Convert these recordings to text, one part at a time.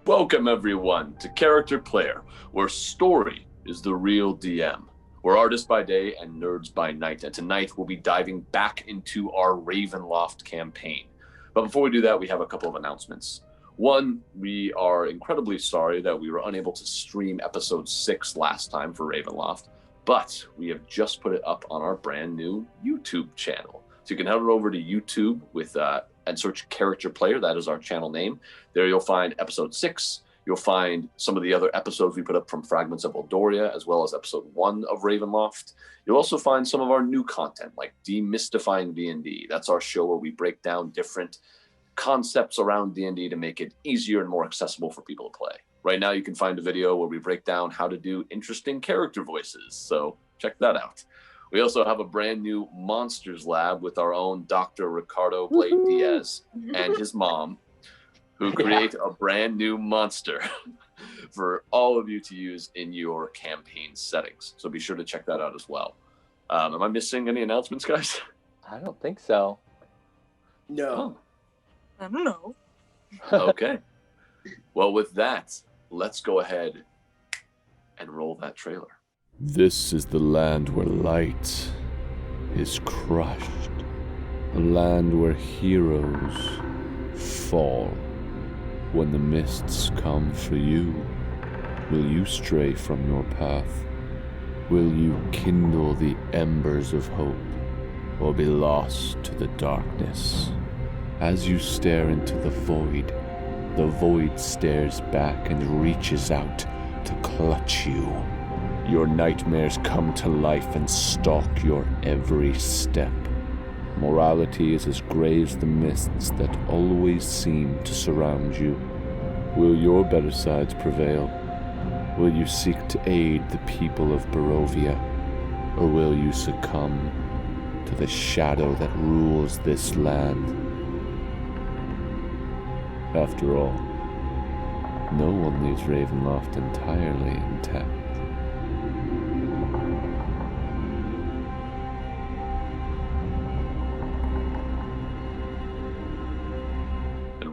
Welcome everyone to Character Player, where story is the real DM. We're artists by day and nerds by night, and tonight we'll be diving back into our Ravenloft campaign. But before we do that, we have a couple of announcements. One, we are incredibly sorry that we were unable to stream episode 6 last time for Ravenloft, but we have just put it up on our brand new YouTube channel. So you can head over to YouTube and search Character Player. That is our channel name. There you'll find episode 6. You'll find some of the other episodes we put up from Fragments of Eldoria, as well as episode 1 of Ravenloft. You'll also find some of our new content, like Demystifying D&D. That's our show where we break down different concepts around D&D to make it easier and more accessible for people to play. Right now you can find a video where we break down how to do interesting character voices, so check that out. We also have a brand new Monsters Lab with our own Dr. Ricardo Blayde Diaz and his mom, who create a brand new monster for all of you to use in your campaign settings. So be sure to check that out as well. Am I missing any announcements, guys? I don't think so. No. Oh. I don't know. Okay. Well, with that, let's go ahead and roll that trailer. This is the land where light is crushed. A land where heroes fall. When the mists come for you, will you stray from your path? Will you kindle the embers of hope, or be lost to the darkness? As you stare into the void stares back and reaches out to clutch you. Your nightmares come to life and stalk your every step. Morality is as gray as the mists that always seem to surround you. Will your better sides prevail? Will you seek to aid the people of Barovia? Or will you succumb to the shadow that rules this land? After all, no one leaves Ravenloft entirely intact.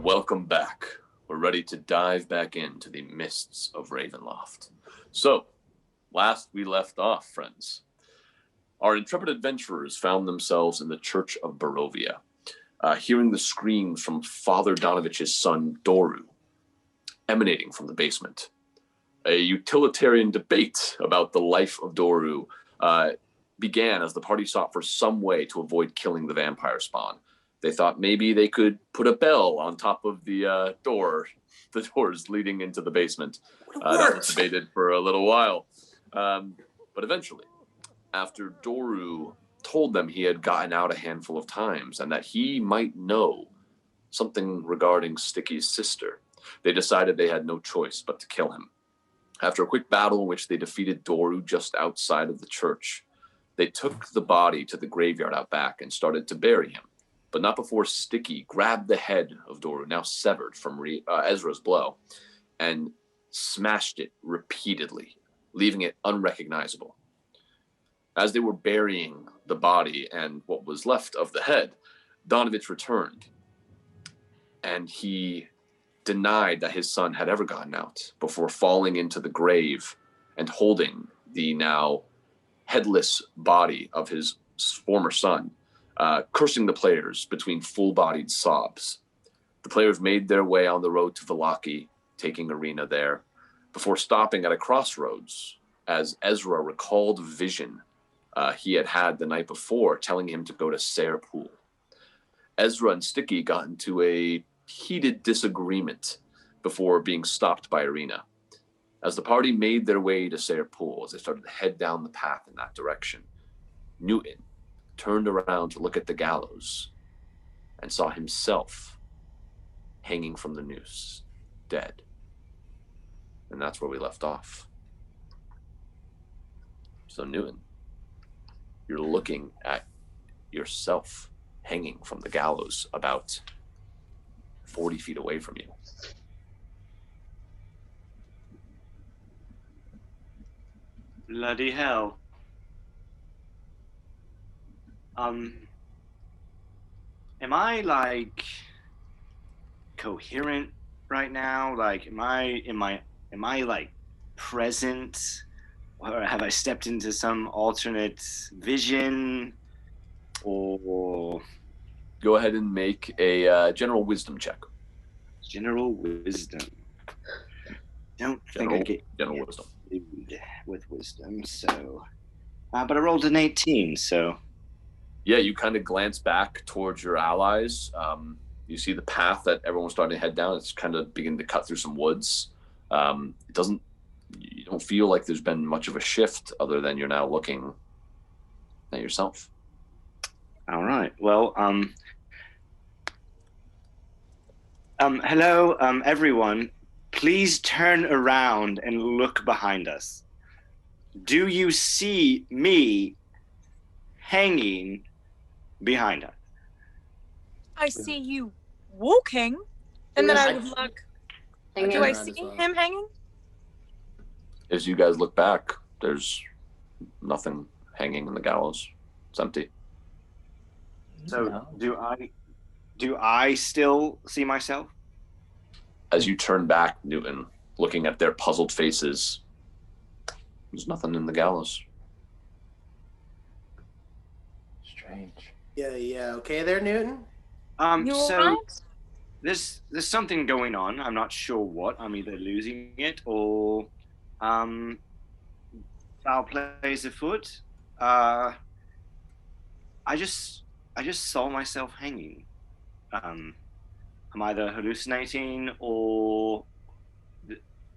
Welcome back. We're ready to dive back into the mists of Ravenloft. So, last we left off, friends, our intrepid adventurers found themselves in the Church of Barovia, hearing the screams from Father Donovich's son, Doru, emanating from the basement. A utilitarian debate about the life of Doru began as the party sought for some way to avoid killing the vampire spawn. They thought maybe they could put a bell on top of the doors leading into the basement. That was debated for a little while. But eventually, after Doru told them he had gotten out a handful of times and that he might know something regarding Stiki's sister, they decided they had no choice but to kill him. After a quick battle in which they defeated Doru just outside of the church, they took the body to the graveyard out back and started to bury him. But not before Stiki grabbed the head of Doru, now severed from Ezra's blow, and smashed it repeatedly, leaving it unrecognizable. As they were burying the body and what was left of the head, Donovich returned, and he denied that his son had ever gotten out before falling into the grave and holding the now headless body of his former son, cursing the players between full-bodied sobs. The players made their way on the road to Vallaki, taking Arena there, before stopping at a crossroads as Ezra recalled a vision he had had the night before, telling him to go to Tser Pool. Ezra and Stiki got into a heated disagreement before being stopped by Arena. As the party made their way to Tser Pool, as they started to head down the path in that direction, Newton turned around to look at the gallows and saw himself hanging from the noose, dead. And that's where we left off. So Newton, you're looking at yourself hanging from the gallows about 40 feet away from you. Bloody hell. Am I, like, coherent right now? Like, am I like present, or have I stepped into some alternate vision, or Go ahead and make a general wisdom check. general wisdom? Don't think I get General wisdom. with wisdom, so. But I rolled an 18, so. Yeah, you kind of glance back towards your allies. You see the path that everyone's starting to head down. It's kind of beginning to cut through some woods. You don't feel like there's been much of a shift other than you're now looking at yourself. All right. Well, hello, everyone. Please turn around and look behind us. Do you see me hanging behind us? I see you walking, and then I would look. Do I see him hanging? As you guys look back, there's nothing hanging in the gallows. It's empty. So do I still see myself? As you turn back, Newton, looking at their puzzled faces, there's nothing in the gallows. Strange. Yeah. Okay there, Newton? You So alright? there's something going on. I'm not sure what. I'm either losing it or foul plays afoot. I just saw myself hanging. I'm either hallucinating or,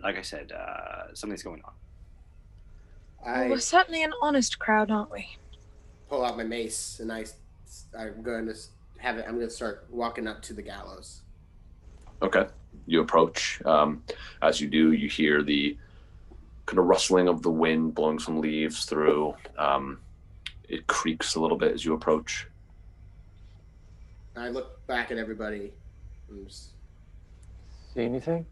like I said, something's going on. Well, we're certainly an honest crowd, aren't we? Pull out my mace and I'm going to have it. I'm going to start walking up to the gallows. Okay. You approach. As you do, you hear the kind of rustling of the wind blowing some leaves through. It creaks a little bit as you approach. I look back at everybody. And just, See anything?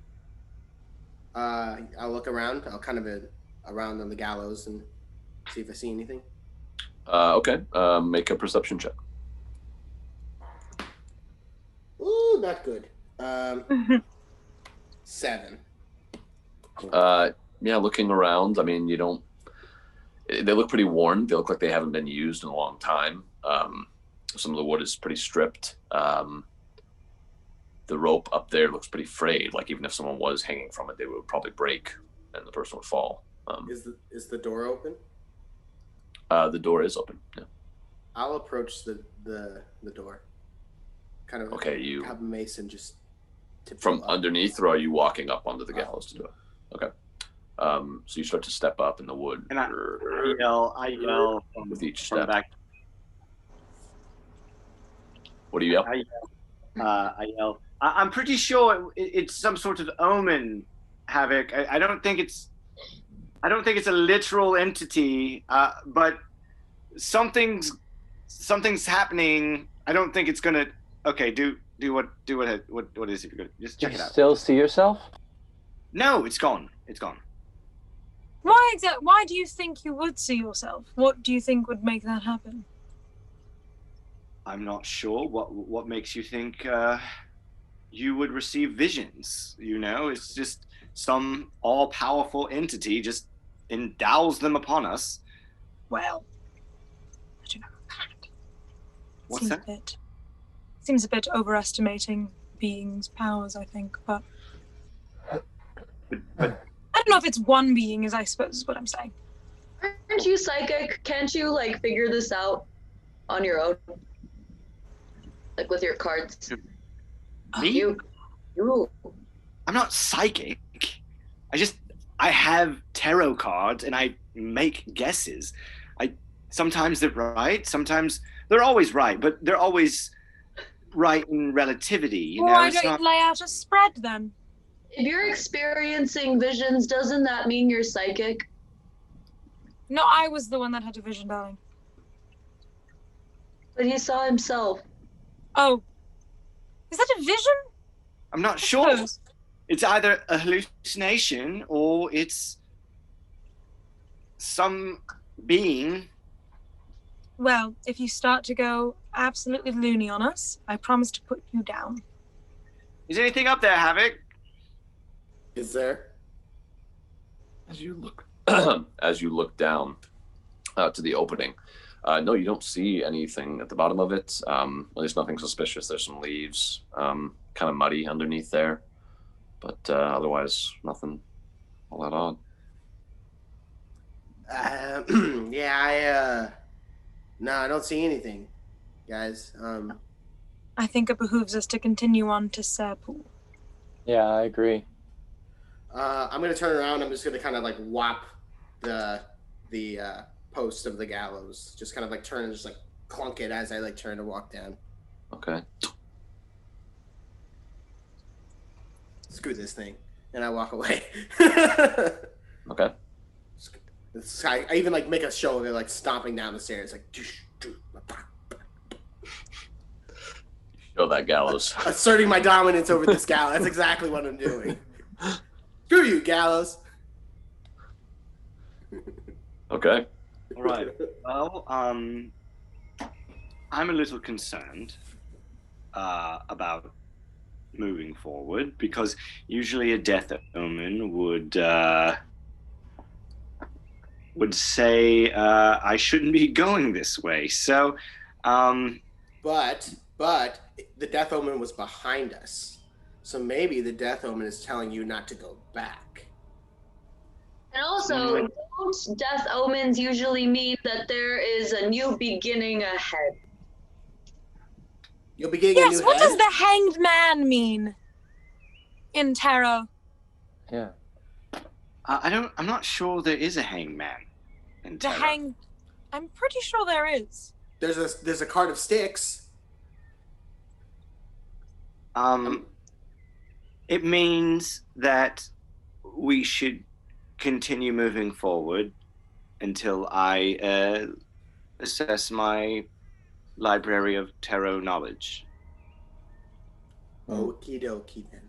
I'll look around. I'll kind of around on the gallows and see if I see anything. Okay. Make a perception check. Ooh, not good. 7. Yeah, looking around, I mean, they look pretty worn. They look like they haven't been used in a long time. Some of the wood is pretty stripped. The rope up there looks pretty frayed. Like even if someone was hanging from it, they would probably break and the person would fall. Is the door open? The door is open. Yeah. I'll approach the door. Kind of Okay, you have a mace and just tip from it up. underneath, or are you walking up onto the gallows to do it? Okay. So you start to step up in the wood. And I yell with each from step. back. What do you yell? I yell. I'm pretty sure it's some sort of omen, Havok. I don't think it's a literal entity, but something's happening. I don't think it's gonna. Okay, do what is it? If you're good, just check You it out. still see yourself? No, it's gone. It's gone. Why do you think you would see yourself? What do you think would make that happen? I'm not sure. What makes you think you would receive visions? You know, it's just some all-powerful entity just endows them upon us. Well, I don't know. What's that? Seems a bit overestimating beings' powers, I think, but But I don't know if it's one being, I suppose is what I'm saying. Aren't you psychic? Can't you figure this out on your own? Like with your cards? me? You. I'm not psychic. I have tarot cards and I make guesses. Sometimes they're right, sometimes they're always right, but they're always right in relativity. You know, Why it's don't not. you lay out a spread then? If you're experiencing visions, doesn't that mean you're psychic? No, I was the one that had a vision, darling. But he saw himself. Oh. Is that a vision? I'm not sure. Suppose. It's either a hallucination or it's some being. Well, if you start to go absolutely loony on us, I promise to put you down. Is anything up there, Havok? Is there? As you look, as you look down to the opening, no, you don't see anything at the bottom of it. At least nothing suspicious. There's some leaves, kind of muddy underneath there, but otherwise nothing all that odd. No, I don't see anything, guys. I think it behooves us to continue on to Tser Pool. Yeah, I agree. I'm gonna turn around. I'm just gonna kind of like whop the post of the gallows. Just kind of like turn and just like clunk it as I like turn to walk down. Okay. Screw this thing, and I walk away. Okay. I even like make a show of it, like stomping down the stairs, like. Show that gallows. Asserting my dominance over this gallows. That's exactly what I'm doing. Screw you, gallows. Okay. All right. Well, I'm a little concerned about moving forward because usually a death omen would say I shouldn't be going this way. So, but the death omen was behind us, so maybe the death omen is telling you not to go back. And also, don't death omens usually mean that there is a new beginning ahead? You'll be getting a new Yes, what head? does the hanged man mean in tarot? Yeah. I'm not sure there is a hangman in The Tirre. I'm pretty sure there is. There's a card of sticks. It means that we should continue moving forward until I assess my library of tarot knowledge. Okie dokie then.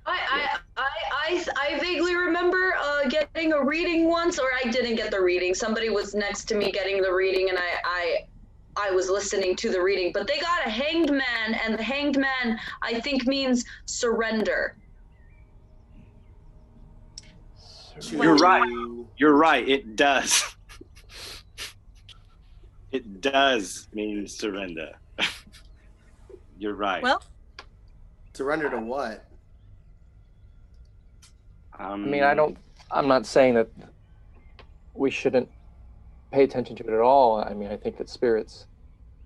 I vaguely remember getting a reading once, or I didn't get the reading. Somebody was next to me getting the reading, and I was listening to the reading. But they got a hanged man, and the hanged man, I think, means surrender. You're right. You're right. It does. It does mean surrender. You're right. Well, Surrender to what? I mean, I'm not saying that we shouldn't pay attention to it at all. I mean, I think that spirits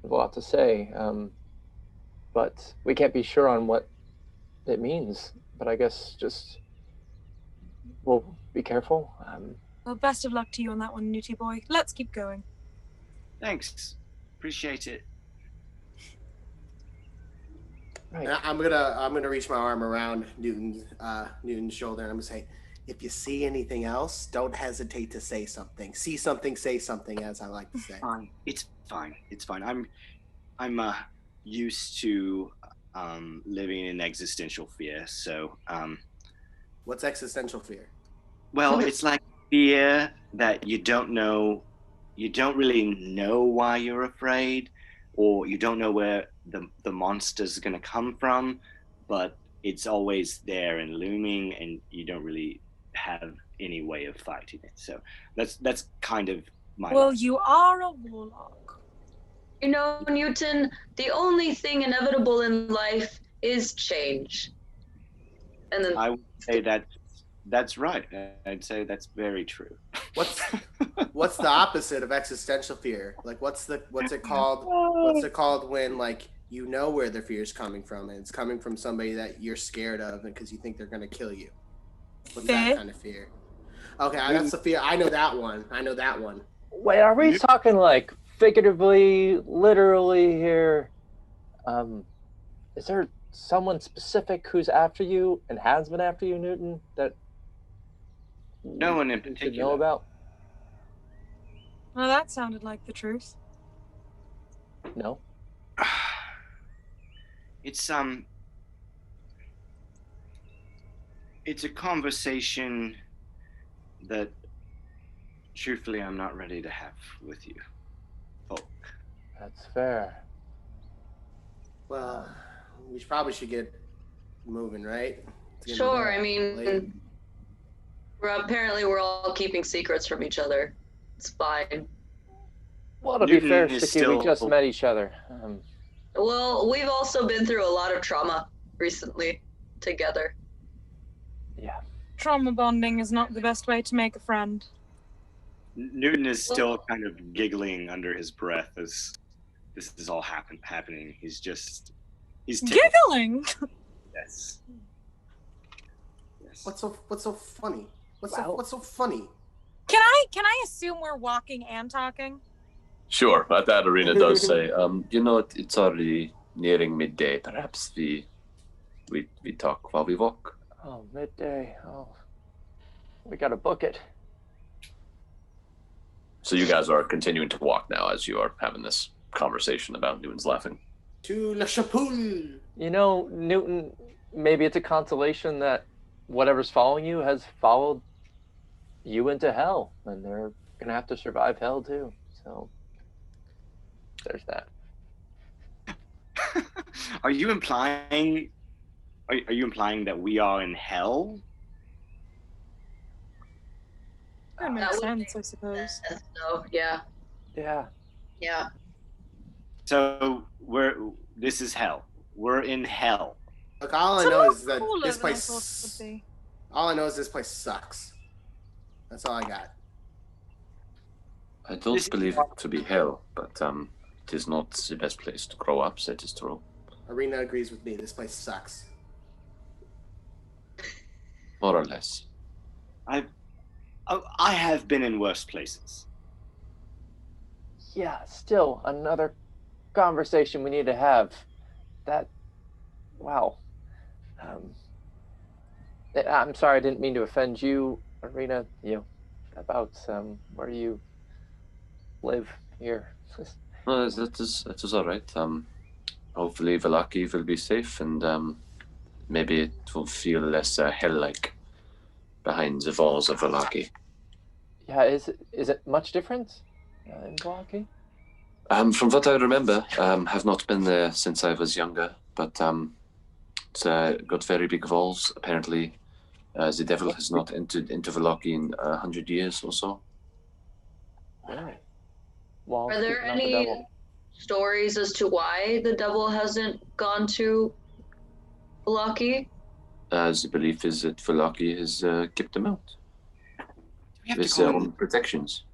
have a lot to say, but we can't be sure on what it means. But I guess just we'll be careful. well, best of luck to you on that one, Newty boy. Let's keep going. Thanks. Appreciate it. Right. I'm gonna reach my arm around Newton's shoulder, and I'm gonna say, if you see anything else, don't hesitate to say something. See something, say something, as I like to say. Fine. It's fine. It's fine. I'm used to living in existential fear. So What's existential fear? well, it's like fear that you don't really know why you're afraid, or you don't know where the monster's going to come from, but it's always there and looming, and you don't really have any way of fighting it. So that's kind of my Well, life. you are a warlock. You know, Newton, the only thing inevitable in life is change. And then I would say that's right. I'd say that's very true. What's the opposite of existential fear? Like, what's it called? What's it called when, like, you know where the fear is coming from, and it's coming from somebody that you're scared of because you think they're going to kill you? What's that kind of fear? Okay, that's the fear. I know that one. Wait, are we talking like figuratively, literally here? Is there someone specific who's after you and has been after you, Newton, that No one in you should particular. know about? Well, that sounded like the truth. No. It's a conversation that truthfully I'm not ready to have with you, folk. That's fair. Well, we probably should get moving, right? Sure, I mean, we're all keeping secrets from each other. It's fine. Well, to be fair, Newton is Stiki, we just met each other. Well, we've also been through a lot of trauma recently together. Yeah. Trauma bonding is not the best way to make a friend. Newton is still kind of giggling under his breath as this is all happening. He's Giggling. Yes. Yes. What's so funny? What's so funny? Can I assume we're walking and talking? Sure, but that Arena does say, it's already nearing midday. Perhaps we talk while we walk. Oh, midday. Oh, we gotta book it. So you guys are continuing to walk now as you are having this conversation about Newton's laughing. To La Chapoule. You know, Newton, maybe it's a consolation that whatever's following you has followed you into hell, and they're gonna have to survive hell too. So there's that. Are you implying that we are in hell? That makes sense, I suppose. So yeah. Yeah. Yeah. So this is hell. We're in hell. Look, all I It's a know lot is that cooler this than I thought it place. would be. All I know is this place sucks. That's all I got. I don't believe it to be hell, but it is not the best place to grow up, that is true. Arena agrees with me. This place sucks. More or less. I have been in worse places. Yeah, still another conversation we need to have. Wow. I'm sorry, I didn't mean to offend you, Arena, about where you live here. No, that is all right. Hopefully Velaki will be safe, and maybe it will feel less hell-like behind the walls of Velaki. Yeah, is it much different in Velaki? From what I remember, have not been there since I was younger, but it's got very big walls. Apparently, the devil has not entered into Velaki in 100 years or so. Really? Walls Are there keeping out the any devil. stories as to why the devil hasn't gone to Lucky? The belief is that Velaki has kept them out. We have With to go their in. own protections.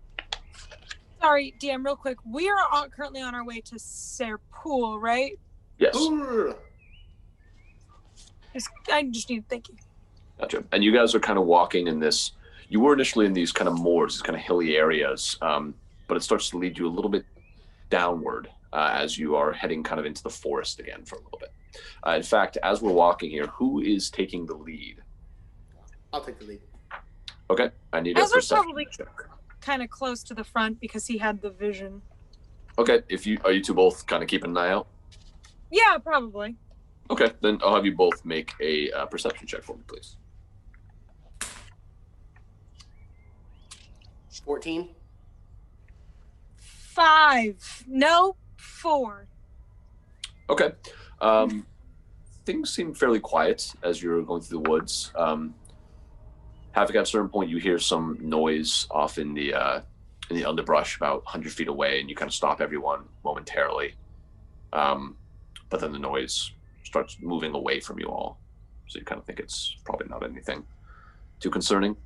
Sorry, DM, real quick. We are currently on our way to Tser Pool, right? Yes. Ooh. I just need thank you. Gotcha. And you guys are kind of walking in this. You were initially in these kind of moors, these kind of hilly areas, but it starts to lead you a little bit downward as you are heading kind of into the forest again for a little bit. In fact, as we're walking here, who is taking the lead? I'll take the lead. Okay, I need a Ezra's perception probably check. kind of close to the front because he had the vision. Okay, are you two both kind of keeping an eye out? Yeah, probably. Okay, then I'll have you both make a perception check for me, please. 14. 5. No, 4. Okay. Things seem fairly quiet as you're going through the woods. Havok, at a certain point, you hear some noise off in the underbrush about 100 feet away, and you kind of stop everyone momentarily. But then the noise starts moving away from you all. So you kind of think it's probably not anything too concerning.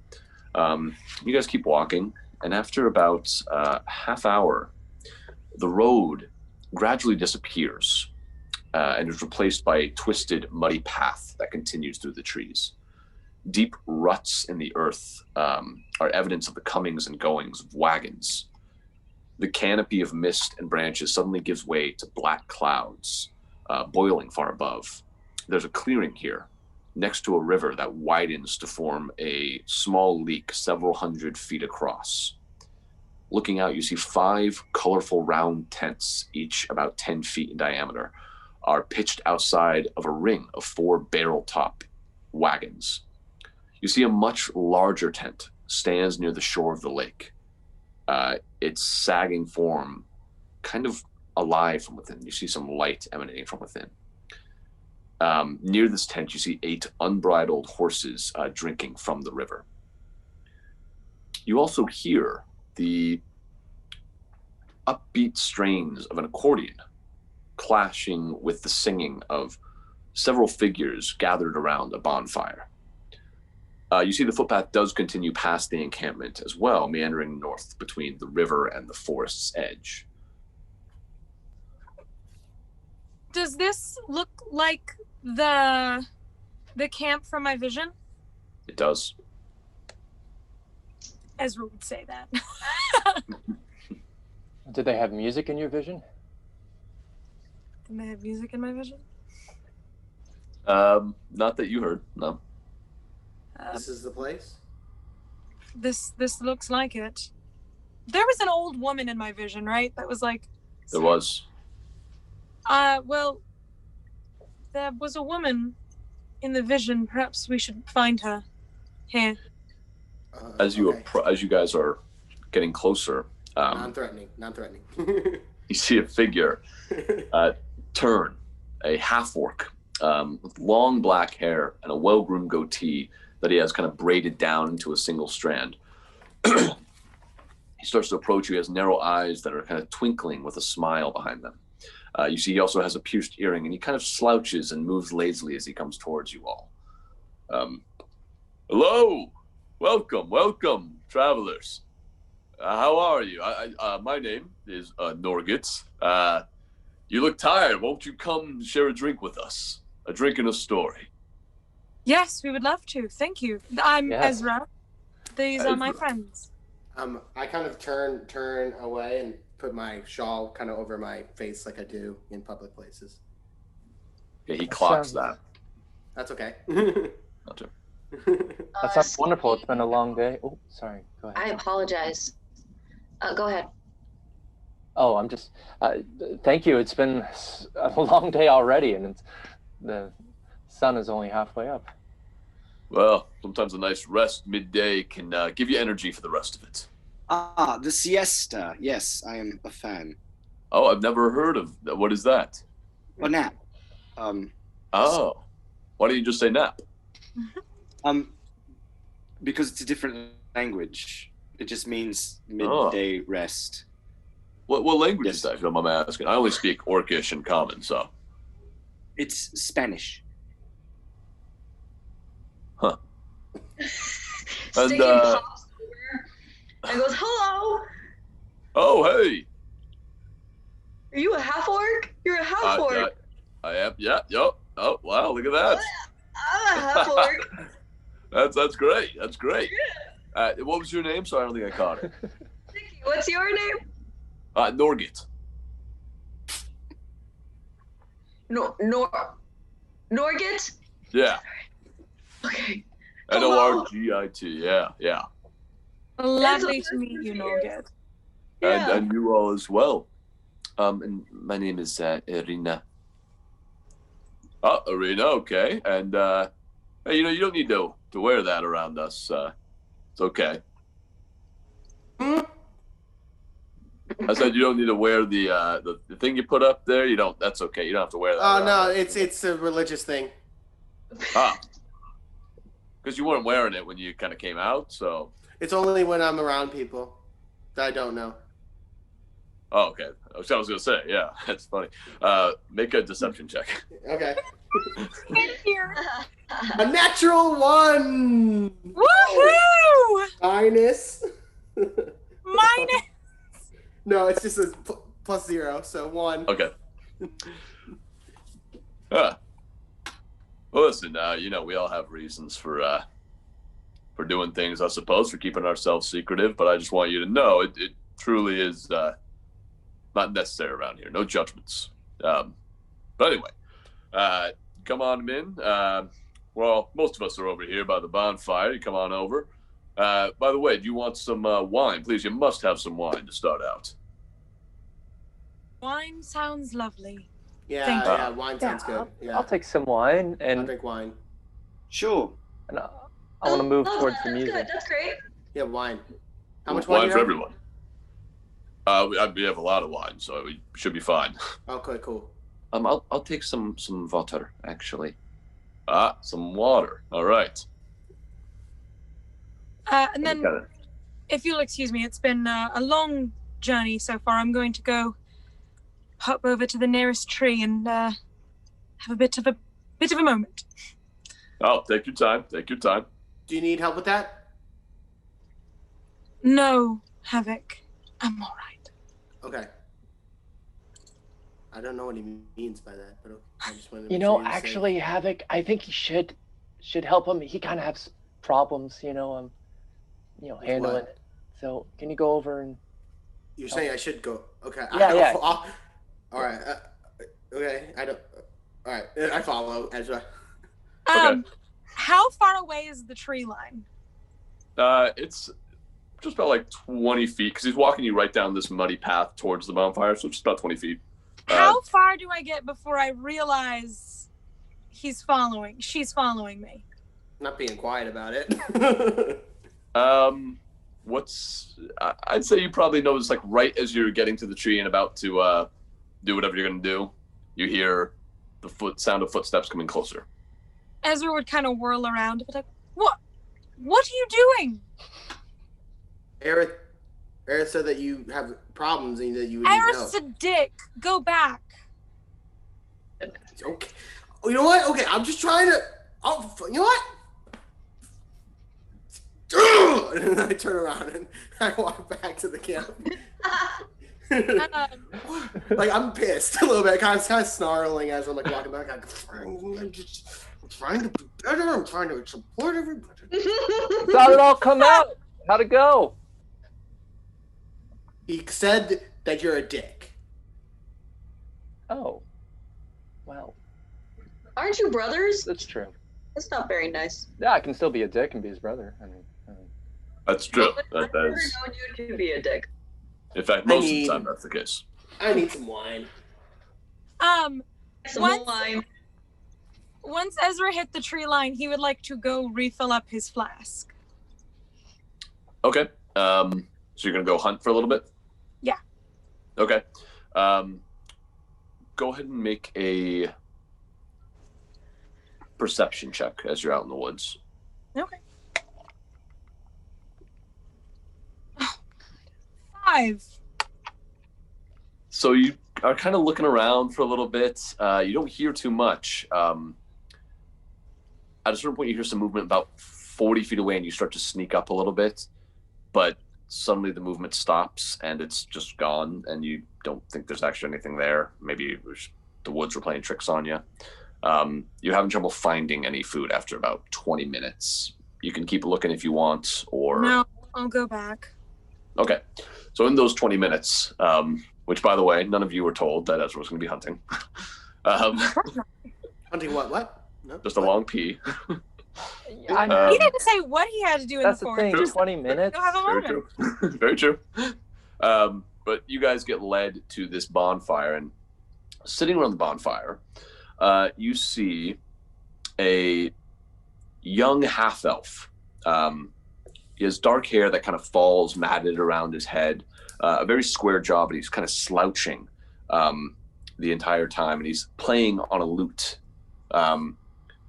You guys keep walking, and after about half hour, the road gradually disappears and is replaced by a twisted, muddy path that continues through the trees. Deep ruts in the earth are evidence of the comings and goings of wagons. The canopy of mist and branches suddenly gives way to black clouds boiling far above. There's a clearing here next to a river that widens to form a small leak several hundred feet across. Looking out, you see 5 colorful round tents, each about 10 feet in diameter, are pitched outside of a ring of 4 barrel-top wagons. You see a much larger tent stands near the shore of the lake. Its sagging form kind of alive from within. You see some light emanating from within. Near this tent, you see 8 unbridled horses drinking from the river. You also hear the upbeat strains of an accordion clashing with the singing of several figures gathered around a bonfire. You see the footpath does continue past the encampment as well, meandering north between the river and the forest's edge. Does this look like the camp from my vision? It does. Ezra would say that. Did they have music in your vision? Did they have music in my vision? Not that you heard, no. This is the place? This looks like it. There was an old woman in my vision, right? That was like... There was. Well, there was a woman in the vision. Perhaps we should find her here. As you guys are getting closer, non-threatening. you see a figure turn, a half-orc with long black hair and a well-groomed goatee that he has kind of braided down into a single strand. He starts to approach you. He has narrow eyes that are kind of twinkling with a smile behind them. You see he also has a pierced earring, and he kind of slouches and moves lazily as he comes towards you all. Hello! Welcome, travelers. How are you? My name is Norgit. You look tired. Won't you come share a drink with us? A drink and a story. Yes, we would love to. Thank you. I'm Ezra. These are my Ezra. friends. I kind of turn away and put my shawl kind of over my face like I do in public places. Yeah, he clocks that. That's okay. Not to. That sounds wonderful. It's been a long day. Oh, sorry. Go ahead. I apologize. Go ahead. Oh, I'm just... thank you. It's been a long day already, and the sun is only halfway up. Well, sometimes a nice rest midday can give you energy for the rest of it. Ah, the siesta. Yes, I am a fan. Oh, I've never heard of that. What is that? A nap. Oh. Why don't you just say nap? Because it's a different language. It just means midday rest. What language is that, if you don't mind me asking? I only speak Orcish and Common, so. It's Spanish. Huh. Stiki pops over and goes, hello! Oh, hey! Are you a half-orc? You're a half-orc. I am, yeah, yep. Oh, wow, look at that. I'm a half-orc. That's great. That's great. What was your name? Sorry, I don't think I caught it. Stiki, what's your name? Norgit. Norgit? Yeah. Okay. Norgit. Yeah. Lovely to meet you, Norgit. Yeah. And you all as well. And my name is Irina. Oh, Irina, okay. And hey, you don't need to wear that around us. It's okay. I said you don't need to wear the thing you put up there. You don't. That's okay. You don't have to wear that. Oh no, it's a religious thing. Because you weren't wearing it when you kind of came out, so. It's only when I'm around people that I don't know. Oh, okay. I was gonna say, yeah, that's funny. Make a deception check. Okay. Here. A natural 1. Woohoo! Minus. Minus. No, it's just a +0, so 1. Okay. Well, listen, we all have reasons for doing things, I suppose, for keeping ourselves secretive, but I just want you to know it truly is not necessary around here. No judgments. But anyway, come on in. Well, most of us are over here by the bonfire. You come on over. By the way, do you want some wine? Please, you must have some wine to start out. Wine sounds lovely. Yeah, wine sounds good. Yeah. I'll take some wine, I'll and drink wine. Sure. I want to move towards the that's music. Good. That's great. Yeah, wine. How much wine Wine do for you have? everyone. We have a lot of wine, so we should be fine. Okay, cool. I'll take some water, actually. Some water. All right. And then, if you'll excuse me, it's been a long journey so far. I'm going to go hop over to the nearest tree and have a bit of a moment. Oh, take your time. Take your time. Do you need help with that? No, Havok. I'm all right. Okay. I don't know what he means by that, but I just wanted to You know, actually, Havok, I think he should help him. He kind of has problems, handling it. So, can you go over and? You're saying I should go? Okay. Yeah. All right. Okay. I don't. All right. I follow Ezra. Okay. How far away is the tree line? It's just about like 20 feet because he's walking you right down this muddy path towards the bonfire, so just about 20 feet. How far do I get before I realize she's following me? Not being quiet about it. I'd say you probably notice, like, right as you're getting to the tree and about to do whatever you're going to do, you hear the sound of footsteps coming closer. Ezra would kind of whirl around, but like, what are you doing? Aerith said that you have problems and that you would need help. Aerith's a dick. Go back. Okay. Oh, you know what? Okay, I'm just trying to. Oh, you know what? And then I turn around and I walk back to the camp. Like, I'm pissed a little bit, kind of snarling as I'm like walking back. I'm trying to be better. I'm trying to support everybody. How'd it all come out? How'd it go? He said that you're a dick. Oh. Well. Aren't you brothers? That's true. That's not very nice. Yeah, I can still be a dick and be his brother. I mean. That's true. I've never known you to be a dick. In fact, most of the time that's the case. I need some wine. Wine. Once Ezra hit the tree line, he would like to go refill up his flask. Okay. So you're gonna go hunt for a little bit? Yeah. Okay. Go ahead and make a perception check as you're out in the woods. Okay. 5. So you are kind of looking around for a little bit. You don't hear too much. At a certain point, you hear some movement about 40 feet away, and you start to sneak up a little bit. But suddenly the movement stops, and it's just gone, and you don't think there's actually anything there. Maybe the woods were playing tricks on you. You're having trouble finding any food after about 20 minutes. You can keep looking if you want, or... No, I'll go back. Okay. So in those 20 minutes, which, by the way, none of you were told that Ezra was going to be hunting. Hunting what? No, just a long pee. He didn't say what he had to do in the forest. That's the thing, 20 minutes. Go have a Very moment. true. Very true. But you guys get led to this bonfire, and sitting around the bonfire, you see a young half-elf. He has dark hair that kind of falls matted around his head, a very square jaw, but he's kind of slouching the entire time, and he's playing on a lute.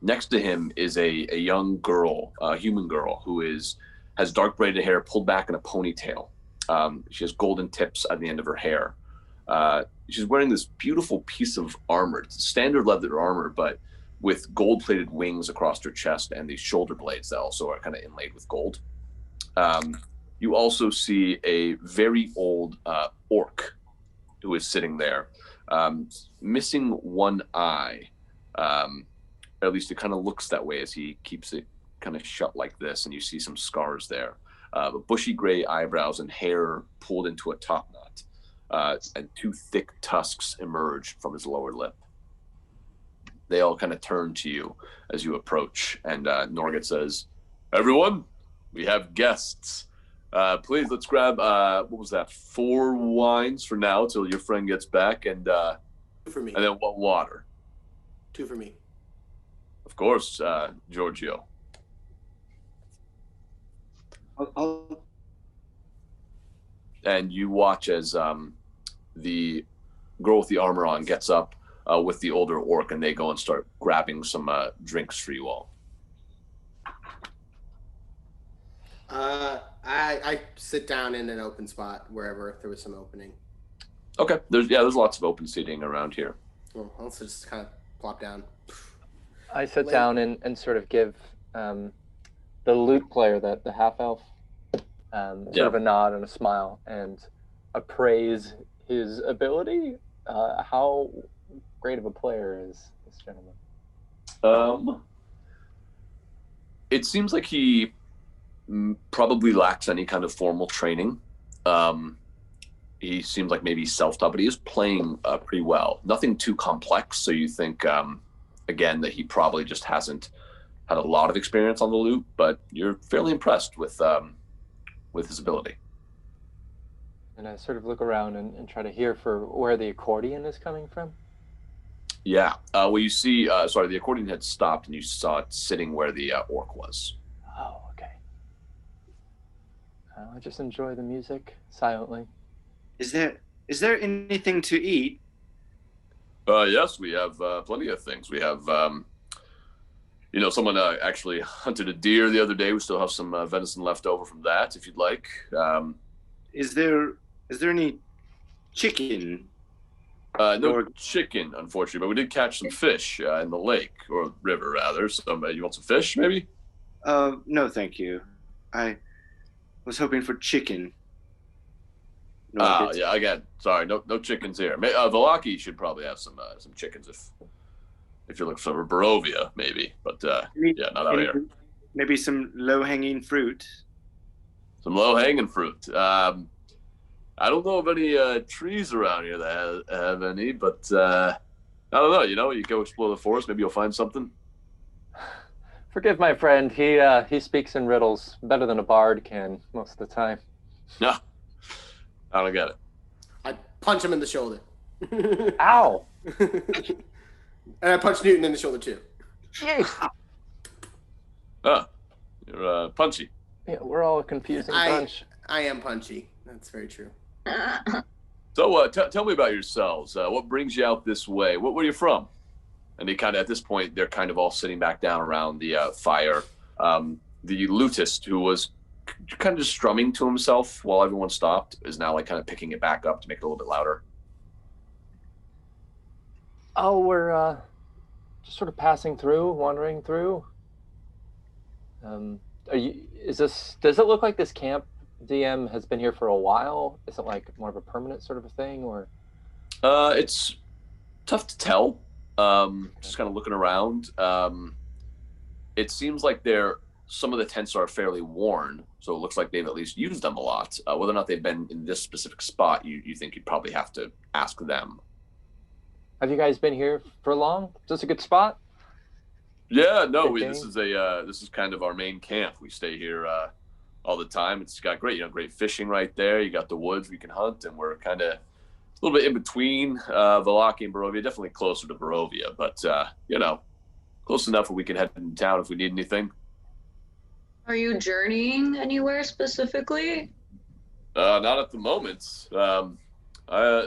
Next to him is a young girl, a human girl, who has dark braided hair pulled back in a ponytail. She has golden tips at the end of her hair. She's wearing this beautiful piece of armor. It's standard leather armor, but with gold-plated wings across her chest and these shoulder blades that also are kind of inlaid with gold. You also see a very old orc who is sitting there, missing one eye. Or at least it kind of looks that way as he keeps it kind of shut like this, and you see some scars there. But bushy gray eyebrows and hair pulled into a top knot, and 2 thick tusks emerge from his lower lip. They all kind of turn to you as you approach, and Norgit says, "Everyone, we have guests. Please, let's grab, what was that, 4 wines for now till your friend gets back, and 2 for me. And then 1 water. 2 for me. Of course, Giorgio." And you watch as the girl with the armor on gets up, with the older orc, and they go and start grabbing some drinks for you all. I sit down in an open spot wherever there was some opening. Okay, there's lots of open seating around here. Well, I'll just kind of plop down. I sit down and sort of give the lute player, the half elf, sort of a nod and a smile, and appraise his ability. How great of a player is this gentleman? It seems like he probably lacks any kind of formal training. He seems like maybe self-taught, but he is playing pretty well. Nothing too complex, so you think, again, that he probably just hasn't had a lot of experience on the lute, but you're fairly impressed with his ability. And I sort of look around and try to hear for where the accordion is coming from. Yeah. Well, you see, the accordion had stopped, and you saw it sitting where the orc was. Oh, okay. I just enjoy the music silently. Is there anything to eat? Yes, we have plenty of things. We have, someone actually hunted a deer the other day. We still have some venison left over from that, if you'd like. Is there any chicken? No chicken, unfortunately, but we did catch some fish in the lake, or river, rather. So you want some fish, maybe? No, thank you. I was hoping for chicken. Yeah, again, sorry, no chickens here. Velaki should probably have some chickens if you're looking for Barovia, maybe. But yeah, not out here. Maybe some low-hanging fruit. Some low-hanging fruit. I don't know of any trees around here that have any, but I don't know. You go explore the forest, maybe you'll find something. Forgive my friend. He speaks in riddles better than a bard can most of the time. No. I don't get it. I punch him in the shoulder. Ow! And I punch Newton in the shoulder too. You're punchy. Yeah, we're all a confusing bunch. I am punchy. That's very true. So tell me about yourselves. What brings you out this way? Where are you from? And they kind of, at this point, they're kind of all sitting back down around the fire. The lutist, who was kind of just strumming to himself while everyone stopped, is now like kind of picking it back up to make it a little bit louder. Oh, we're just sort of passing through, wandering through. Does it look like this camp DM has been here for a while? Is it like more of a permanent sort of a thing, or? It's tough to tell. Just kind of looking around. It seems like some of the tents are fairly worn, so it looks like they've at least used them a lot. Whether or not they've been in this specific spot, you think you'd probably have to ask them. Have you guys been here for long? Is this a good spot? Yeah, no, this is kind of our main camp. We stay here all the time. It's got great fishing right there. You got the woods we can hunt, and we're kind of a little bit in between Velaki and Barovia. Definitely closer to Barovia, but close enough where we can head into town if we need anything. Are you journeying anywhere specifically? Not at the moment.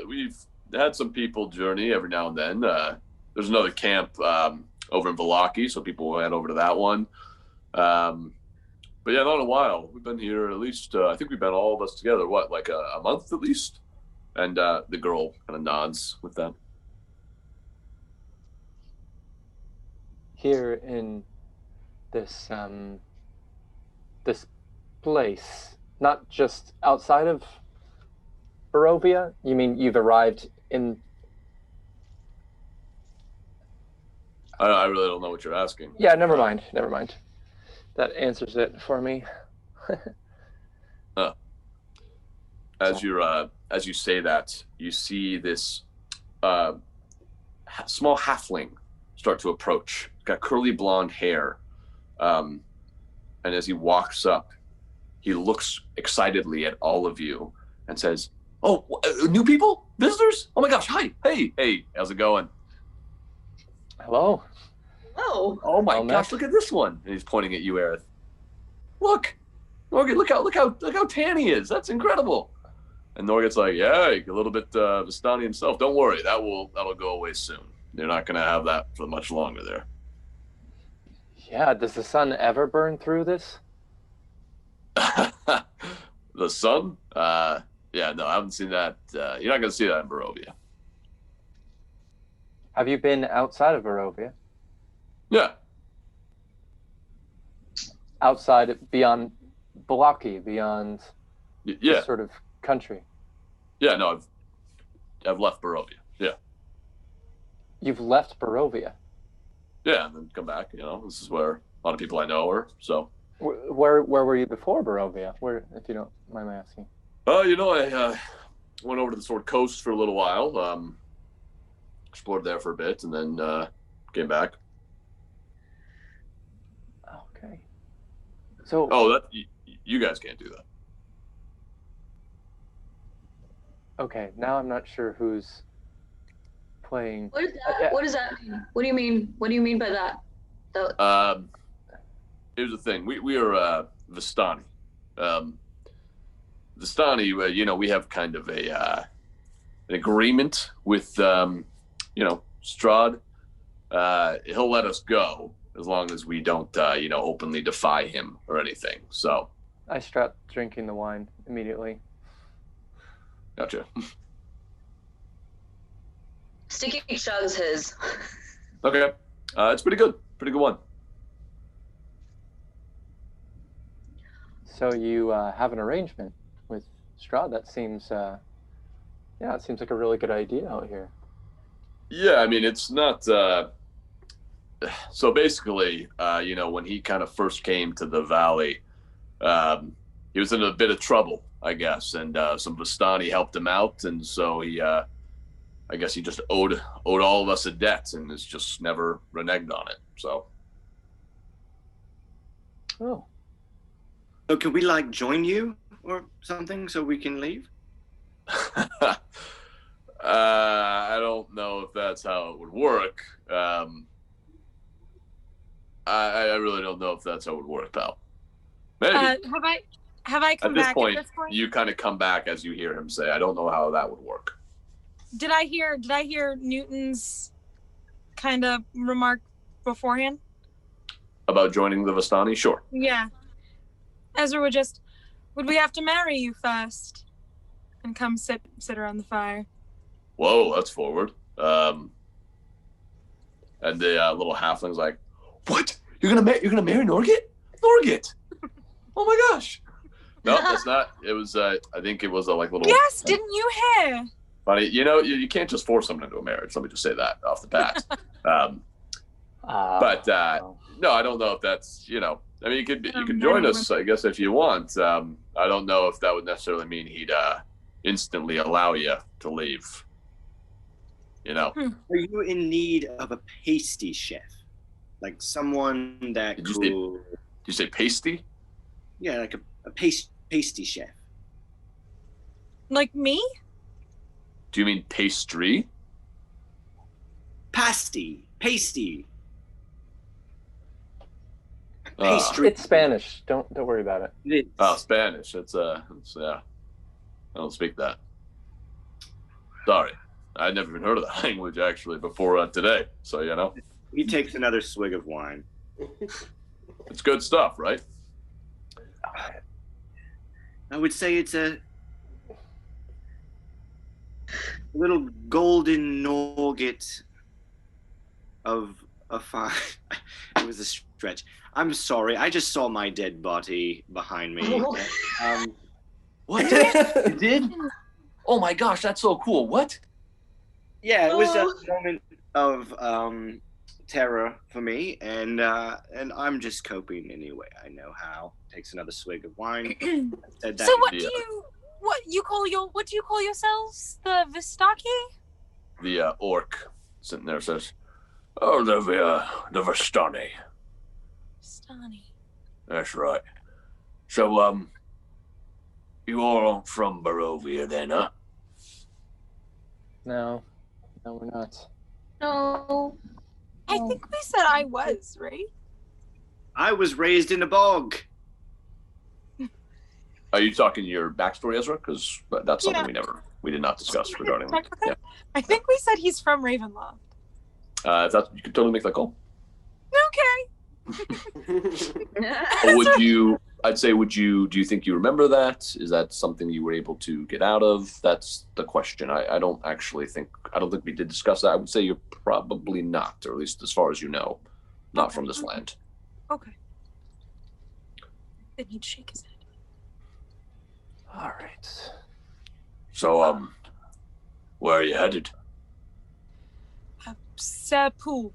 We've had some people journey every now and then. There's another camp over in Velaki, so people will head over to that one. But yeah, not in a while. We've been here at least, I think we've been all of us together, like a month at least? And the girl kind of nods with that. Here in this this place, not just outside of Barovia? You mean you've arrived in... I really don't know what you're asking. Yeah, never mind. That answers it for me. As you say that, you see this small halfling start to approach. Got curly blonde hair. And as he walks up, he looks excitedly at all of you and says, "Oh, new people? Visitors? Oh my gosh, hi, hey, how's it going?" Hello. Oh my gosh, look at this one. And he's pointing at you, Aerith. Look, Norgate, look how tan he is. That's incredible. And Norgate's like, yeah, a little bit Vistani himself. Don't worry, that'll go away soon. You're not going to have that for much longer there. Yeah, does the sun ever burn through this? The sun? Yeah, no, I haven't seen that. You're not going to see that in Barovia. Have you been outside of Barovia? Yeah. Outside, beyond Balaki, beyond Yeah. this sort of country? Yeah, no, I've left Barovia. Yeah. You've left Barovia? Yeah, and then come back. You know, this is where a lot of people I know are. So. Where were you before Barovia? Where, if you don't mind my asking? You know, I went over to the Sword Coast for a little while. Explored there for a bit, and then came back. Okay. So. Oh, that you guys can't do that. Okay, now I'm not sure who's playing. What is that? What does that mean? What do you mean? What do you mean by that? Here's the thing. We are Vistani. Vistani, you know, we have kind of an agreement with, you know, Strahd. He'll let us go as long as we don't, you know, openly defy him or anything. So. I stopped drinking the wine immediately. Gotcha. Stiki chugs his. Okay. It's pretty good. Pretty good one. So you have an arrangement with Strahd. That seems, yeah, it seems like a really good idea out here. Yeah, I mean, it's not... So basically, you know, when he kind of first came to the valley, he was in a bit of trouble, I guess, and some Vistani helped him out, and so he, I guess he just owed all of us a debt, and has just never reneged on it. So. Oh. So can we like join you or something so we can leave? I don't know if that's how it would work. I really don't know if that's how it would work, pal. Maybe. Have I come back at this point? You kind of come back as you hear him say, I don't know how that would work. Did I hear Newton's kind of remark beforehand? About joining the Vistani? Sure. Yeah. Ezra would we have to marry you first? And come sit around the fire. Whoa, that's forward. And the little halfling's like, what? You're gonna marry Norgit? Norgit! Oh my gosh! No, that's not. It was. I think it was a like little. Yes, didn't you hear? Funny, you know, you can't just force someone into a marriage. Let me just say that off the bat. But no, I don't know if that's, you know. I mean, you could join us, I guess, if you want. I don't know if that would necessarily mean he'd instantly allow you to leave. You know. Are you in need of a pasty chef? Like someone that Did you say pasty? Yeah, like a pasty chef. Like me? Do you mean pastry? Pasty. Pastry. It's Spanish. Don't worry about it. It is. Oh, Spanish. It's yeah. I don't speak that. Sorry, I'd never even heard of that language actually before today. So you know. He takes another swig of wine. It's good stuff, right? I would say it's a little golden nugget of a fine. It was a stretch. I'm sorry. I just saw my dead body behind me. What? You did? Oh my gosh, that's so cool. What? Yeah, it was a moment of terror for me, and I'm just coping any way I know how. Takes another swig of wine. So what do you call yourselves? The Vistaki? The orc sitting there says, "Oh, the Vistani." Vistani. That's right. So, you all aren't from Barovia then, huh? No, we're not. No. I think we said I was, right? I was raised in a bog. Are you talking your backstory, Ezra? Because that's something we did not discuss regarding. Yeah. I think we said he's from Ravenloft. If that's, you could totally make that call. Okay. Or would you? I'd say, do you think you remember that? Is that something you were able to get out of? That's the question. I don't think we did discuss that. I would say you're probably not, or at least as far as you know, not from this land. Okay. Then he'd shake his head. All right. So, where are you headed? Tser Pool.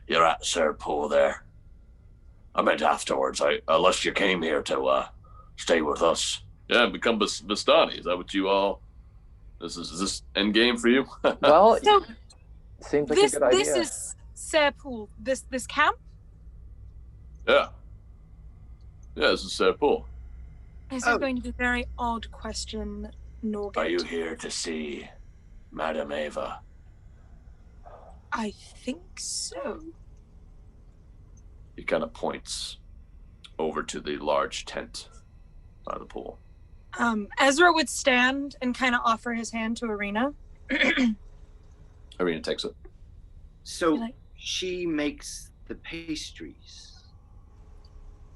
You're at Tser Pool there. I meant afterwards. Unless you came here to stay with us. Yeah, become Bastani. Is that what you all? Is this end game for you? Well, So, seems like a good idea. This is Tser Pool. This camp. Yeah. Yeah, this is Tser Pool. This is going to be a very odd question, Norgate. Are you here to see Madam Eva? I think so. He kind of points over to the large tent by the pool. Ezra would stand and kind of offer his hand to Irina. Irina takes it. So she makes the pastries.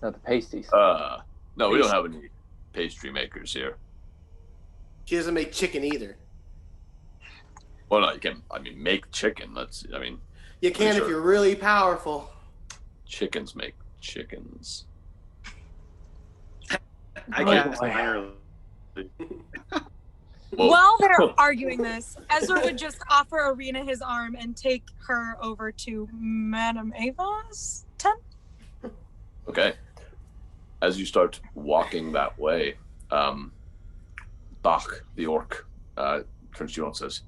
Not the pasties. No, we don't have any pastry makers here. She doesn't make chicken either. Well, no, you can. Make chicken. You can if you're really powerful. Chickens make chickens. I guess entirely. While they're arguing this, Ezra would just offer Irina his arm and take her over to Madam Eva's tent. Okay. As you start walking that way, Bach, the orc, turns to you and says,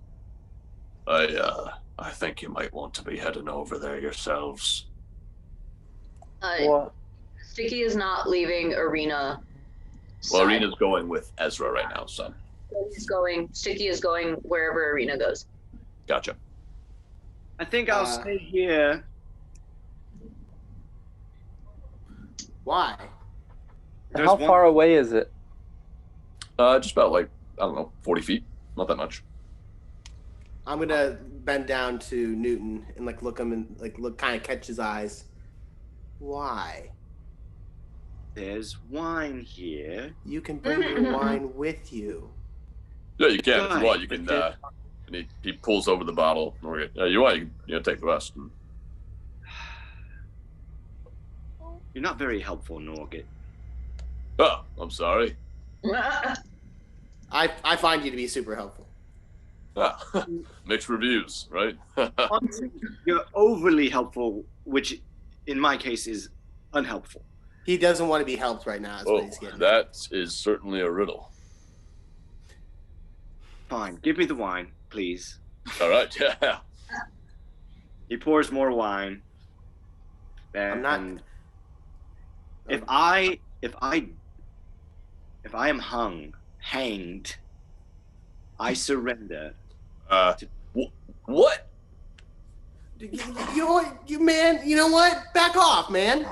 I think you might want to be heading over there yourselves. Stiki is not leaving Irina. Well, Irina's going with Ezra right now, so. Stiki is going wherever Irina goes. Gotcha. I think I'll stay here. Why? How far away is it? Just about 40 feet. Not that much. I'm gonna bend down to Newton and look him and kind of catch his eyes. Why? There's wine here. You can bring your wine with you. Yeah, you can. If you want, you can. And he pulls over the bottle. You want, you take the rest. You're not very helpful, Norgate. Oh, I'm sorry. I find you to be super helpful. Mixed reviews, right? You're overly helpful, which in my case is unhelpful. He doesn't want to be helped right now. That's what he's getting. That is certainly a riddle. Fine, give me the wine, please. All right, yeah. He pours more wine. And I'm not. If I am hanged, I surrender. What? You know what, you know what? Back off, man.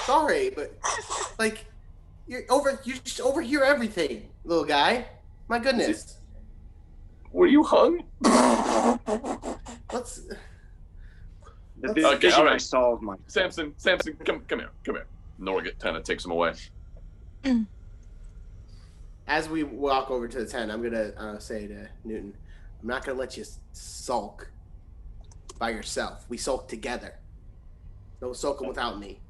Sorry, but you just overhear everything, little guy. My goodness. Were you hung? Let's. Okay, all right. I solved my. Samson, come here. Norgate kind of takes him away. As we walk over to the tent, I'm gonna say to Newton, "I'm not gonna let you sulk by yourself. We sulk together. No sulking without me."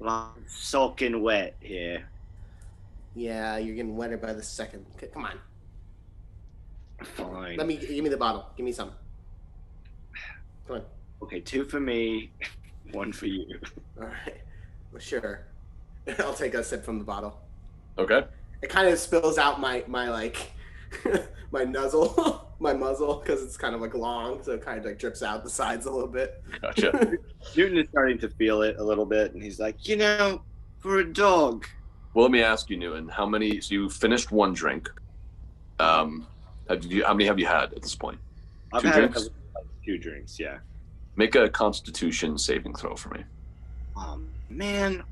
Well, I'm sulking wet here. Yeah, you're getting wetter by the second. Come on. Fine. Give me the bottle. Give me some. Come on. Okay, 2 for me, 1 for you. All right. Well, sure. I'll take a sip from the bottle. Okay. It kind of spills out my my nuzzle, my muzzle, because it's kind of long, so it kind of drips out the sides a little bit. Gotcha. Newton is starting to feel it a little bit, and he's like, for a dog. Well, let me ask you, Newton, how many? So you finished one drink. How many have you had at this point? I've 2 had drinks? 2 drinks, yeah. Make a Constitution saving throw for me. Man.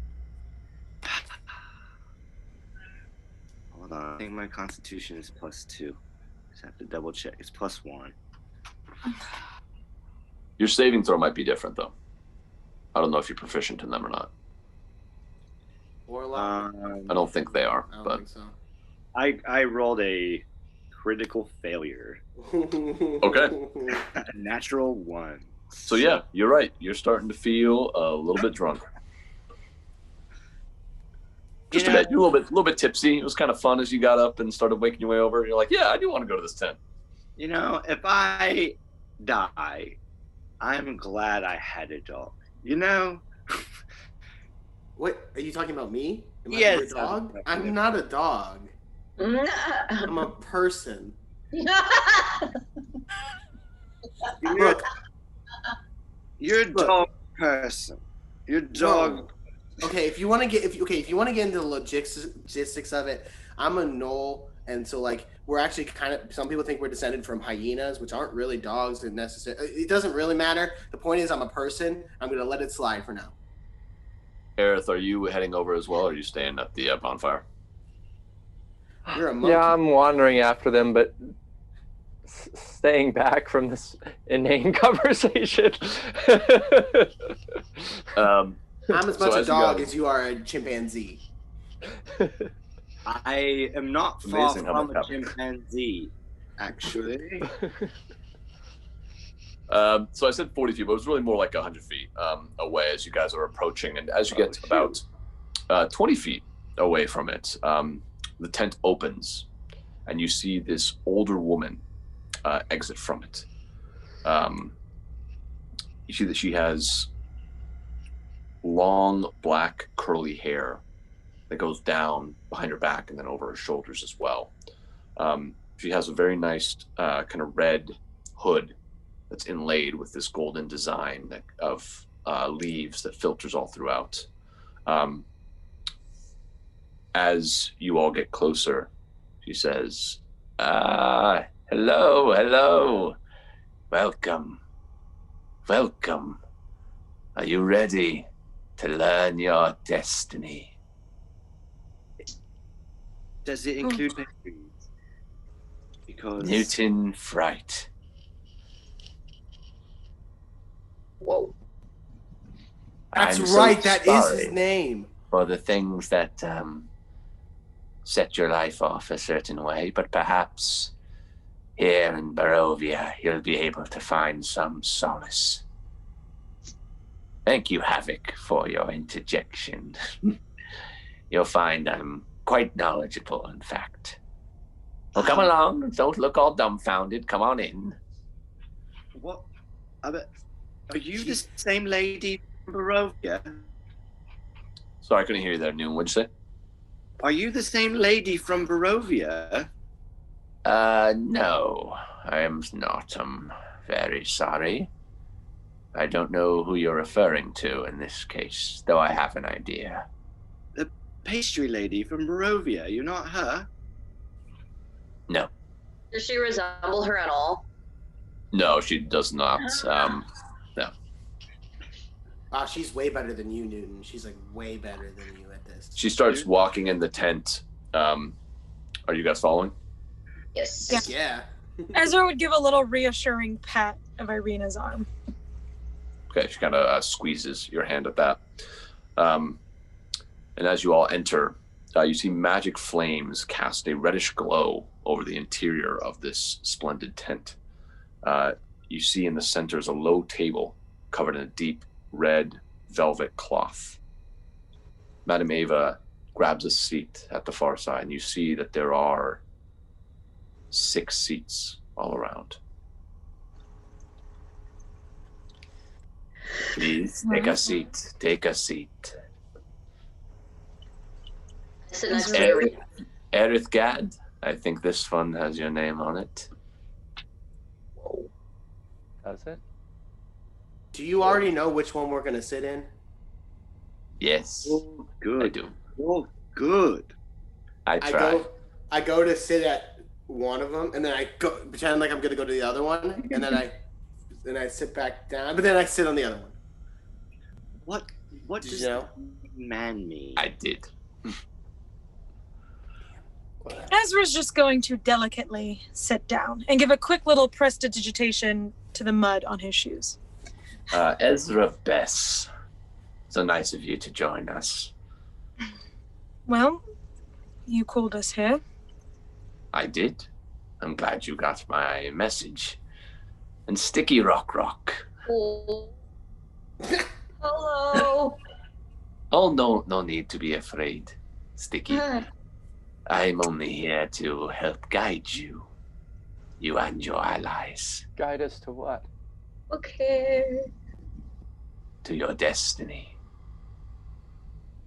Hold on. I think my Constitution is +2. Just have to double check. It's +1. Your saving throw might be different, though. I don't know if you're proficient in them or not. Warlock? I don't think they are, I don't but think so. I rolled a critical failure. Okay. A natural 1. So yeah, you're right. You're starting to feel a little bit drunk. Just a bit. You're a little bit tipsy. It was kind of fun as you got up and started waking your way over. You're like, yeah, I do want to go to this tent. You know, if I die, I'm glad I had a dog. You know? What? Are you talking about me? Am Yes, I a dog? I'm- I'm not a dog. I'm a person. Look, You're a Look. dog person. You're a dog. okay, if you want to get if you want to get into the logistics of it, I'm a Gnoll, and so like we're actually kind of, some people think we're descended from hyenas, which aren't really dogs. And necessarily, it doesn't really matter. The point is, I'm a person. I'm gonna let it slide for now. Aerith, are you heading over as well, or are you staying at the bonfire? You're a monkey. Yeah, I'm wandering after them, but staying back from this inane conversation. I'm as So much a as you dog guys- as you are a chimpanzee. I am not far Amazing how from much a happened. chimpanzee, actually. So I said 40 feet, but it was really more like 100 feet away as you guys are approaching. And as you get about 20 feet away from it, the tent opens and you see this older woman exit from it. You see that she has long black curly hair that goes down behind her back and then over her shoulders as well. She has a very nice kind of red hood that's inlaid with this golden design of leaves that filters all throughout. As you all get closer, she says, hello. Welcome. Are you ready to learn your destiny? Does it include mysteries? Because Newton Fright. Whoa. That's I'm so right. That is his sorry name. for the things that set your life off a certain way, but perhaps here in Barovia you'll be able to find some solace. Thank you, Havok, for your interjection. You'll find I'm quite knowledgeable, in fact. Well, come along. Don't look all dumbfounded. Come on in. what? Are you the same lady from Barovia? Sorry, I couldn't hear you there, Noon. What'd you say? Are you the same lady from Barovia? No, I am not. I'm very sorry. I don't know who you're referring to in this case, though I have an idea. The pastry lady from Barovia. You're not her? No. Does she resemble her at all? No, she does not. No. Wow, she's way better than you, Newton. She's like way better than you at this. She starts walking in the tent. Are you guys following? Yes. Yeah. Ezra would give a little reassuring pat of Irina's arm. Okay, she kind of squeezes your hand at that. And as you all enter, you see magic flames cast a reddish glow over the interior of this splendid tent. You see in the center is a low table covered in a deep red velvet cloth. Madam Eva grabs a seat at the far side, and you see that there are 6 seats all around. Please take a seat. Take a seat. Sit next to Irina. Aerith Gaad, I think this one has your name on it. That's it. Do you already know which one we're gonna sit in? Yes, Oh, I good. do. Oh, good. I try. I go to sit at one of them, and then I go pretend like I'm gonna go to the other one, and then I sit back down, but then I sit on the other one. What Did does you know? man mean? I did. Ezra's just going to delicately sit down and give a quick little prestidigitation to the mud on his shoes. Ezra, Bess, so nice of you to join us. Well, you called us here. I did. I'm glad you got my message. And Stiki Rock. Oh. Hello. Oh, no need to be afraid, Stiki. I'm only here to help guide you. You and your allies. Guide us to what? Okay. To your destiny.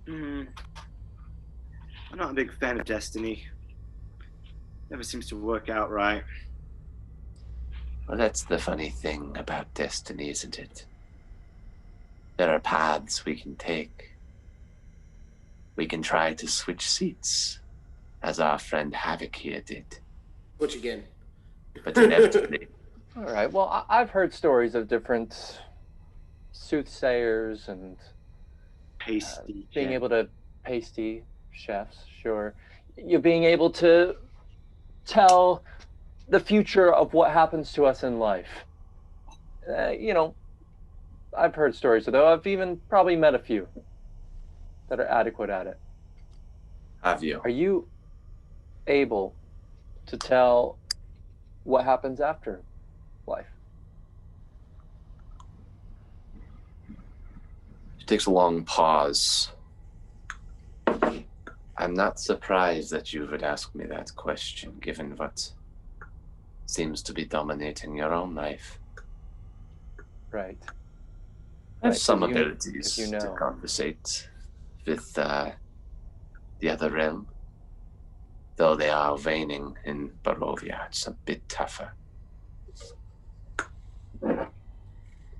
I'm not a big fan of destiny. Never seems to work out right. Well, that's the funny thing about destiny, isn't it? There are paths we can take. We can try to switch seats, as our friend Havok here did. Which again? But inevitably... All right, well, I've heard stories of different soothsayers and Pasty. being able to pasty chefs, sure. You being able to tell the future of what happens to us in life. I've heard stories, though I've even probably met a few that are adequate at it. Have you? Are you able to tell what happens after life? She takes a long pause. I'm not surprised that you would ask me that question, given what seems to be dominating your own life. Right. I have Right, some 'cause you- abilities 'cause you know. to conversate with the other realm. Though they are waning in Barovia, it's a bit tougher.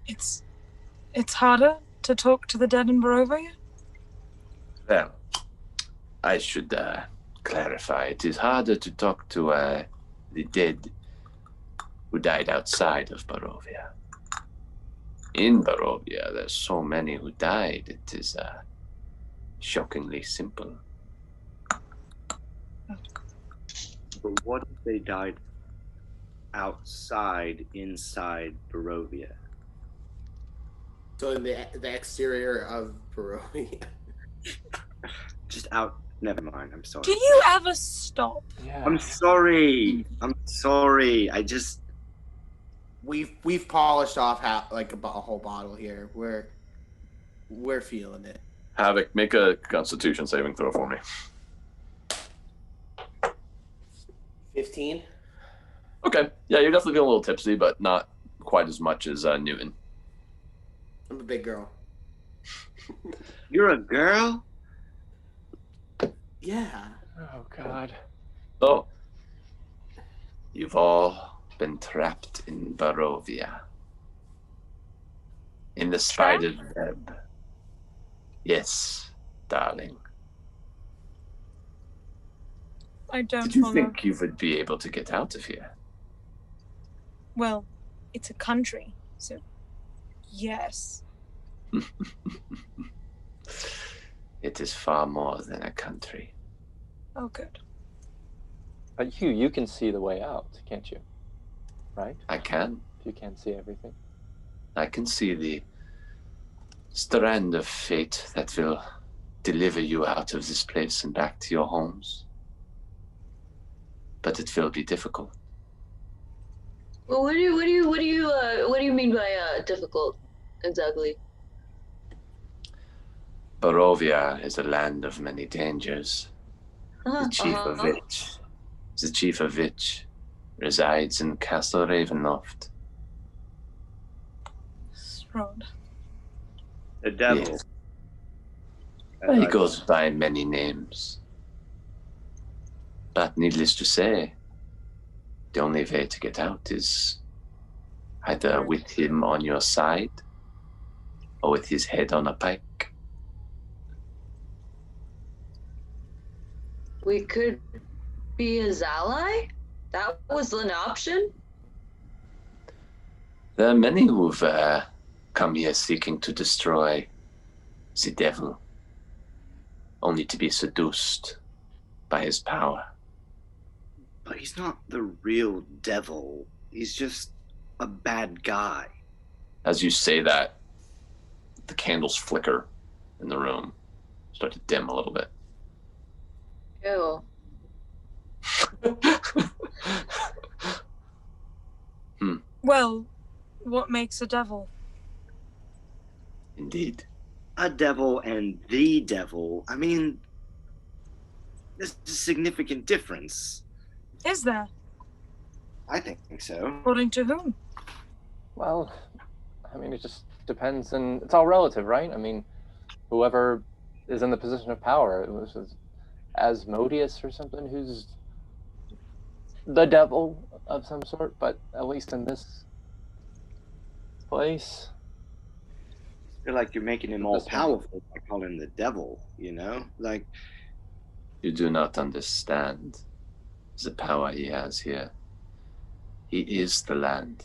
It's harder to talk to the dead in Barovia? Well, I should clarify. It is harder to talk to the dead who died outside of Barovia. In Barovia, there's so many who died. It is shockingly simple. But what if they died inside Barovia? So in the exterior of Barovia. Just out. Never mind. I'm sorry. Do you ever stop? Yeah. I'm sorry. We've polished off a whole bottle here. We're feeling it. Havok, make a Constitution saving throw for me. 15. Okay. Yeah, you're definitely feeling a little tipsy, but not quite as much as Newton. I'm a big girl. You're a girl? Yeah. Oh, God. So, you've all been trapped in Barovia. In the spider web. Yes, darling. I don't Did you follow. think you would be able to get out of here? Well, it's a country, so yes. It is far more than a country. Oh, good. But you can see the way out, can't you? Right? I can. You can't see everything. I can see the strand of fate that will deliver you out of this place and back to your homes. But it will be difficult. Well, what do you mean by difficult exactly? Barovia is a land of many dangers. The chief of which resides in Castle Ravenloft. Strahd. The devil. Yes. He goes by many names. But needless to say, the only way to get out is either with him on your side or with his head on a pike. We could be his ally? That was an option? There are many who've come here seeking to destroy the devil, only to be seduced by his power. But he's not the real devil. He's just a bad guy. As you say that, the candles flicker in the room, start to dim a little bit. Ew. Well, what makes a devil? Indeed. A devil and the devil. I mean, there's a significant difference. Is there? I think so. According to whom? Well, I mean, it just depends, and it's all relative, right? I mean, whoever is in the position of power, it was Asmodeus or something, who's the devil of some sort, but at least in this place. I feel like you're making him all powerful by calling him the devil, you know? Like, You do not understand the power he has here. He is the land.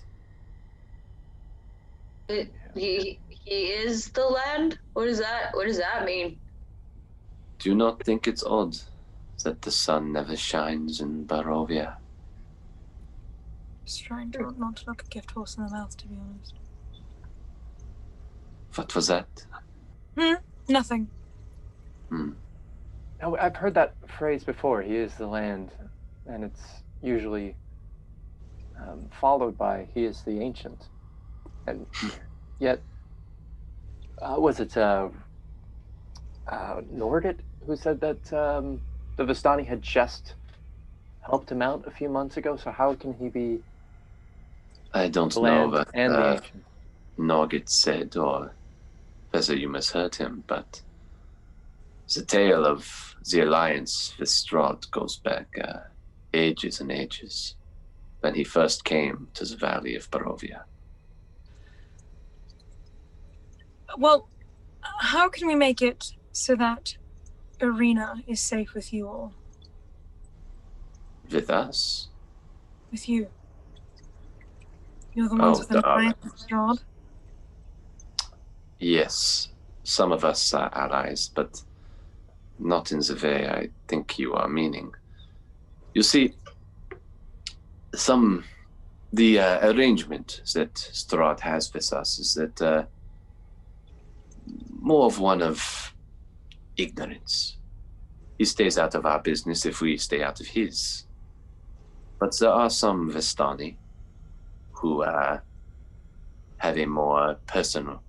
He is the land? What does that mean? Do you not think it's odd that the sun never shines in Barovia? Just trying to not to look a gift horse in the mouth, to be honest. What was that? Nothing. Now, I've heard that phrase before, he is the land, and it's usually followed by he is the ancient. And yet, was it Nordit who said that the Vistani had just helped him out a few months ago, so how can he be I don't the know land what and the ancient? Norgit said or whether you misheard him, but the tale of the alliance with Strahd goes back ages and ages, when he first came to the valley of Barovia. Well, how can we make it so that Arena is safe with you all? With us? With you. You're the ones with an alliance with Strahd. Yes, some of us are allies, but not in the way I think you are meaning. You see, the arrangement that Strahd has with us is that more of one of ignorance. He stays out of our business if we stay out of his. But there are some Vistani who have a more personal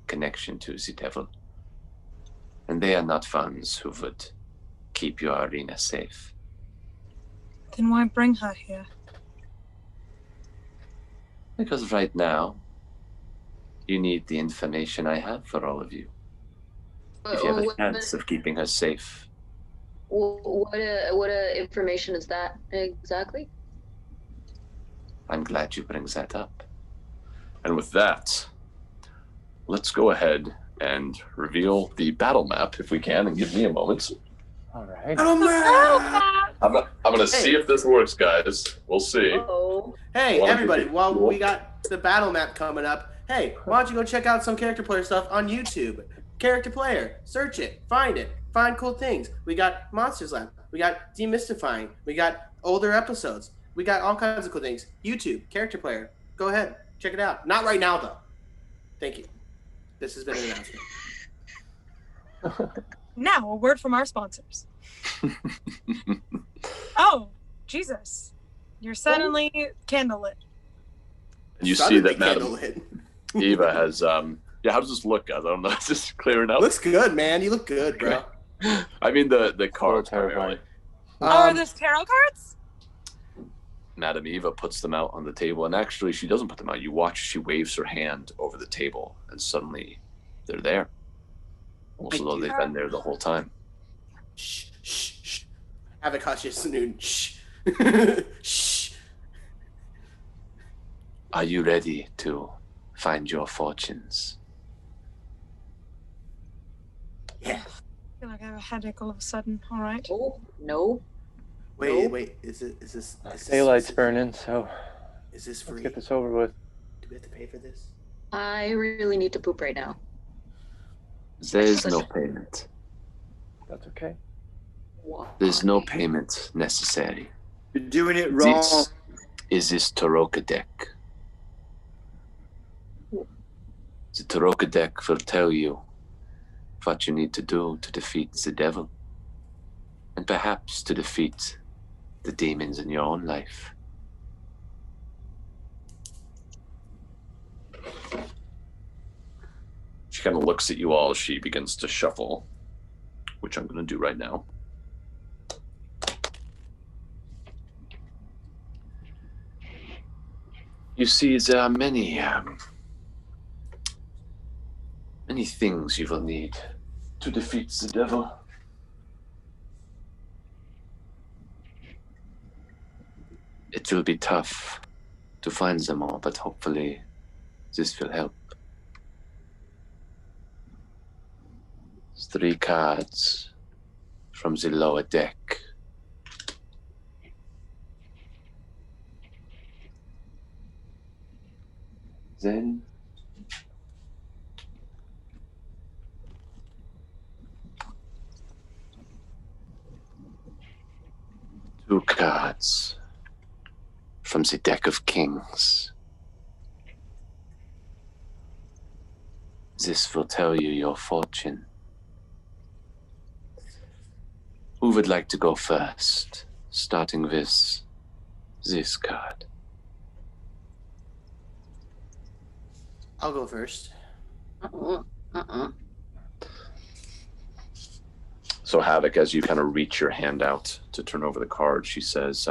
connection to the devil. And they are not ones who would keep your arena safe. Then why bring her here? Because right now, you need the information I have for all of you. If you have a chance of keeping her safe. What information is that exactly? I'm glad you bring that up. And with that, let's go ahead and reveal the battle map if we can, and give me a moment. All right. I'm gonna see if this works, guys. We'll see. Oh. Hey, everybody, while we got the battle map coming up, hey, why don't you go check out some character player stuff on YouTube? Character player, search it, find cool things. We got Monsters Lab, we got Demystifying, we got older episodes, we got all kinds of cool things. YouTube, character player, go ahead, check it out. Not right now, though. Thank you. This has been an announcement. Now, a word from our sponsors. Oh, Jesus. You're suddenly candlelit. You see that Madam Eva has, how does this look, guys? I don't know. It's just clearing up. Looks good, man. You look good, bro. I mean, the cards primarily. Are those tarot cards? Madam Eva puts them out on the table, and actually she doesn't put them out. You watch, she waves her hand over the table, and suddenly they're there. Almost as though they've been there the whole time. Shh, shh, shh. Havok, hush, it's noon. Shh. Shh. Are you ready to find your fortunes? Yeah. I feel like I have a headache all of a sudden. All right. Oh, no. Wait. Is this Daylight's burning, so is this free? let's get this over with. Do we have to pay for this? I really need to poop right now. There is no payment. That's okay. There's no payment necessary. You're doing it wrong. This is his Taroka deck. The Taroka deck will tell you what you need to do to defeat the devil, and perhaps to defeat the demons in your own life. She kind of looks at you all as she begins to shuffle, which I'm going to do right now. You see, there are many things you will need to defeat the devil. It will be tough to find them all, but hopefully this will help. 3 cards from the lower deck. Then two cards from the deck of kings. This will tell you your fortune. Who would like to go first? Starting with this card. I'll go first. So Havok, as you kind of reach your hand out to turn over the card, she says,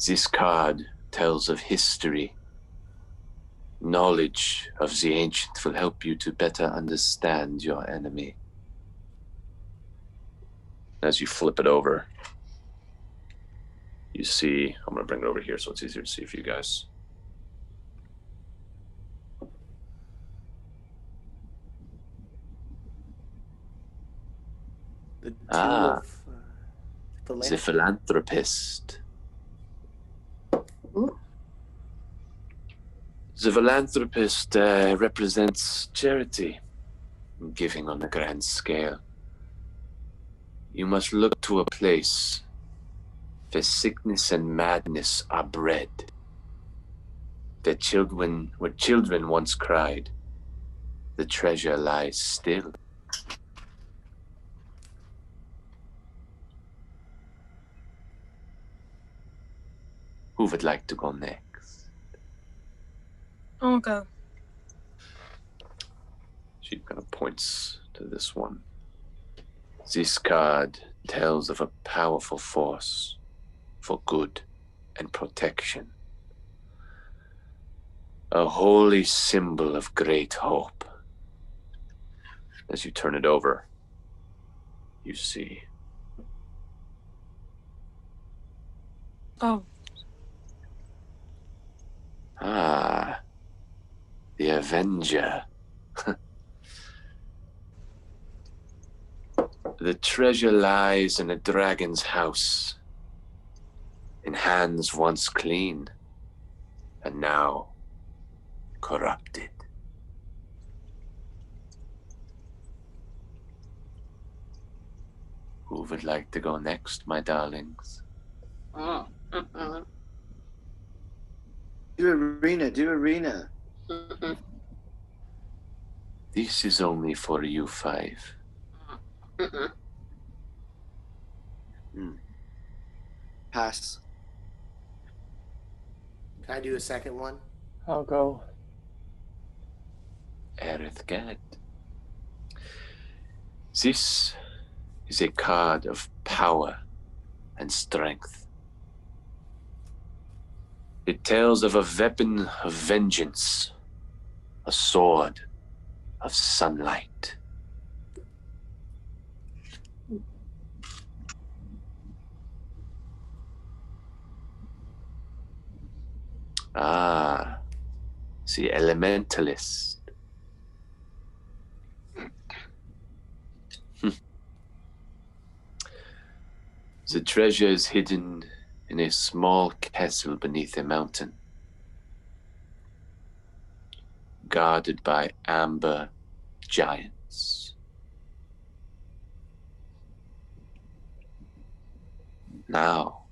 this card tells of history. Knowledge of the ancient will help you to better understand your enemy. As you flip it over, you see, I'm going to bring it over here so it's easier to see for you guys. The two of the philanthropist. Ooh. The philanthropist represents charity, giving on a grand scale. You must look to a place where sickness and madness are bred, where children once cried, the treasure lies still. Who would like to go next? I'll go. She kind of points to this one. This card tells of a powerful force for good and protection. A holy symbol of great hope. As you turn it over, you see. Oh, The Avenger. The treasure lies in a dragon's house, in hands once clean, and now corrupted. Who would like to go next, my darlings? Do arena. This is only for you 5. Pass. Can I do a second one? I'll go. Aerith Gaad. This is a card of power and strength. It tells of a weapon of vengeance, a sword of sunlight. The Elementalist. The treasure is hidden in a small castle beneath a mountain, guarded by amber giants. Now,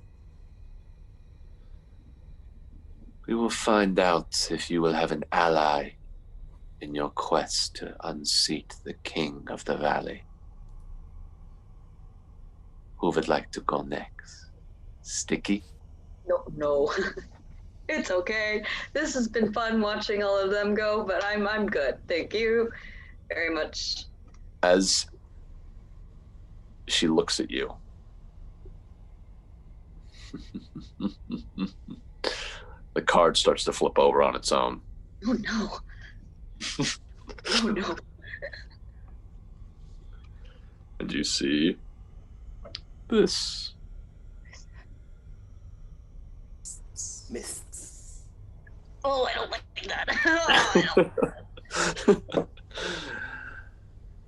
We will find out if you will have an ally in your quest to unseat the king of the valley. Who would like to go next? Stiki? No. It's okay. This has been fun watching all of them go, but I'm good. Thank you very much. As she looks at you, the card starts to flip over on its own. Oh no. Oh no. And you see this. Mists. Oh, I don't like that.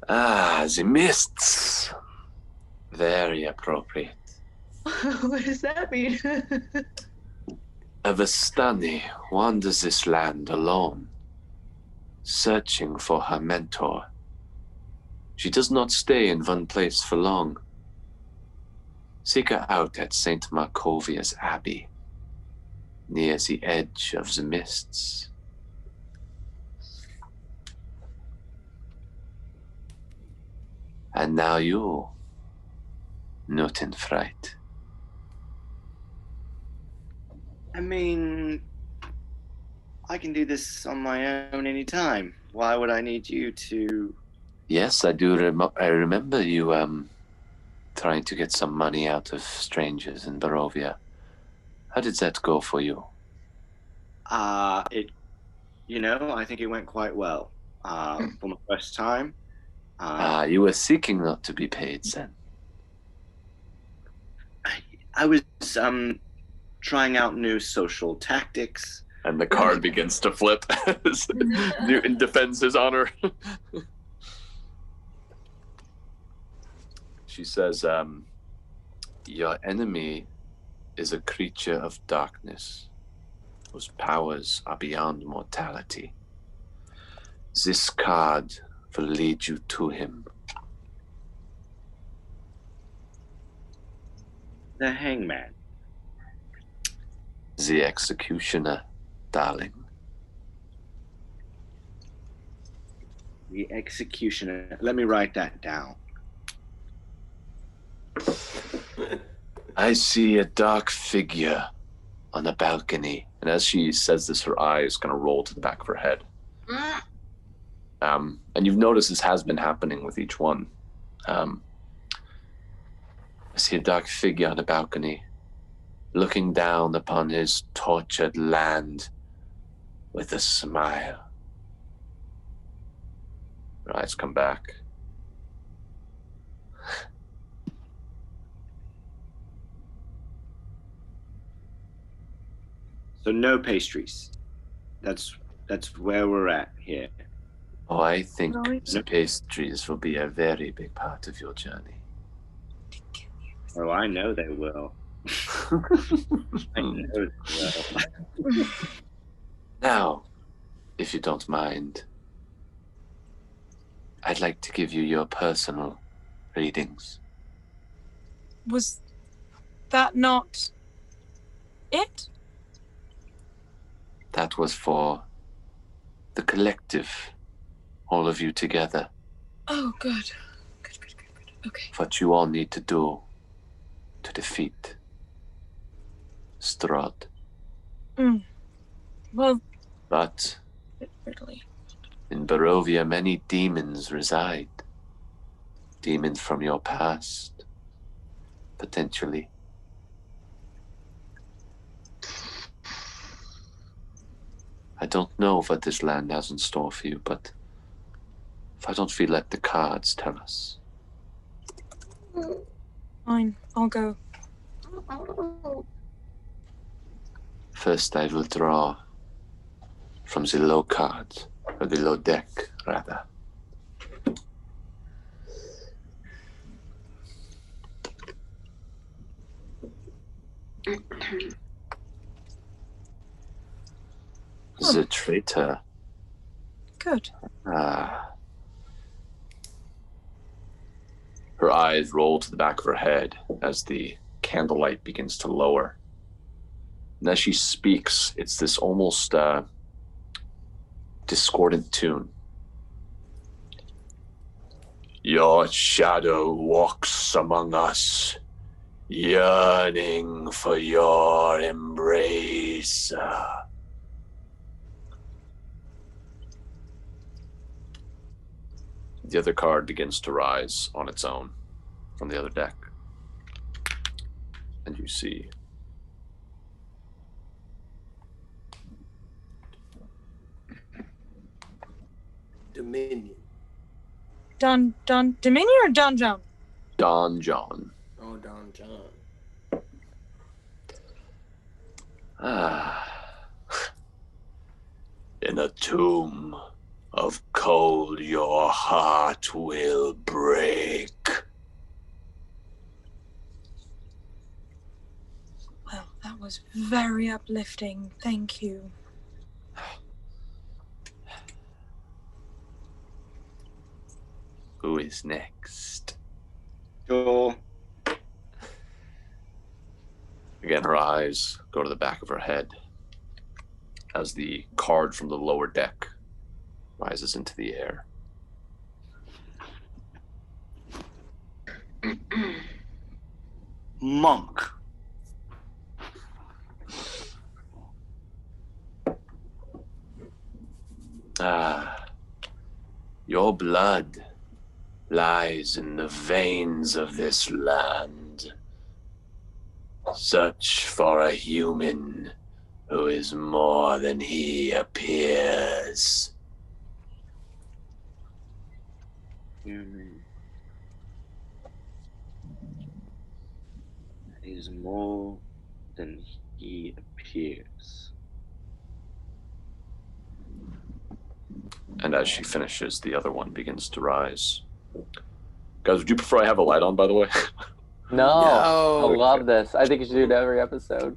Ah, the mists. Very appropriate. What does that mean? A Vistani wanders this land alone, searching for her mentor. She does not stay in one place for long. Seek her out at St. Markovia's Abbey, near the edge of the mists. And now you, Newton Fright. I mean, I can do this on my own anytime. Why would I need you to? Yes, I do. I remember you trying to get some money out of strangers in Barovia. How did that go for you? I think it went quite well. For my first time. You were seeking not to be paid, then. I was trying out new social tactics. And the card begins to flip as Newton defends his honor. She says, your enemy is a creature of darkness, whose powers are beyond mortality. This card will lead you to him. The hangman. The executioner, darling. The executioner. Let me write that down. I see a dark figure on a balcony. And as she says this, her eyes kind of roll to the back of her head. And you've noticed this has been happening with each one. I see a dark figure on a balcony, looking down upon his tortured land with a smile. Her eyes come back. So no pastries. That's where we're at here. Oh, I think Right. the pastries will be a very big part of your journey. Oh, I know they will. I know they will. Now, if you don't mind, I'd like to give you your personal readings. Was that not it? That was for the collective, all of you together. Oh, good. Good. Okay. What you all need to do to defeat Strahd. Well, But really. in Barovia, many demons reside. Demons from your past, potentially. I don't know what this land has in store for you, but why don't we let the cards tell us? Fine, I'll go. First, I will draw from the low card, or the low deck, rather. The traitor. Good. Her eyes roll to the back of her head as the candlelight begins to lower. And as she speaks, it's this almost discordant tune. Your shadow walks among us, yearning for your embrace. The other card begins to rise on its own from the other deck. And you see Dominion. Dominion or Don John? Don John. Oh, Don John. In a tomb of cold your heart will break. Well, that was very uplifting. Thank you. Who is next? Sure. Again, her eyes go to the back of her head as the card from the lower deck rises into the air. Monk. Your blood lies in the veins of this land. Search for a human who is more than he appears. Human. He's more than he appears. And as she finishes, the other one begins to rise. Guys, would you prefer I have a light on, by the way? No, I love this. I think you should do it every episode.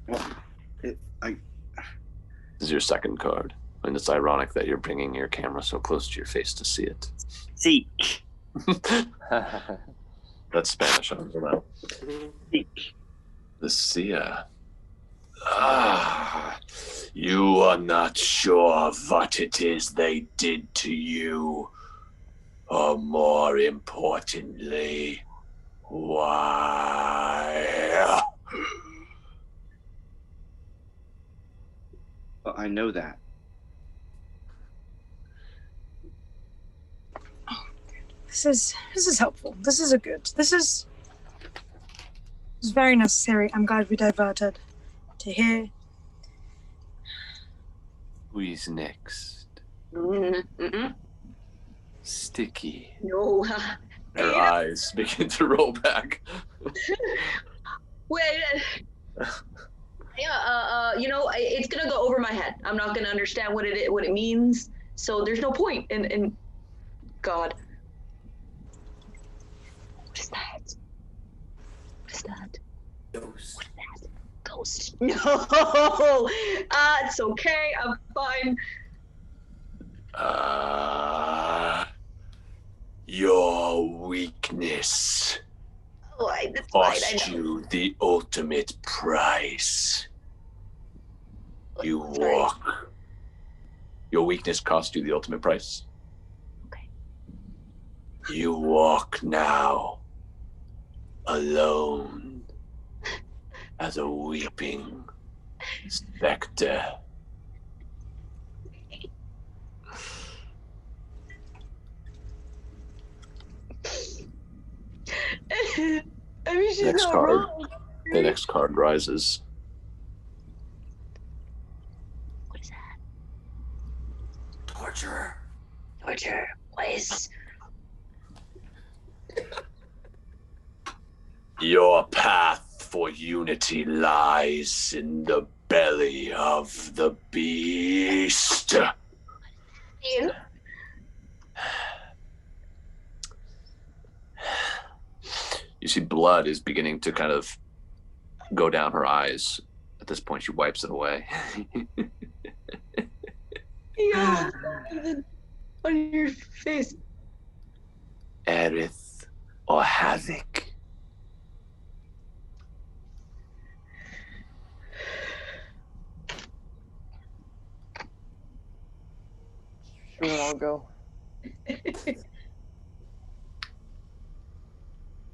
This is your second card. And it's ironic that you're bringing your camera so close to your face to see it. Seek. That's Spanish, I don't know. Seek. The Sia. You are not sure what it is they did to you. Or more importantly, why? Well, I know that. This is helpful. This is very necessary. I'm glad we diverted to here. Who is next? Stiki. No. Her eyes begin to roll back. Wait. Yeah. It's gonna go over my head. I'm not gonna understand what it means. So there's no point in God. What is that? What is that? Ghost. What is that? Ghost. No. It's okay. I'm fine. Your weakness cost you the ultimate price. You walk. Your weakness cost you the ultimate price. Okay. You walk now, alone, as a weeping specter. I mean, she's Next not card. wrong. The next card rises. What is that? Torture. Torture. What is? Your path for unity lies in the belly of the beast. Ian? You see blood is beginning to kind of go down her eyes. At this point, she wipes it away. Yeah, on your face. Aerith or Havok, and then I'll go.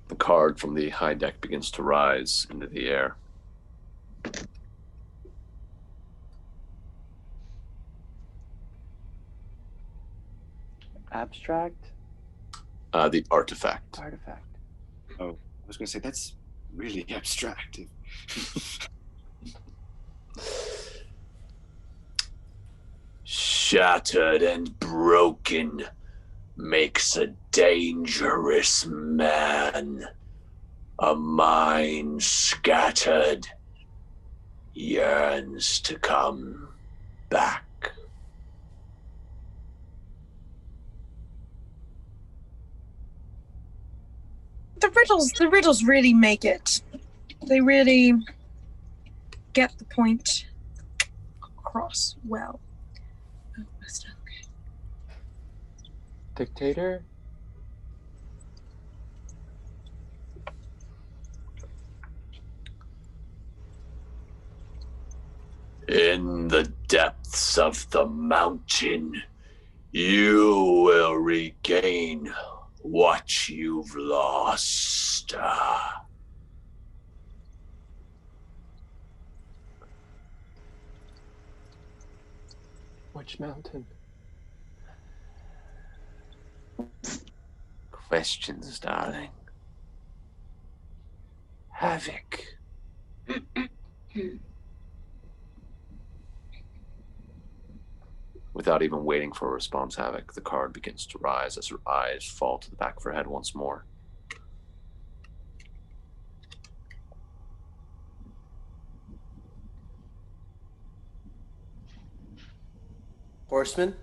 The card from the high deck begins to rise into the air. Abstract? The artifact. Artifact. Oh, I was going to say, that's really abstract. Shattered and broken makes a dangerous man. A mind scattered yearns to come back. The riddles really make it. They really get the point across well. Oh, still okay. Dictator? In the depths of the mountain, you will regain what you've lost. Which mountain? Questions, darling. Havok. Without even waiting for a response, Havok, the card begins to rise as her eyes fall to the back of her head once more. Horseman?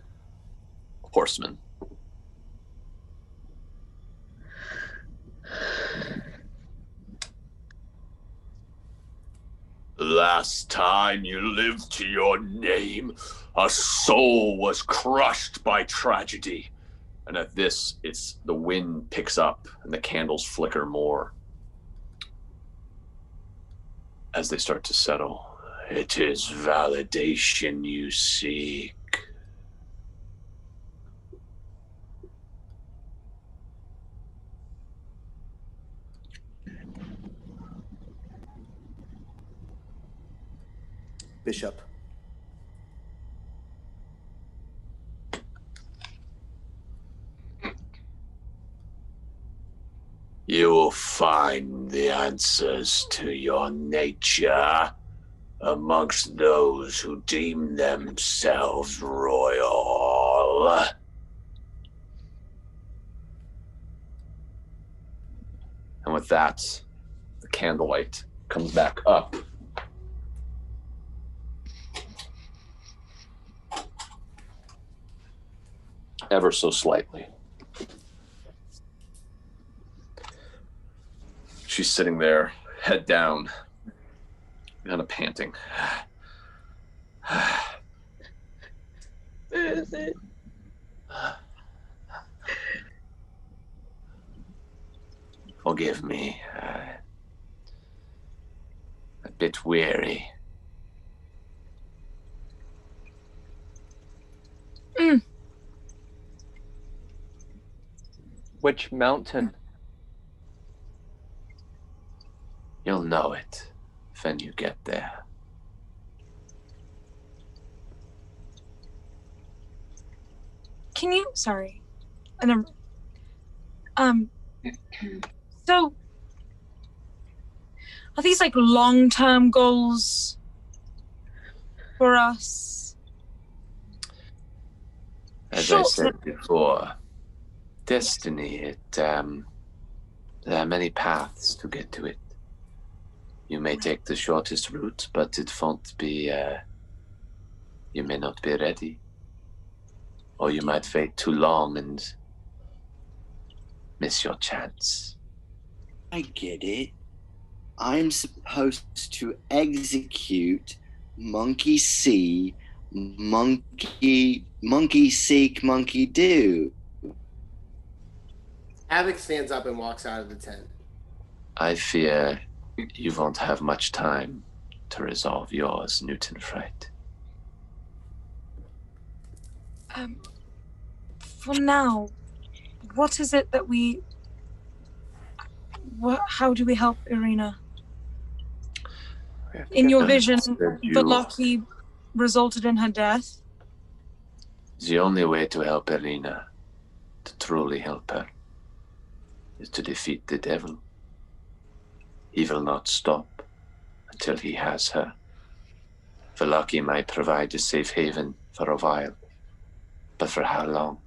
Horseman. Last time you lived to your name, a soul was crushed by tragedy. And at this, the wind picks up and the candles flicker more. As they start to settle, it is validation you seek. Bishop. You will find the answers to your nature amongst those who deem themselves royal. And with that, the candlelight comes back up. Ever so slightly. She's sitting there, head down, kind of panting. Where is it? Forgive me. A bit weary. Which mountain? You'll know it when you get there. Can you? Sorry. And then, so are these like long-term goals for us? As I said before, destiny, there are many paths to get to it. You may take the shortest route, but it won't be, you may not be ready. Or you might wait too long and miss your chance. I get it. I'm supposed to execute monkey see, monkey seek, monkey do. Havok stands up and walks out of the tent. I fear you won't have much time to resolve yours, Newton Fright. for now, what is it that how do we help Irina? In your vision, Velocki resulted in her death. The only way to help Irina, to truly help her, is to defeat the devil. He will not stop until he has her. Velocki might provide a safe haven for a while, but for how long?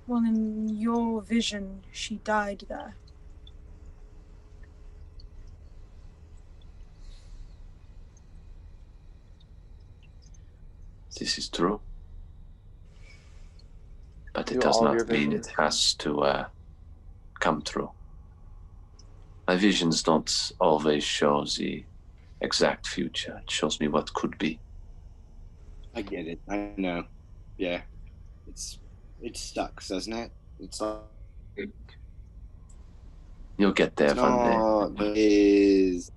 Well, in your vision, she died there. This is true. But it does not mean it has to come true. My visions don't always show the exact future. It shows me what could be. I get it. I know. Yeah. It sucks, doesn't it? It's like You'll get there one day. It is.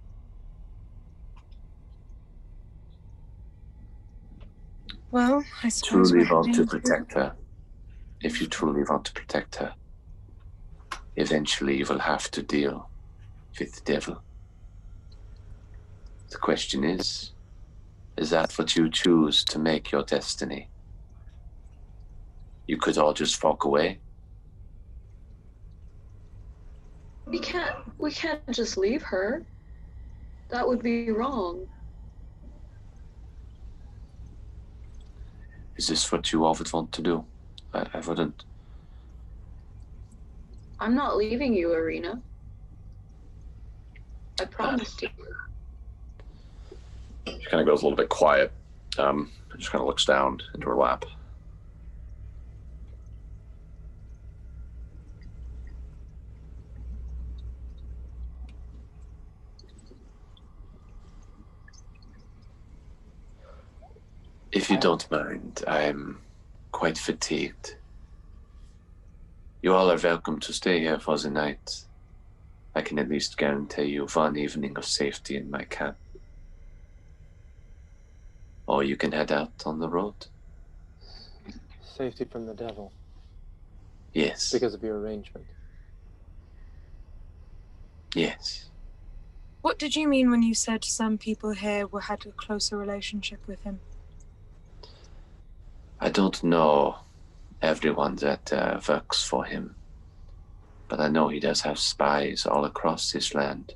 Well, I suppose Truly want to protect her. If you truly want to protect her, eventually you will have to deal with the devil. The question is that what you choose to make your destiny? You could all just walk away. We can't just leave her. That would be wrong. Is this what you all would want to do? I wouldn't. I'm not leaving you, Irina. I promised you. She kind of goes a little bit quiet. Just kind of looks down into her lap. If you don't mind, I'm quite fatigued. You all are welcome to stay here for the night. I can at least guarantee you one evening of safety in my camp. Or you can head out on the road. Safety from the devil. Yes. Because of your arrangement. Yes. What did you mean when you said some people here had a closer relationship with him? I don't know everyone that works for him, but I know he does have spies all across this land.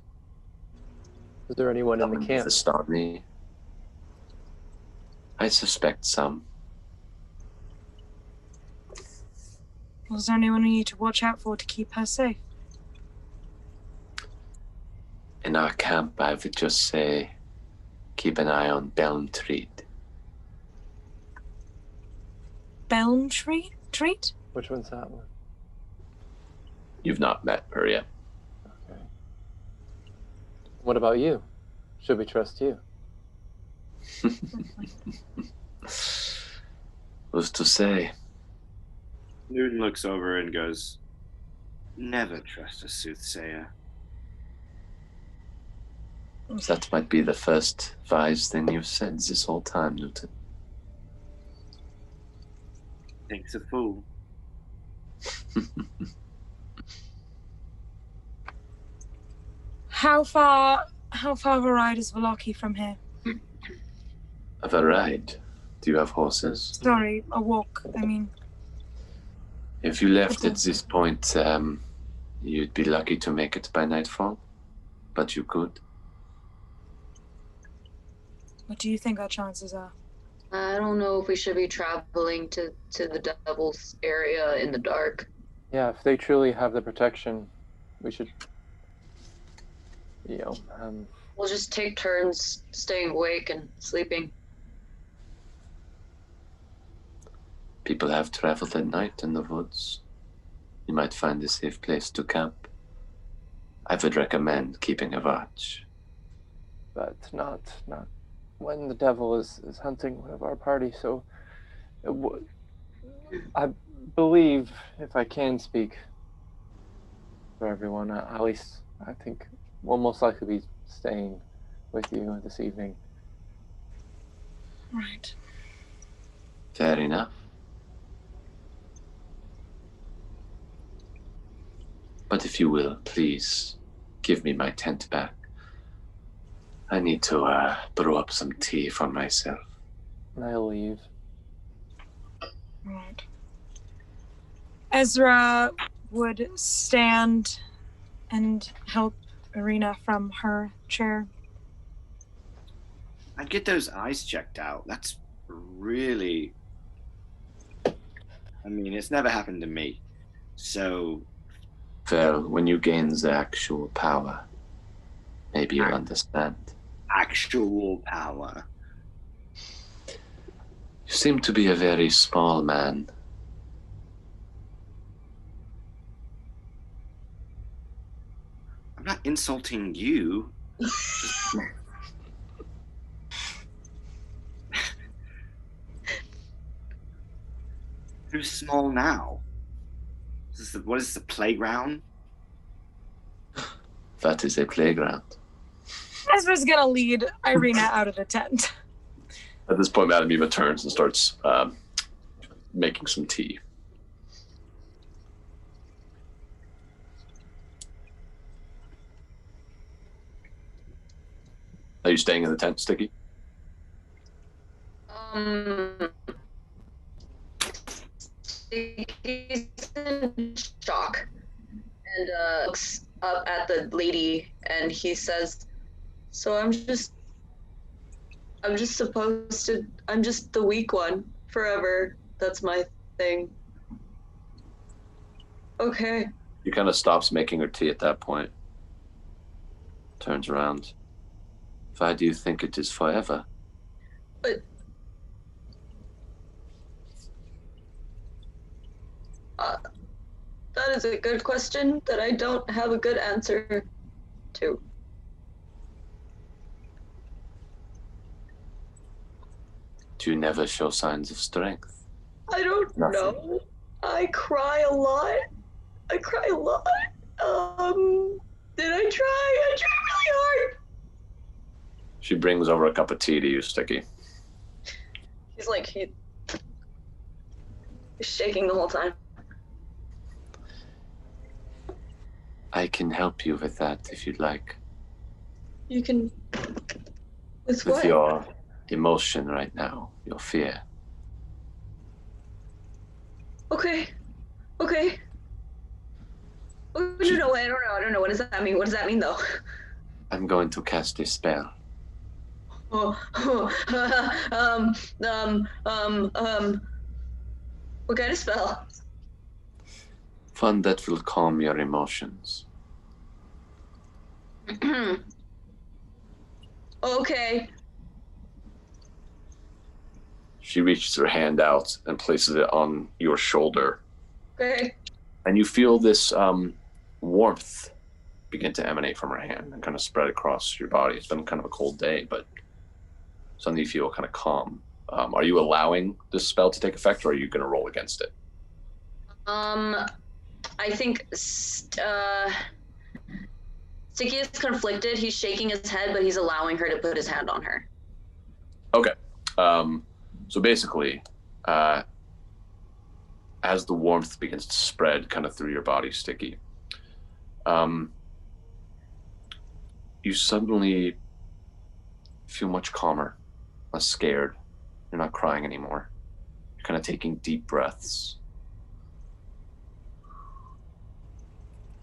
Is there anyone in the camp? To start me. I suspect some. Was there anyone we need to watch out for to keep her safe? In our camp, I would just say, keep an eye on Belmtreat. Treat? Which one's that one? You've not met her yet. Okay. What about you? Should we trust you? Who's to say? Newton looks over and goes, "Never trust a soothsayer." That might be the first wise thing you've said this whole time, Newton. Thinks a fool. How far of a ride is Velocki from here? Of a ride? Do you have horses? Sorry, a walk, I mean. If you left at this point, you'd be lucky to make it by nightfall, but you could. What do you think our chances are? I don't know if we should be traveling to the devil's area in the dark. Yeah, if they truly have the protection, we should, We'll just take turns staying awake and sleeping. People have traveled at night in the woods. You might find a safe place to camp. I would recommend keeping a watch. But not when the devil is hunting one of our party, so I believe, if I can speak for everyone, at least I think we'll most likely be staying with you this evening. Right. Fair enough. But if you will, please give me my tent back. I need to brew up some tea for myself. I'll leave. Right. Ezra would stand and help Irina from her chair. I'd get those eyes checked out. That's really... I mean, it's never happened to me. So... Well, when you gain the actual power, maybe you'll understand. Actual power. You seem to be a very small man. I'm not insulting you. Who's small now? What is the playground? That is a playground. Ezra's gonna lead Irina out of the tent. At this point, Madam Eva turns and starts making some tea. Are you staying in the tent, Stiki? He's in shock and looks up at the lady and he says, so I'm just the weak one forever. That's my thing. Okay. She kind of stops making her tea at that point. Turns around. Why do you think it is forever? But that is a good question that I don't have a good answer to. Do you never show signs of strength? I don't know. I cry a lot. Did I try? I tried really hard. She brings over a cup of tea to you, Stiki. He's like, he's shaking the whole time. I can help you with that if you'd like. You can... With With what? your emotion right now, your fear. Okay. Oh, no, I don't know. What does that mean? What does that mean, though? I'm going to cast a spell. What kind of spell? One that will calm your emotions. Okay. She reaches her hand out and places it on your shoulder. Okay. And you feel this warmth begin to emanate from her hand and kind of spread across your body. It's been kind of a cold day, but suddenly you feel kind of calm. Are you allowing this spell to take effect, or are you going to roll against it? I think Stiki is conflicted. He's shaking his head, but he's allowing her to put his hand on her. Okay. So basically, as the warmth begins to spread kind of through your body, Stiki, you suddenly feel much calmer, less scared. You're not crying anymore. You're kind of taking deep breaths,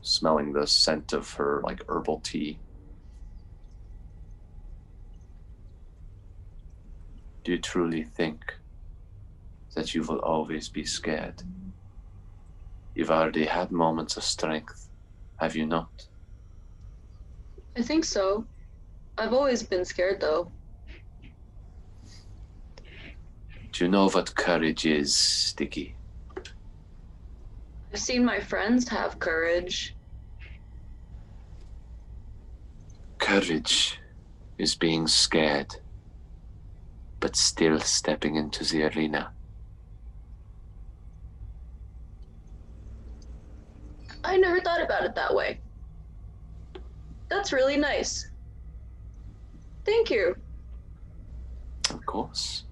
smelling the scent of her like herbal tea. Do you truly think that you will always be scared? You've already had moments of strength, have you not? I think so. I've always been scared, though. Do you know what courage is, Stiki? I've seen my friends have courage. Courage is being scared, but still stepping into the arena. I never thought about it that way. That's really nice. Thank you. Of course.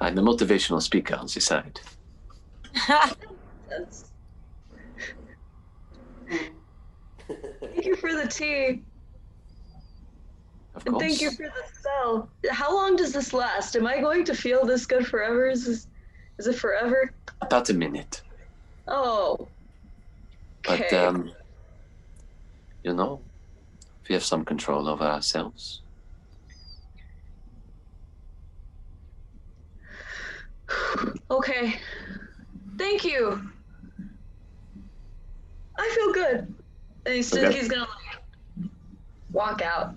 I'm the motivational speaker on the side. That's... Thank you for the tea. Of And course. thank you for the spell. How long does this last? Am I going to feel this good forever? Is it forever? About a minute. Oh. But, Okay. you know, we have some control over ourselves. Okay. Thank you. I feel good. And he's Okay. gonna walk out.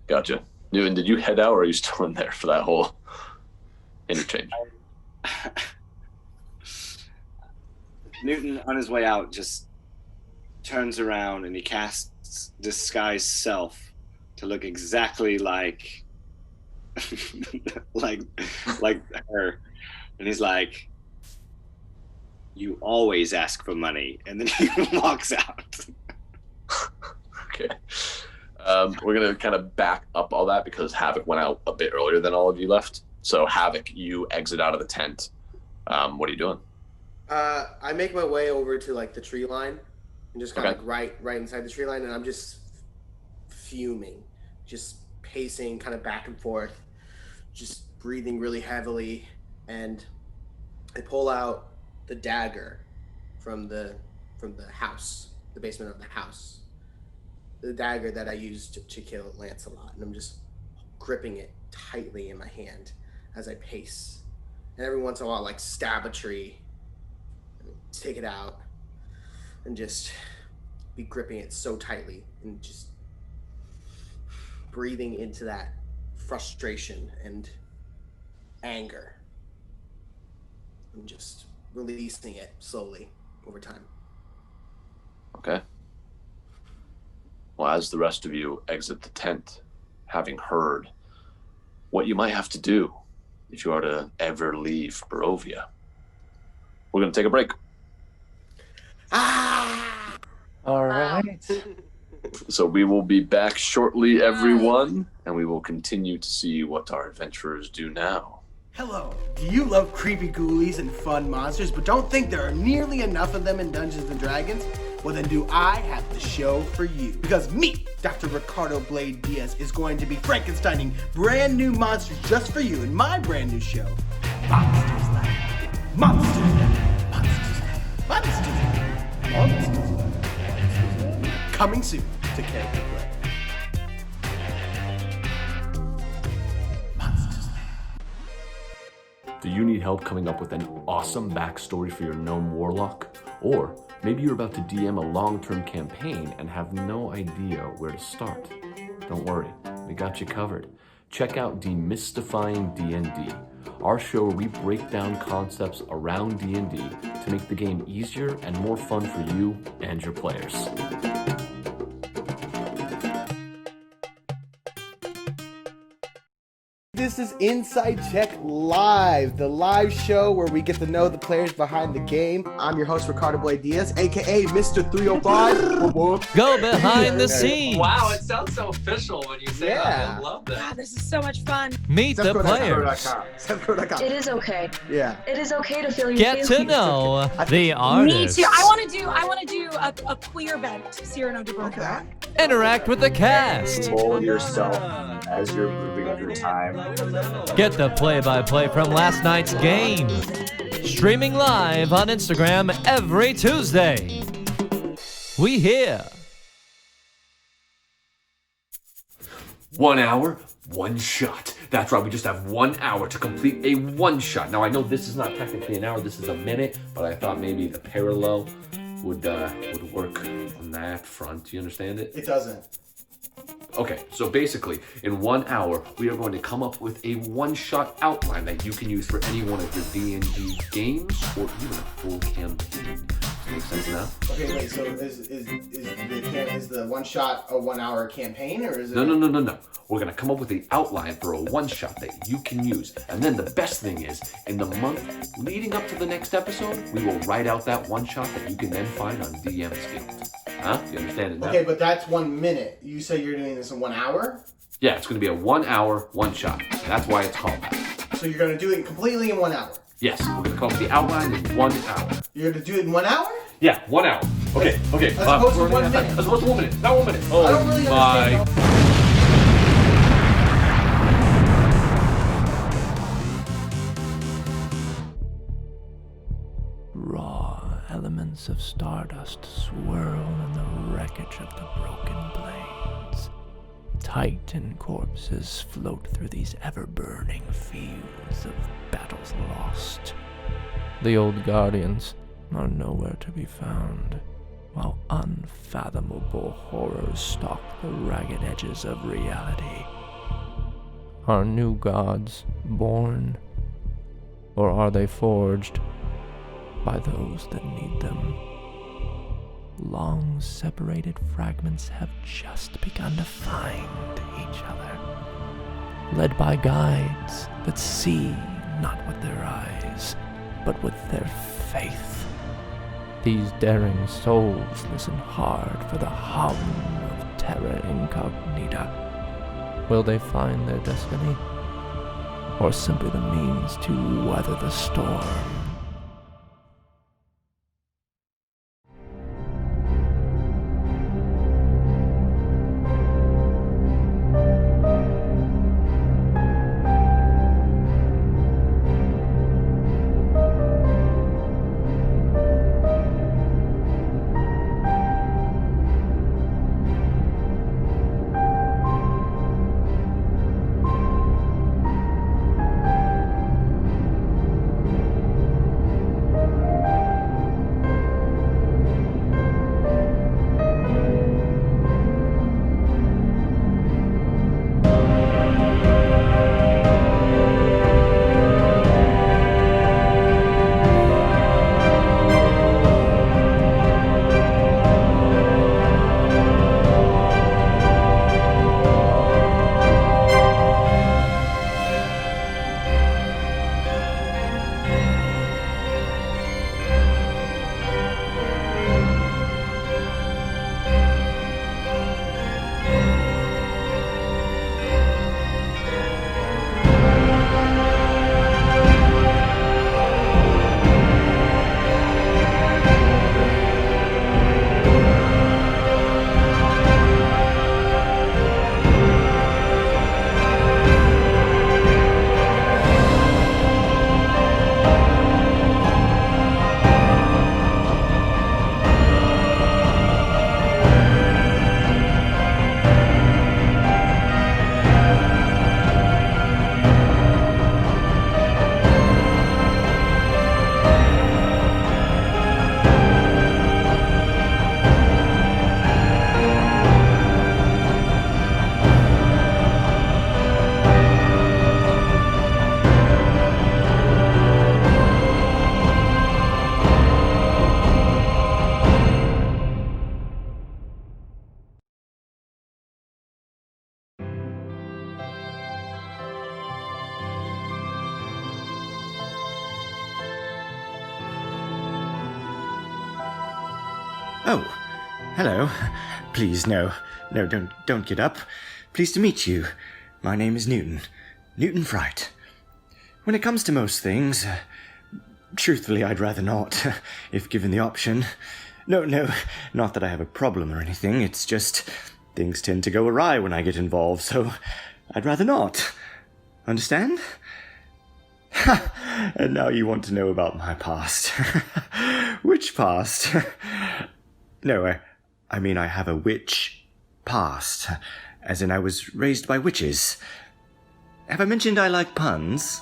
Gotcha. Newton, did you head out or are you still in there for that whole interchange? Newton, on his way out, just turns around and he casts Disguise Self to look exactly like like her. And he's like, "You always ask for money," and then he walks out. Okay. We're going to kind of back up all that because Havok went out a bit earlier than all of you left. So, Havok, you exit out of the tent. What are you doing? I make my way over to like the tree line and just kind of Okay. like right inside the tree line, and I'm just fuming, just pacing kind of back and forth, just breathing really heavily, and I pull out the dagger from the house, the basement of the house, the dagger that I used to kill Lancelot, and I'm just gripping it tightly in my hand as I pace, and every once in a while, like stab a tree, take it out, and just be gripping it so tightly and just breathing into that frustration and anger and just releasing it slowly over time. Okay. Well, as the rest of you exit the tent, having heard what you might have to do if you are to ever leave Barovia, we're going to take a break. All right. So we will be back shortly, everyone, and we will continue to see what our adventurers do now. Hello. Do you love creepy ghoulies and fun monsters, but don't think there are nearly enough of them in Dungeons & Dragons? Well, then do I have the show for you. Because me, Dr. Ricardo Blayde Diaz, is going to be Frankensteining brand new monsters just for you in my brand new show, Monsters Lab. Monsters Lab. Monsters Lab. Monsters Lab. Monsters Lab. Coming soon to Character Play. Do you need help coming up with an awesome backstory for your gnome warlock? Or maybe you're about to DM a long-term campaign and have no idea where to start? Don't worry, we got you covered. Check out Demystifying D&D, our show where we break down concepts around D&D to make the game easier and more fun for you and your players. This is Inside Check Live, the live show where we get to know the players behind the game. I'm your host, Ricardo Blayde Diaz, aka Mr. 305. Go behind the scenes. Wow, it sounds so official when you say that. I love that. Wow, this is so much fun. Meet the players. SethCrowe.com. It is okay. Yeah. It is okay to feel your Get feelings. to know the Me artists. too. I want to do a queer bent Cyrano de Bergerac. Interact with the cast. Mold yourself as you're moving through time. Get the play-by-play from last night's game. Streaming live on Instagram every Tuesday. We here. 1 hour, one shot. That's right, we just have 1 hour to complete a one shot. Now I know this is not technically an hour, this is a minute, but I thought maybe the parallel would work on that front. Do you understand it? It doesn't. Okay, so basically, in 1 hour, we are going to come up with a one-shot outline that you can use for any one of your D&D games or even a full campaign. Does that make sense now? Okay, wait, so is the one shot a 1 hour campaign, or is it? No. We're going to come up with the outline for a one-shot that you can use. And then the best thing is, in the month leading up to the next episode, we will write out that one-shot that you can then find on DM's Guild. Huh? You understand it now? Okay, but that's 1 minute. You say you're doing this in 1 hour? Yeah, it's going to be a 1 hour, one shot. That's why it's called that. So you're going to do it completely in 1 hour? Yes, we're going to come up with the outline in 1 hour. You're going to do it in 1 hour? Yeah, 1 hour. Okay. As opposed to 1 minute. As opposed to 1 minute. Not 1 minute. Oh, I don't really understand. Raw elements of stardust swirl in the wreckage of the broken blades. Titan corpses float through these ever-burning fields of battles lost. The old guardians are nowhere to be found, while unfathomable horrors stalk the ragged edges of reality. Are new gods born, or are they forged by those that need them? Long separated fragments have just begun to find each other, led by guides that see not with their eyes, but with their faith. These daring souls listen hard for the hum of terra incognita. Will they find their destiny, or simply the means to weather the storm? Oh, hello. Please, no, don't get up. Pleased to meet you. My name is Newton. Newton Fright. When it comes to most things, truthfully, I'd rather not, if given the option. No, not that I have a problem or anything. It's just things tend to go awry when I get involved, so I'd rather not. Understand? And now you want to know about my past. Which past? No, I mean I have a witch past, as in I was raised by witches. Have I mentioned I like puns?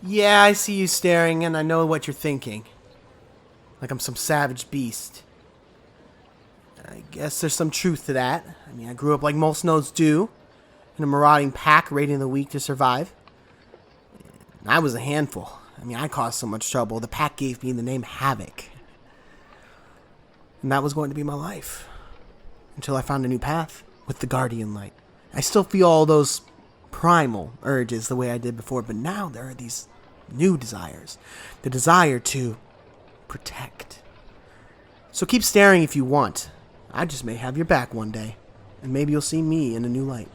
Yeah, I see you staring, and I know what you're thinking. Like I'm some savage beast. I guess there's some truth to that. I mean, I grew up like most gnomes do, in a marauding pack raiding the weak to survive. I was a handful. I mean, I caused so much trouble, the pack gave me the name Havok. And that was going to be my life. Until I found a new path with the Guardian Light. I still feel all those primal urges the way I did before, but now there are these new desires, the desire to protect. So keep staring if you want. I just may have your back one day, and maybe you'll see me in a new light.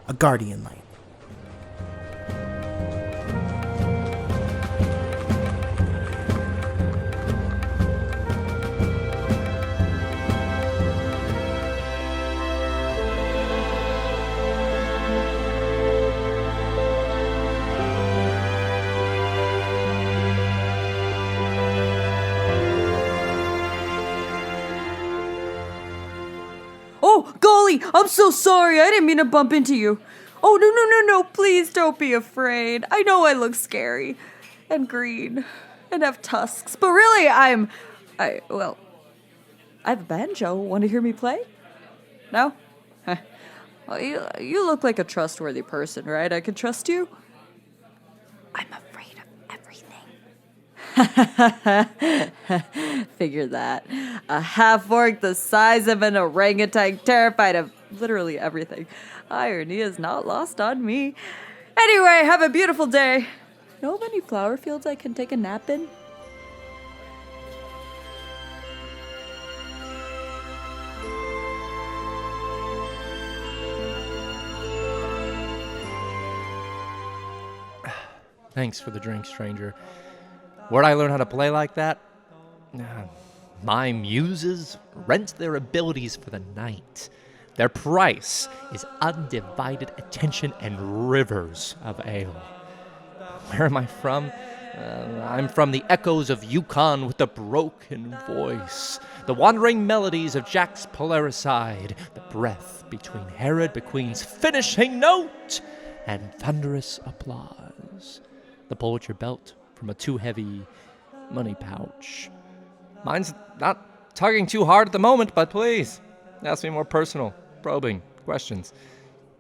A guardian light. Oh, golly, I'm so sorry. I didn't mean to bump into you. Oh, no, please don't be afraid. I know I look scary and green and have tusks, but really I have a banjo. Want to hear me play? No? Well, you look like a trustworthy person, right? I can trust you? I'm afraid of everything. Figure that. A half-orc the size of an orangutan, terrified of literally everything. Irony is not lost on me. Anyway, have a beautiful day. Know of any flower fields I can take a nap in? Thanks for the drink, stranger. Where'd I learn how to play like that? My muses rent their abilities for the night. Their price is undivided attention and rivers of ale. Where am I from? I'm from the echoes of Yukon with the broken voice, the wandering melodies of Jack's Polaricide, the breath between Herod McQueen's finishing note and thunderous applause. The pull at your belt from a too heavy money pouch. Mine's not tugging too hard at the moment, but please, ask me more personal, probing questions.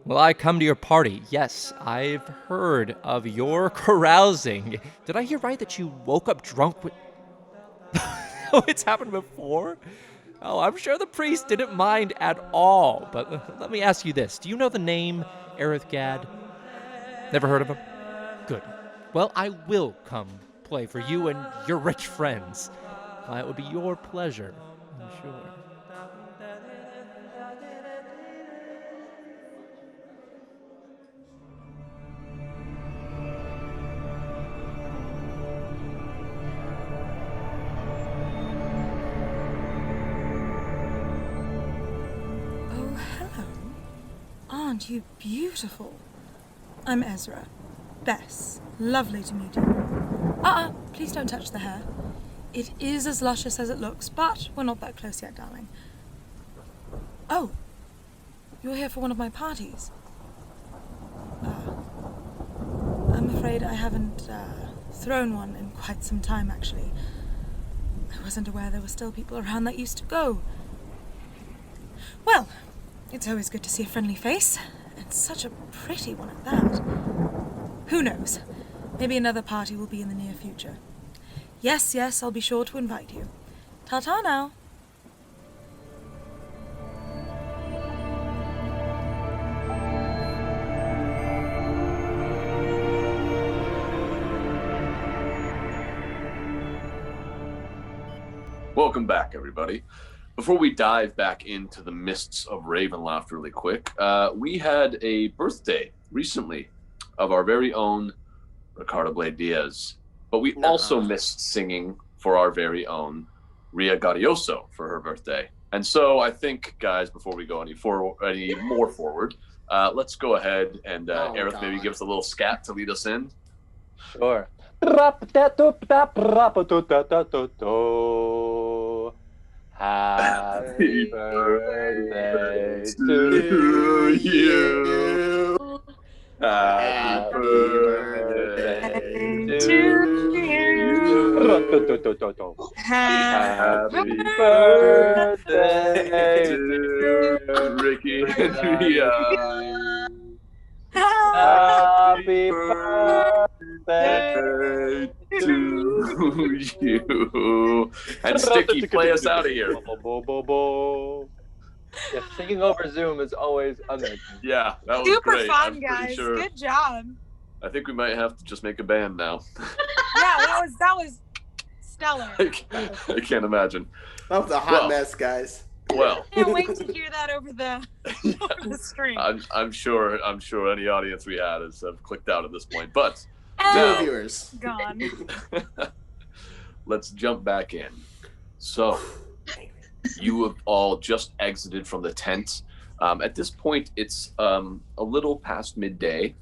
Will I come to your party? Yes, I've heard of your carousing. Did I hear right that you woke up drunk with... Oh, it's happened before? Oh, I'm sure the priest didn't mind at all. But let me ask you this. Do you know the name Aerith Gaad? Never heard of him? Good. Well, I will come play for you and your rich friends. It would be your pleasure, I'm sure. Oh, hello. Aren't you beautiful? I'm Ezra. Bess. Lovely to meet you. Please don't touch the hair. It is as luscious as it looks, but we're not that close yet, darling. Oh, you're here for one of my parties. I'm afraid I haven't thrown one in quite some time, actually. I wasn't aware there were still people around that used to go. Well, it's always good to see a friendly face, and such a pretty one at that. Who knows? Maybe another party will be in the near future. Yes, I'll be sure to invite you. Ta-ta now. Welcome back, everybody. Before we dive back into the mists of Ravenloft really quick, we had a birthday recently of our very own Ricardo Blayde Diaz. But we also missed singing for our very own Ria Gaudioso for her birthday. And so I think, guys, before we go any more forward, let's go ahead and Aerith, maybe give us a little scat to lead us in. Sure. Happy birthday to you. Happy birthday to you. Happy birthday to Ricky and Ria. Happy birthday to you. And Stiki, play us out of here. Yeah, singing over Zoom is always amazing. Yeah, that was super great. fun, guys. Sure Good job. I think we might have to just make a band now. Yeah, that was stellar. I can't imagine. That was a hot mess, guys. Well, Can't wait to hear that over the stream. I'm sure any audience we had have clicked out at this point. But no viewers. Gone. Let's jump back in. So you have all just exited from the tent. At this point, it's a little past midday.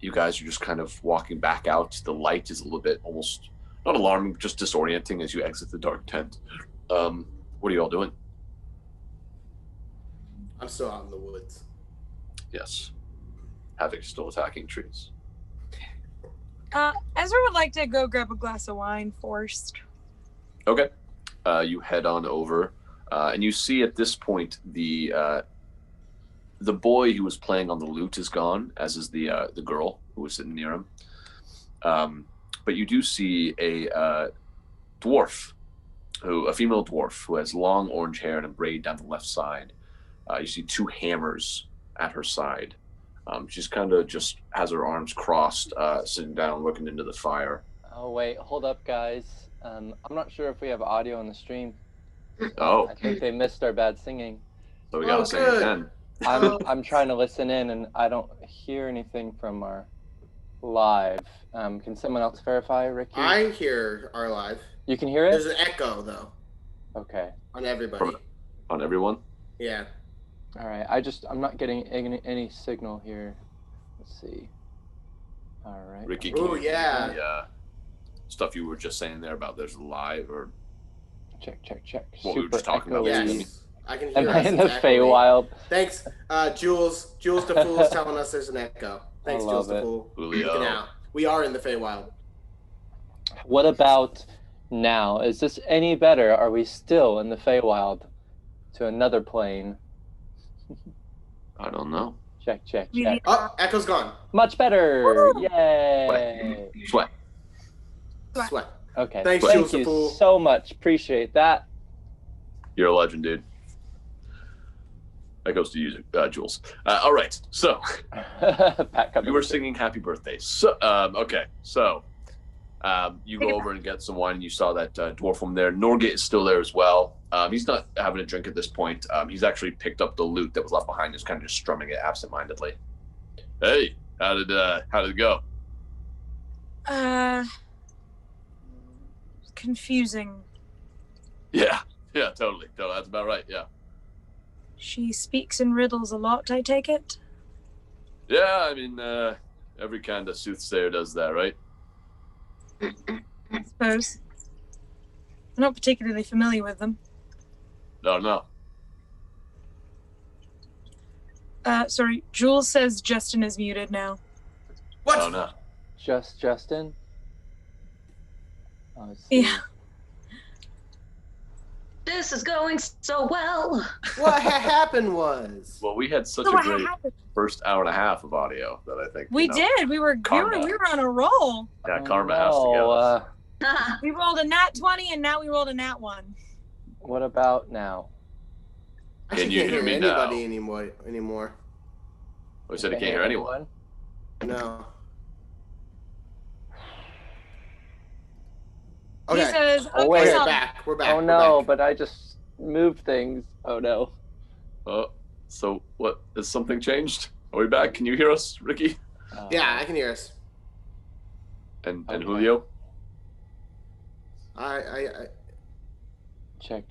You guys are just kind of walking back out. The light is a little bit almost not alarming, just disorienting as you exit the dark tent. What are you all doing? I'm still out in the woods. Yes. Havok still attacking trees. Ezra would like to go grab a glass of wine first. Okay. You head on over, and you see at this point the boy who was playing on the lute is gone, as is the girl who was sitting near him. But you do see a dwarf, a female dwarf who has long orange hair and a braid down the left side. You see 2 hammers at her side. She's kind of just has her arms crossed, sitting down, looking into the fire. Oh wait, hold up, guys. I'm not sure if we have audio on the stream. Oh. I think they missed our bad singing. So we gotta sing again. I'm trying to listen in, and I don't hear anything from our live. Can someone else verify, Ricky? I hear our live. You can hear it? There's an echo, though. Okay. On everybody. On everyone? Yeah. All right. I'm not getting any signal here. Let's see. All right. Ricky, oh yeah. The stuff you were just saying there about there's live or check. What we were just talking about. Yes. I can hear Am I in the Feywild? Thanks, Jules the Fool is telling us there's an echo. Thanks, Jules the Fool. Julio. We are in the Feywild. What about now? Is this any better? Are we still in the Feywild to another plane? I don't know. Check. Oh, echo's gone. Much better. Woo! Yay. Sweat. Okay. Thanks, Thank Jules the you Fool. so much. Appreciate that. You're a legend, dude. That goes to you, Jules. All right, so you were singing "Happy Birthday." So, okay, so you go over and get some wine, and you saw that dwarf woman there. Norgate is still there as well. He's not having a drink at this point. He's actually picked up the lute that was left behind. He's kind of just strumming it absentmindedly. Hey, how did it go? Confusing. Yeah, totally. That's about right. Yeah. She speaks in riddles a lot, I take it? Yeah, I mean, every kind of soothsayer does that, right? I suppose. I'm not particularly familiar with them. No. Sorry, Jules says Justin is muted now. What? Oh, no. Just Justin? Oh, yeah. This is going so well. What happened was. Well, we had such a great first hour and a half of audio that I think we did. We were on a roll. Yeah, karma has to get us. We rolled a nat 20 and now we rolled a nat 1. What about now? Can you hear me anybody now? anymore? We said he can't hear anyone. No. Okay. He says, okay, wait. We're back. Oh no, but I just moved things. Oh no. So what? Has something changed? Are we back? Can you hear us, Ricky? Yeah, I can hear us. And Julio? I Check.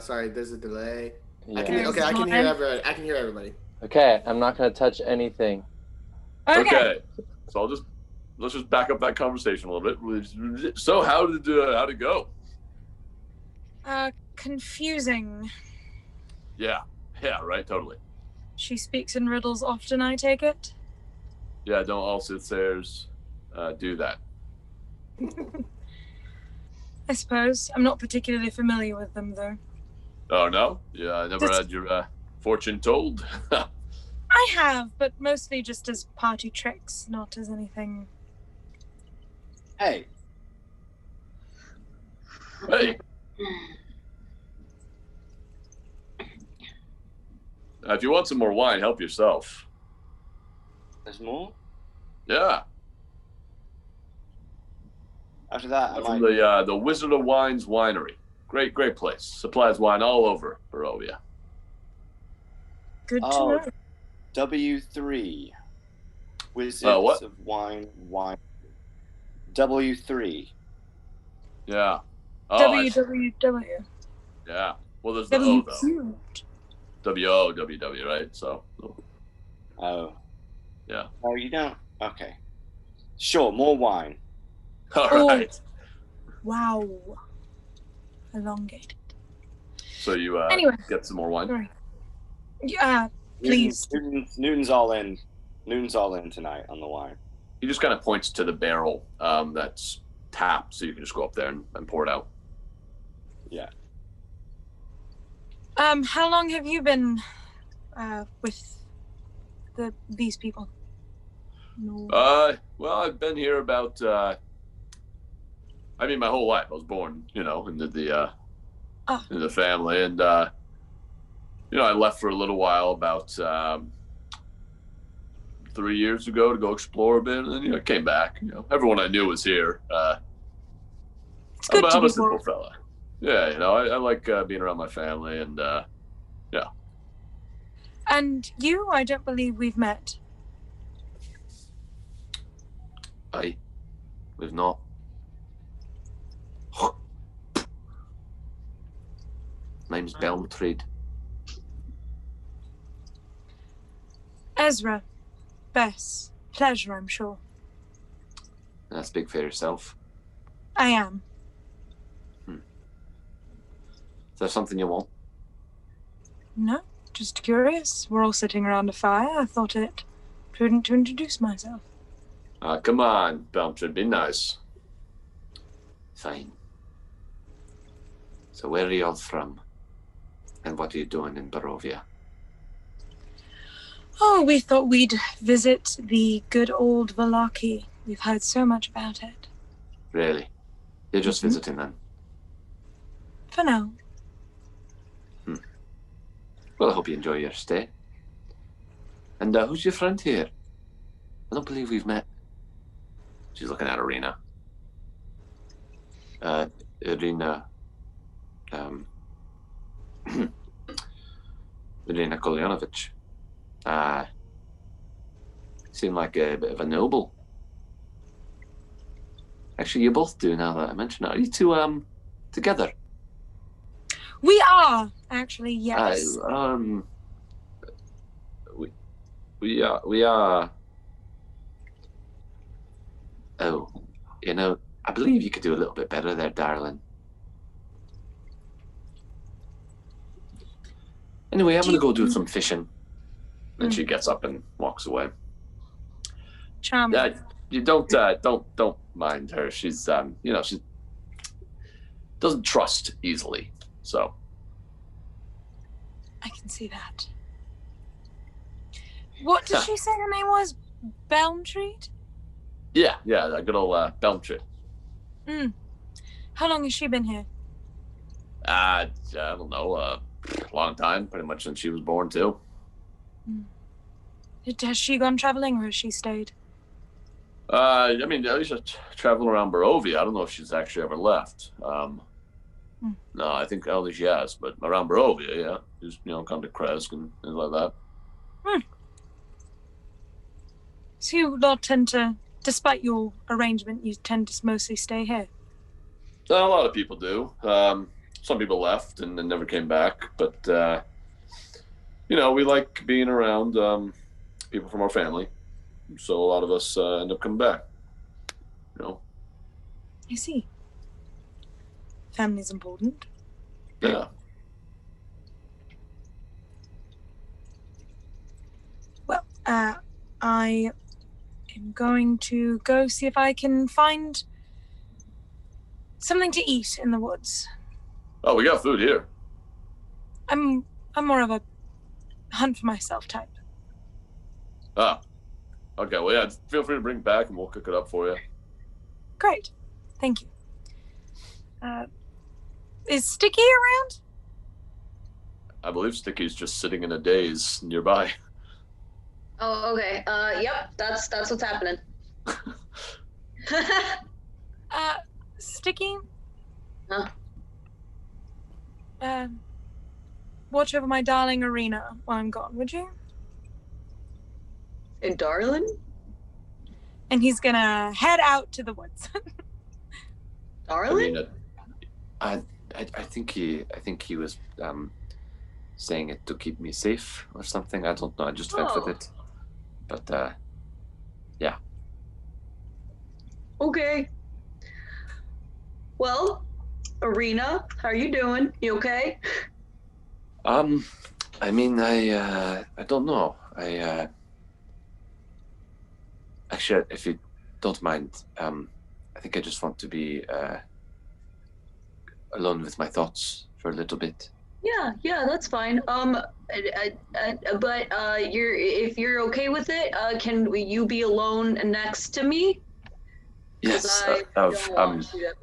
Sorry, there's a delay. Yeah. I can hear everybody. I can hear everybody. Okay, I'm not gonna touch anything. Okay. So let's just back up that conversation a little bit. So how did it go? Confusing. Yeah, right, totally. She speaks in riddles often, I take it? Yeah, don't all soothsayers do that. I suppose. I'm not particularly familiar with them, though. Oh, no? Yeah, I never had your fortune told. I have, but mostly just as party tricks, not as anything. Hey. If you want some more wine, help yourself. There's more? Yeah. After that, From the Wizard of Wine's winery. Great place. Supplies wine all over Barovia. Good to know. W3. Wizards what? of Wine. W3. Yeah. www. Yeah. Well, there's the O, though. WQ. WOWW, right? So. Oh. Yeah. Oh, you don't? Okay. Sure, more wine. All right. Wow. Elongated. So you Anyway. get some more wine? Sorry. Yeah, please. Newton's all in. Newton's all in tonight on the wine. He just kind of points to the barrel that's tapped, so you can just go up there and pour it out. Yeah. How long have you been with these people? No. Well, I've been here about my whole life. I was born, into the family, and I left for a little while about 3 years ago to go explore a bit, and then I came back. Everyone I knew was here. It's good I'm to a be simple born. fella. Yeah, I like being around my family, and yeah. And you? I don't believe we've met. We've not. Name's Belmtrade. Ezra. Bess. Pleasure, I'm sure. Speak for yourself. I am. Is there something you want? No, just curious. We're all sitting around a fire. I thought it prudent to introduce myself. Come on, Belmtrade, be nice. Fine. So where are you all from? And what are you doing in Barovia? Oh, we thought we'd visit the good old Valaki. We've heard so much about it. Really? You're just visiting then? For now. Well, I hope you enjoy your stay. And who's your friend here? I don't believe we've met. She's looking at Irina. Irina. Irina Kolyanovich. Seemed like a bit of a noble. Actually, you both do now that I mention it. Are you two together? We are, actually, yes. We are. Oh, I believe you could do a little bit better there, darling. Anyway, I'm gonna go do some fishing. And she gets up and walks away. Charming. You don't mind her. She's she doesn't trust easily. So I can see that. What did she say her name was? Belmtrade? Yeah, that good old Belmtrade. How long has she been here? I don't know, a long time, pretty much since she was born too. Has she gone traveling or has she stayed? At least traveling around Barovia. I don't know if she's actually ever left. No, I don't think she has, but around Barovia, yeah. Just, come to Kresk and things like that. So you lot tend to, despite your arrangement, you tend to mostly stay here? A lot of people do. Some people left and then never came back, but, we like being around people from our family. So a lot of us end up coming back, I see. Family's important. Yeah. Well, I am going to go see if I can find something to eat in the woods. Oh, we got food here. I'm more of a hunt for myself type. Ah. Okay, well, yeah, feel free to bring it back and we'll cook it up for you. Great. Thank you. Is Stiki around? I believe Stiki's just sitting in a daze nearby. Oh, okay. Yep, that's what's happening. Stiki? Huh? Watch over my darling Arena while I'm gone, would you? And darling? And he's gonna head out to the woods. Darling? I think he was saying it to keep me safe or something. I don't know. I just went with it. But yeah. Okay. Well, Arena, how are you doing? You okay? I mean, I don't know. Actually, if you don't mind, I think I just want to be alone with my thoughts for a little bit. Yeah, that's fine. But if you're okay with it, can you be alone next to me? Yes, I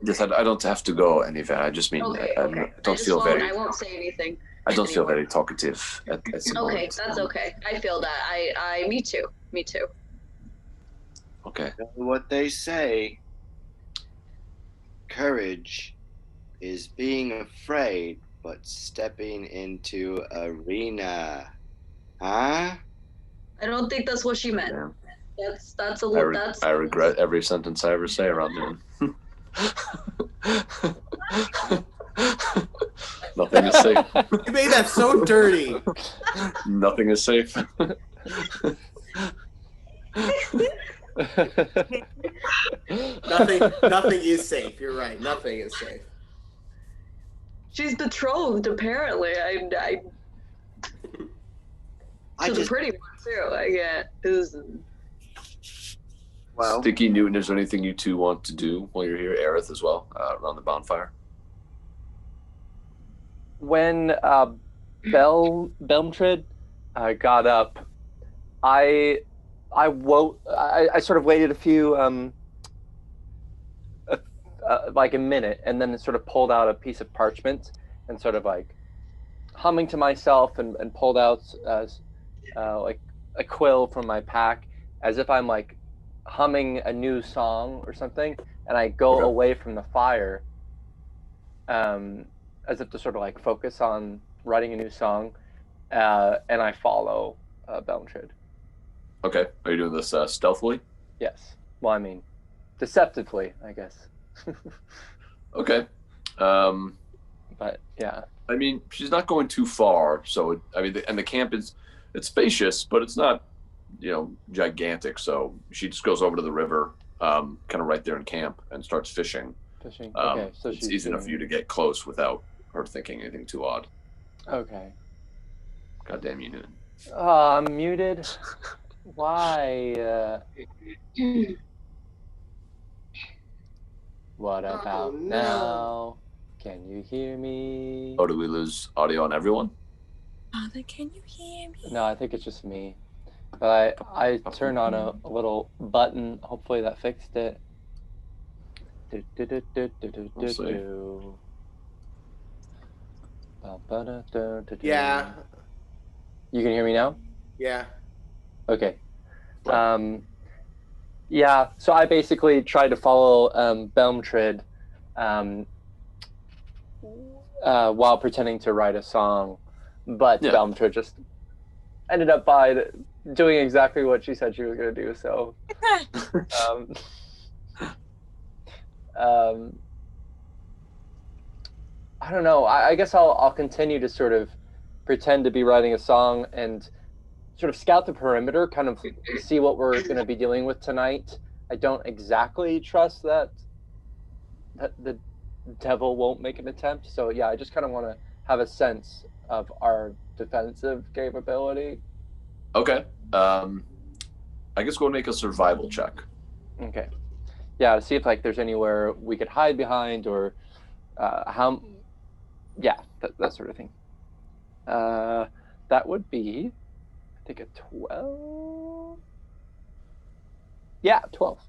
yes, I don't have to go anywhere. I just mean, Okay. I don't feel very. I won't say anything. I don't feel anymore. very talkative at the Okay, moment. that's okay. I feel that. Me too. Okay. What they say, courage is being afraid but stepping into arena. Huh? I don't think that's what she meant. Yeah. That's a little. That's. I regret every sentence I ever say around noon. Nothing is safe. You made that so dirty. Nothing is safe. Nothing is safe. You're right. Nothing is safe. She's betrothed, apparently. The pretty one too. I get. Well, Stiki, Newton, is there anything you two want to do while you're here? Aerith as well, around the bonfire. When Belmtrid got up, I sort of waited a few like a minute, and then sort of pulled out a piece of parchment and sort of like humming to myself and pulled out like a quill from my pack as if I'm like humming a new song or something, and I go away from the fire as if to sort of like focus on writing a new song, and I follow Belmtrid. Okay, are you doing this stealthily? Yes. Well, I mean, deceptively, I guess. Okay. But yeah. I mean, she's not going too far, so the camp it's spacious, but it's not, gigantic. So she just goes over to the river, kind of right there in camp, and starts fishing. Fishing. Okay, so it's easy enough for you to get close without her thinking anything too odd. Okay. God damn you, Newton. Oh, I'm muted. Why? What about now? Can you hear me? Oh, do we lose audio on everyone? Father, can you hear me? No, I think it's just me. But I turned on a little button. Hopefully that fixed it. Yeah. You can hear me now? Yeah. Okay. Yeah, so I basically tried to follow Belmtrid while pretending to write a song, but Belmtrid just ended up by doing exactly what she said she was going to do, so... I don't know. I guess I'll continue to sort of pretend to be writing a song and sort of scout the perimeter, kind of see what we're going to be dealing with tonight. I don't exactly trust that the devil won't make an attempt. So yeah, I just kind of want to have a sense of our defensive capability. Okay. I guess go and make a survival check. Okay. Yeah, to see if like there's anywhere we could hide behind or that sort of thing. That would be, I think, a 12. Yeah, 12.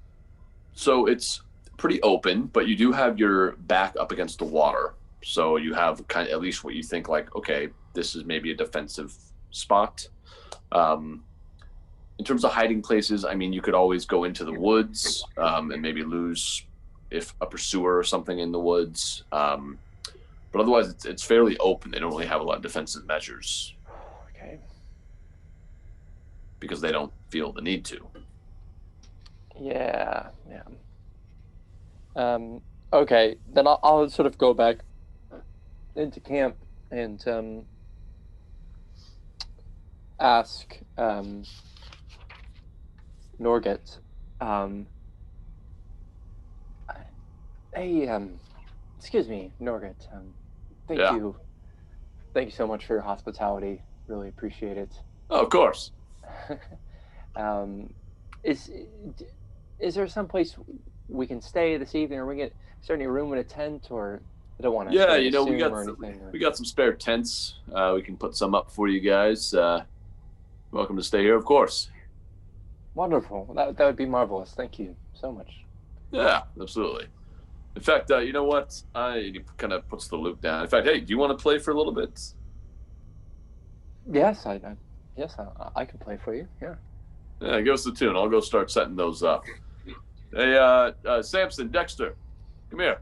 So it's pretty open, but you do have your back up against the water. So you have kind of at least what you think like, okay, this is maybe a defensive spot. In terms of hiding places, I mean, you could always go into the woods and maybe lose if a pursuer or something in the woods. But otherwise, it's fairly open. They don't really have a lot of defensive measures. Okay. Because they don't feel the need to. Yeah. Okay, then I'll sort of go back into camp and ask Norget. Hey, excuse me, Norget. Thank you so much for your hospitality. Really appreciate it. Oh, of course. Is there some place we can stay this evening, or is there any room in a tent, or I don't want to. Yeah, we got some spare tents. We can put some up for you guys. Welcome to stay here, of course. Wonderful. That would be marvelous. Thank you so much. Yeah, absolutely. In fact, you know what? He kind of puts the loop down. In fact, hey, do you want to play for a little bit? Yes, I can play for you. Yeah. Yeah, give us the tune. I'll go start setting those up. Hey, Samson, Dexter, come here.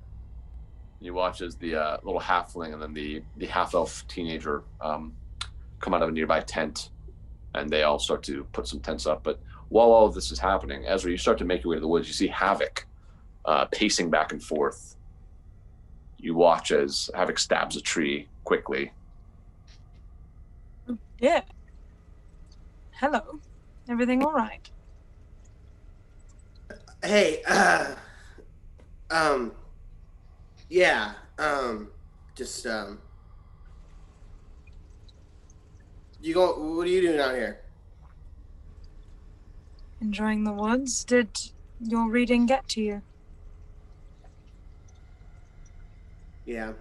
You watch as the little halfling and then the half-elf teenager come out of a nearby tent, and they all start to put some tents up. But while all of this is happening, Ezra, you start to make your way to the woods. You see Havok pacing back and forth. You watch as Havok stabs a tree quickly. Yeah. Hello. Everything all right? Hey, yeah, just, what are you doing out here? Enjoying the woods? Did your reading get to you? Yeah,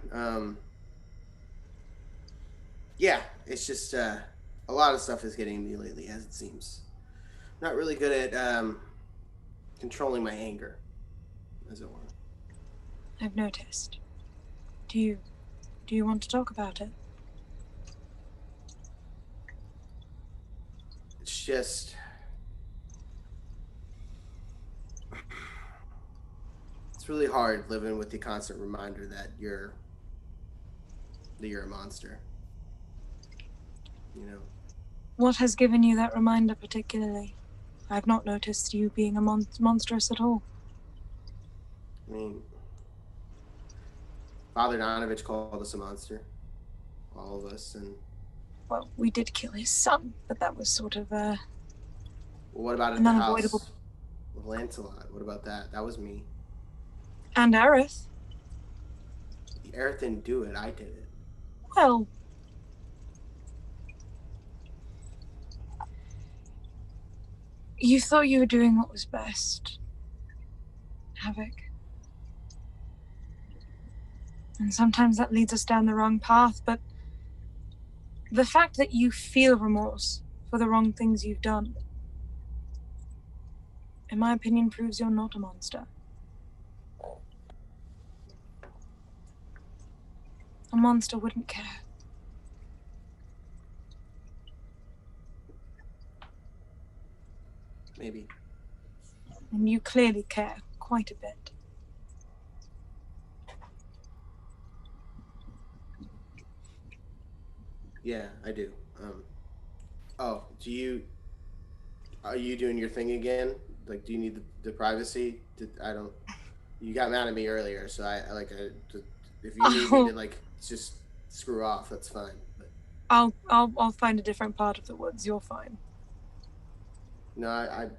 yeah, it's just, a lot of stuff is getting me lately, as it seems. Not really good at, controlling my anger, as it were. I've noticed. Do you want to talk about it? It's just... It's really hard living with the constant reminder that you're a monster. You know? What has given you that reminder particularly? I've not noticed you being a monstrous at all. I mean, Father Donovich called us a monster. All of us, and... Well, we did kill his son, but that was sort of, Well, what about at an the unavoidable... house with Lancelot? What about that? That was me. And Aerith. Aerith didn't do it. I did it. Well... You thought you were doing what was best, Havok. And sometimes that leads us down the wrong path, but the fact that you feel remorse for the wrong things you've done, in my opinion, proves you're not a monster. A monster wouldn't care. Maybe. And you clearly care quite a bit. Yeah, I do. Oh, are you doing your thing again? Like, do you need the privacy? You got mad at me earlier, so if you need me to, like, just screw off, that's fine. But... I'll find a different part of the woods. You're fine. No, I'm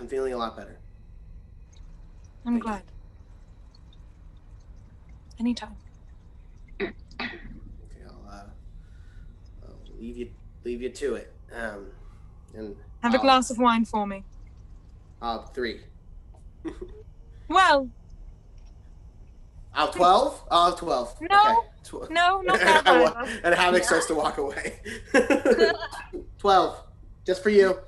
feeling a lot better. I'm glad. Anytime. Okay, I'll leave you to it. And have a glass of wine for me. 3. Well. 12? I'll have 12. No. Okay. No, not that one. And Havok starts to walk away. 12. Just for you.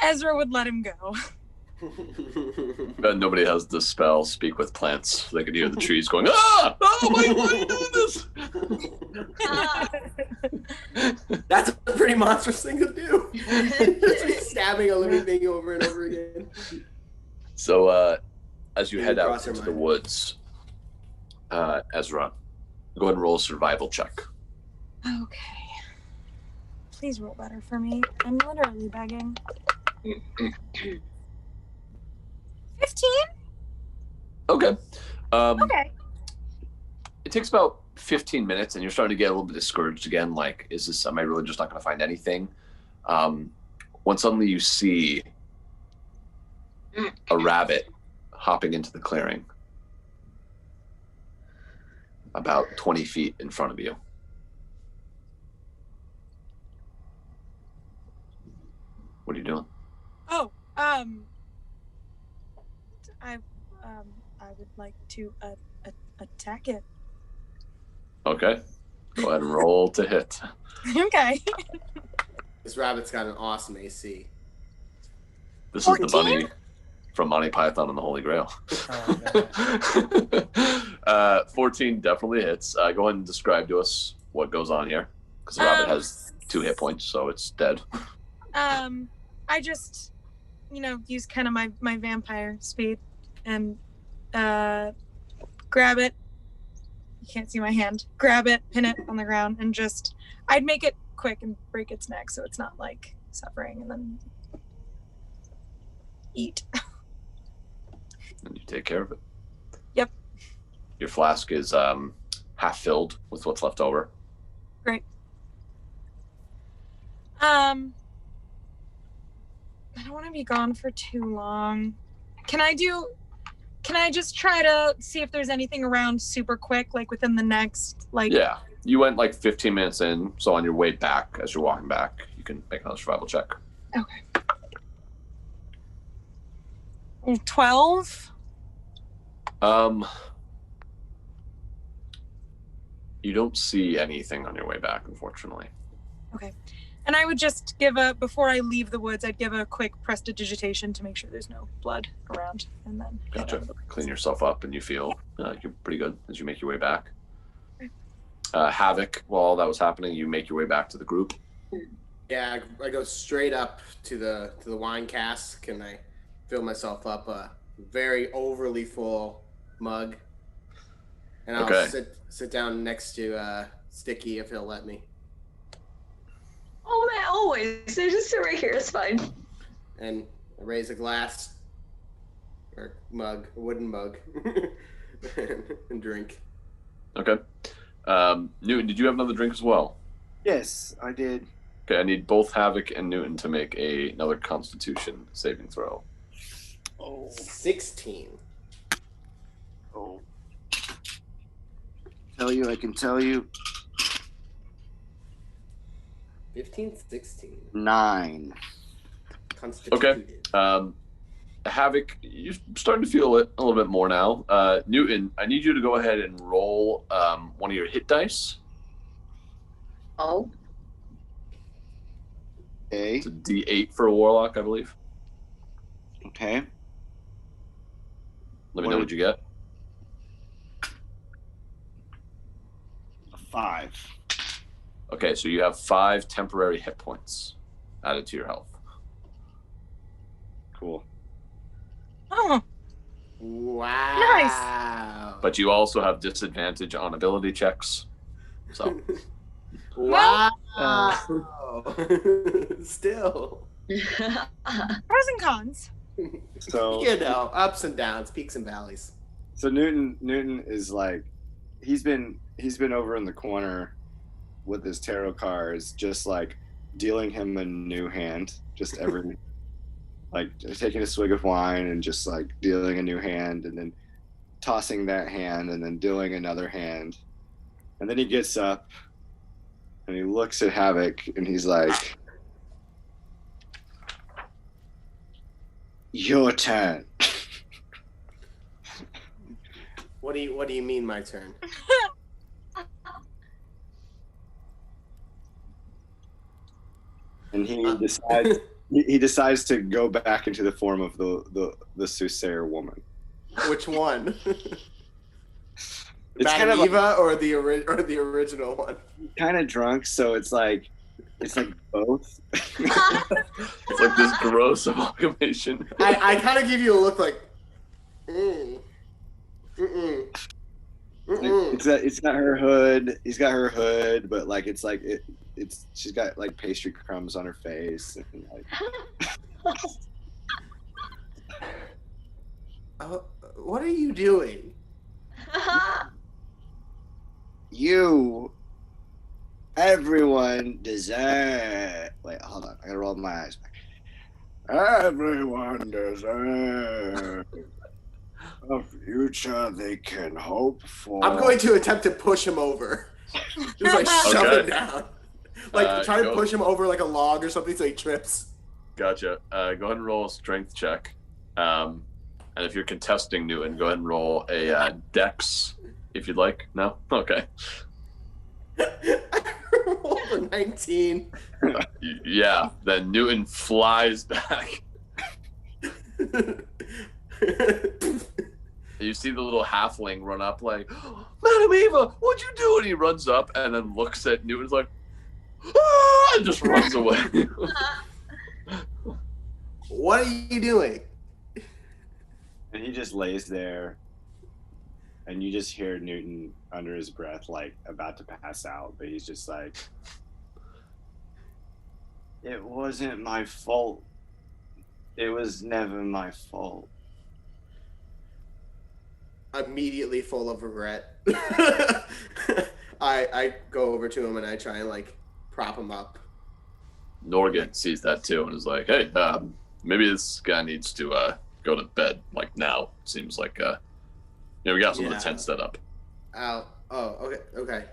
Ezra would let him go. Nobody has the spell Speak with Plants. They can hear the trees going, ah! Oh, why are you doing this? That's a pretty monstrous thing to do. Just like stabbing a living thing over and over again. So, as you head out into the woods, Ezra, go ahead and roll a survival check. Okay. Please roll better for me. I'm literally begging. 15? Okay. Okay. It takes about 15 minutes, and you're starting to get a little bit discouraged again. Like, am I really just not going to find anything? When suddenly you see a rabbit hopping into the clearing about 20 feet in front of you. What are you doing? Oh, I would like to attack it. Okay. Go ahead and roll to hit. Okay. This rabbit's got an awesome AC. This 14? Is the bunny from Monty Python and the Holy Grail. 14 definitely hits. Go ahead and describe to us what goes on here. Because the rabbit has 2 hit points, so it's dead. I just, use kind of my vampire speed and grab it. You can't see my hand. Grab it, pin it on the ground, and I'd make it quick and break its neck so it's not like suffering, and then eat. And you take care of it. Yep. Your flask is half filled with what's left over. Great. I don't want to be gone for too long. Can I just try to see if there's anything around super quick, like within the next, Yeah. You went 15 minutes in, so on your way back, as you're walking back, you can make another survival check. Okay. 12? You don't see anything on your way back, unfortunately. Okay. And I would just before I leave the woods, I'd give a quick prestidigitation to make sure there's no blood around. And then gotcha. Clean yourself up, and you feel you're pretty good as you make your way back. Okay. Havok, while all that was happening, you make your way back to the group. Yeah, I go straight up to the wine cask, and I fill myself up a very overly full mug. And I'll sit down next to Stiki if he'll let me. Oh man, always. They just sit right here. It's fine. And I raise a glass or mug, a wooden mug, and drink. Okay. Newton, did you have another drink as well? Yes, I did. Okay, I need both Havok and Newton to make another Constitution saving throw. 16. Oh. I can tell you. 15, 16. 9. Okay. Havok, you're starting to feel it a little bit more now. Newton, I need you to go ahead and roll one of your hit dice. Oh. Okay. It's a D8 for a Warlock, I believe. Okay. Let me know what you get. A 5. Okay, so you have 5 temporary hit points added to your health. Cool. Oh. Wow. Nice. But you also have disadvantage on ability checks. So. Wow. Still. Pros and cons. So ups and downs, peaks and valleys. So Newton is he's been over in the corner with his tarot cards, just dealing him a new hand, just every taking a swig of wine and just dealing a new hand, and then tossing that hand, and then dealing another hand, and then he gets up and he looks at Havok and he's like, "Your turn." What do you mean, my turn? And he decides He decides to go back into the form of the soothsayer woman. Which one? It's Madam kind of Eva or the original one? kind of drunk, so it's like both. It's like this gross amalgamation. I kind of give you a look like. It's got her hood. He's got her hood, but like it's she's got like pastry crumbs on her face. And, like... What are you doing? Everyone deserves. Wait, hold on. I gotta roll my eyes back. Everyone deserves a future they can hope for. I'm going to attempt to push him over. Just like shove him down. Like try to push him over like a log or something so he trips. Gotcha. Go ahead and roll a strength check. And if you're contesting Newton, go ahead and roll a dex if you'd like. No? Okay. Roll a 19. Yeah, then Newton flies back. You see the little halfling run up like, Madam Eva, what'd you do? And he runs up and then looks at Newton's like, ah! And just runs away. What are you doing? And he just lays there, and you just hear Newton under his breath, like about to pass out, but he's just like, it wasn't my fault. It was never my fault. Immediately full of regret. I go over to him and I try and like prop him up. Norgan sees that too and is like, hey, maybe this guy needs to go to bed like now. Seems like we got some of the tent set up. Okay.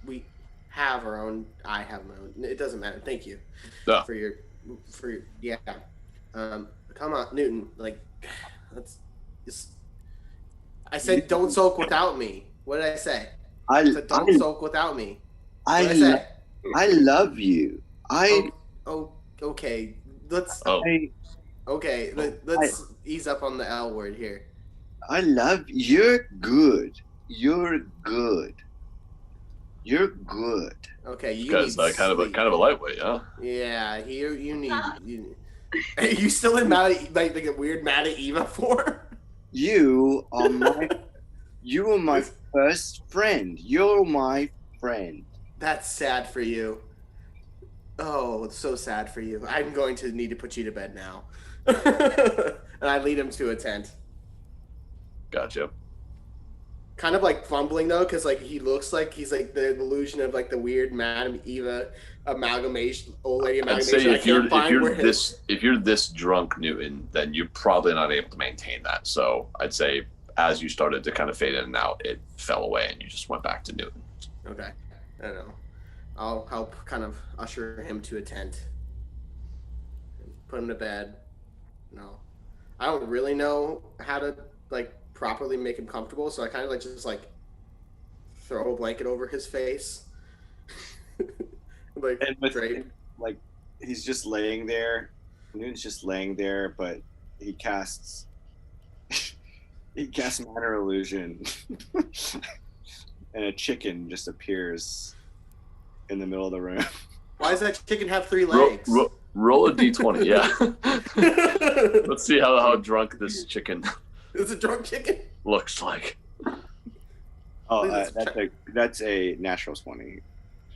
We have our own. I have my own. It doesn't matter. Thank you for your come on, Newton. Like, I said don't soak without me. What did I say? I said don't soak without me. I love you. Okay. Let's ease up on the L word here. I love you're good. You're good. You're good. Okay, you guys kind of a lightweight, huh? Yeah, you need. You still in like a weird Madam Eva form? You are my first friend. You're my friend. That's sad for you. Oh, it's so sad for you. I'm going to need to put you to bed now. And I lead him to a tent. Gotcha. Kind of like fumbling though, because like he looks like he's like the illusion of like the weird Madam Eva amalgamation, old lady amalgamation. I'd say if you're this drunk, Newton, then you're probably not able to maintain that. So I'd say as you started to kind of fade in and out, it fell away and you just went back to Newton. Okay, I don't know. I'll help kind of usher him to a tent. Put him to bed. No, I don't really know how to like properly make him comfortable, so I kind of like just like throw a blanket over his face. Like he's just laying there. Newton's just laying there, but he casts minor illusion, and a chicken just appears in the middle of the room. Why does that chicken have 3 legs? Roll a d20, yeah. Let's see how drunk this chicken. It's a drunk chicken. Looks like. Oh, that's a natural 20.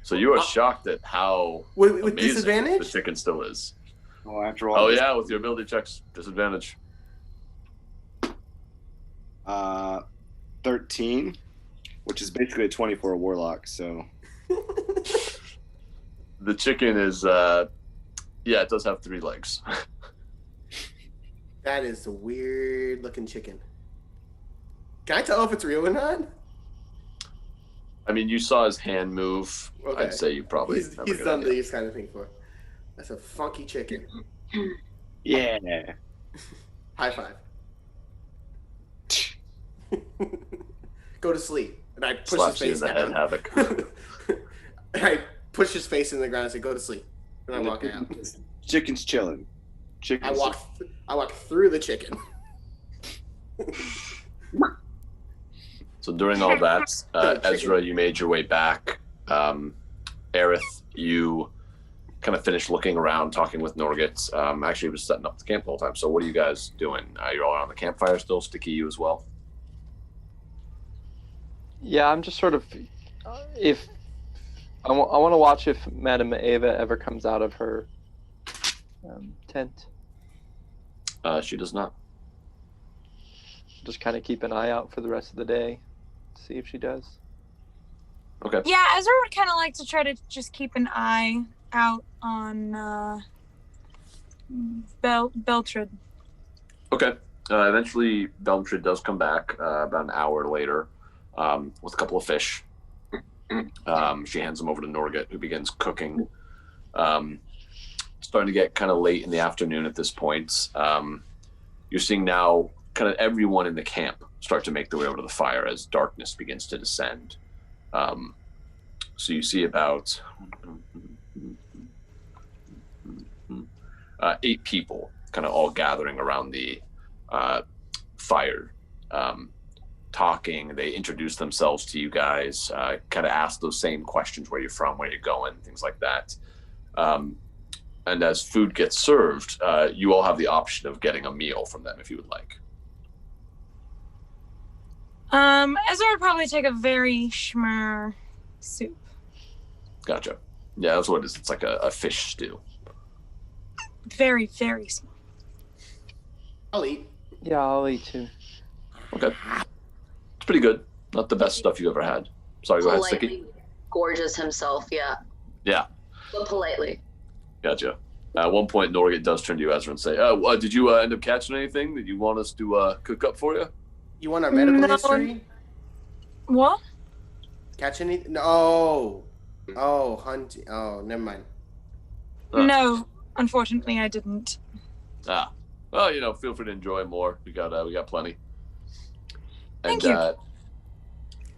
So you are shocked at how with amazing disadvantage the chicken still is. Oh, after all. Oh yeah, with your ability checks, disadvantage. 13, which is basically a 20 for a warlock. So. The chicken is, it does have 3 legs. That is a weird looking chicken. Can I tell if it's real or not? I mean, you saw his hand move. Okay. I'd say you probably. He's done these kind of things before. That's a funky chicken. Yeah. High five. Go to sleep. And I push his face down. Havok. I push his face in the ground and say, go to sleep. And I'm walking out. Chicken's chilling. chicken. I walk through the chicken. So during all that, Ezra, you made your way back. Aerith, you kind of finished looking around, talking with Norgit. Actually, he was setting up the camp the whole time. So what are you guys doing? You're all around the campfire still? Stiki, you as well? Yeah, I'm just sort of... If I want to watch if Madam Eva ever comes out of her tent. She does not. Just kind of keep an eye out for the rest of the day. See if she does. Okay. Yeah, Ezra would kind of like to try to just keep an eye out on Beltrid. Okay. Eventually, Beltrid does come back about an hour later with a couple of fish. She hands them over to Norgit, who begins cooking. Starting to get kind of late in the afternoon at this point. You're seeing now kind of everyone in the camp start to make their way over to the fire as darkness begins to descend. So you see about 8 people kind of all gathering around the fire, talking. They introduce themselves to you guys, kind of ask those same questions: where you're from, where you're going, things like that. And as food gets served, you all have the option of getting a meal from them if you would like. Ezra would probably take a very schmer soup. Gotcha. Yeah, that's what it is. It's like a fish stew. Very, very small. I'll eat. Yeah, I'll eat too. Okay. It's pretty good. Not the best stuff you've ever had. Sorry, go ahead, Stiki. Politely gorges himself, yeah. Yeah. But politely. Gotcha. At one point, Norgit does turn to you, Ezra, and say, did you end up catching anything that you want us to cook up for you? You want our medical history? What? Catch anything? No. Oh, hunt. Oh, never mind. No, unfortunately, I didn't. Well, feel free to enjoy more. We got plenty. Thank you.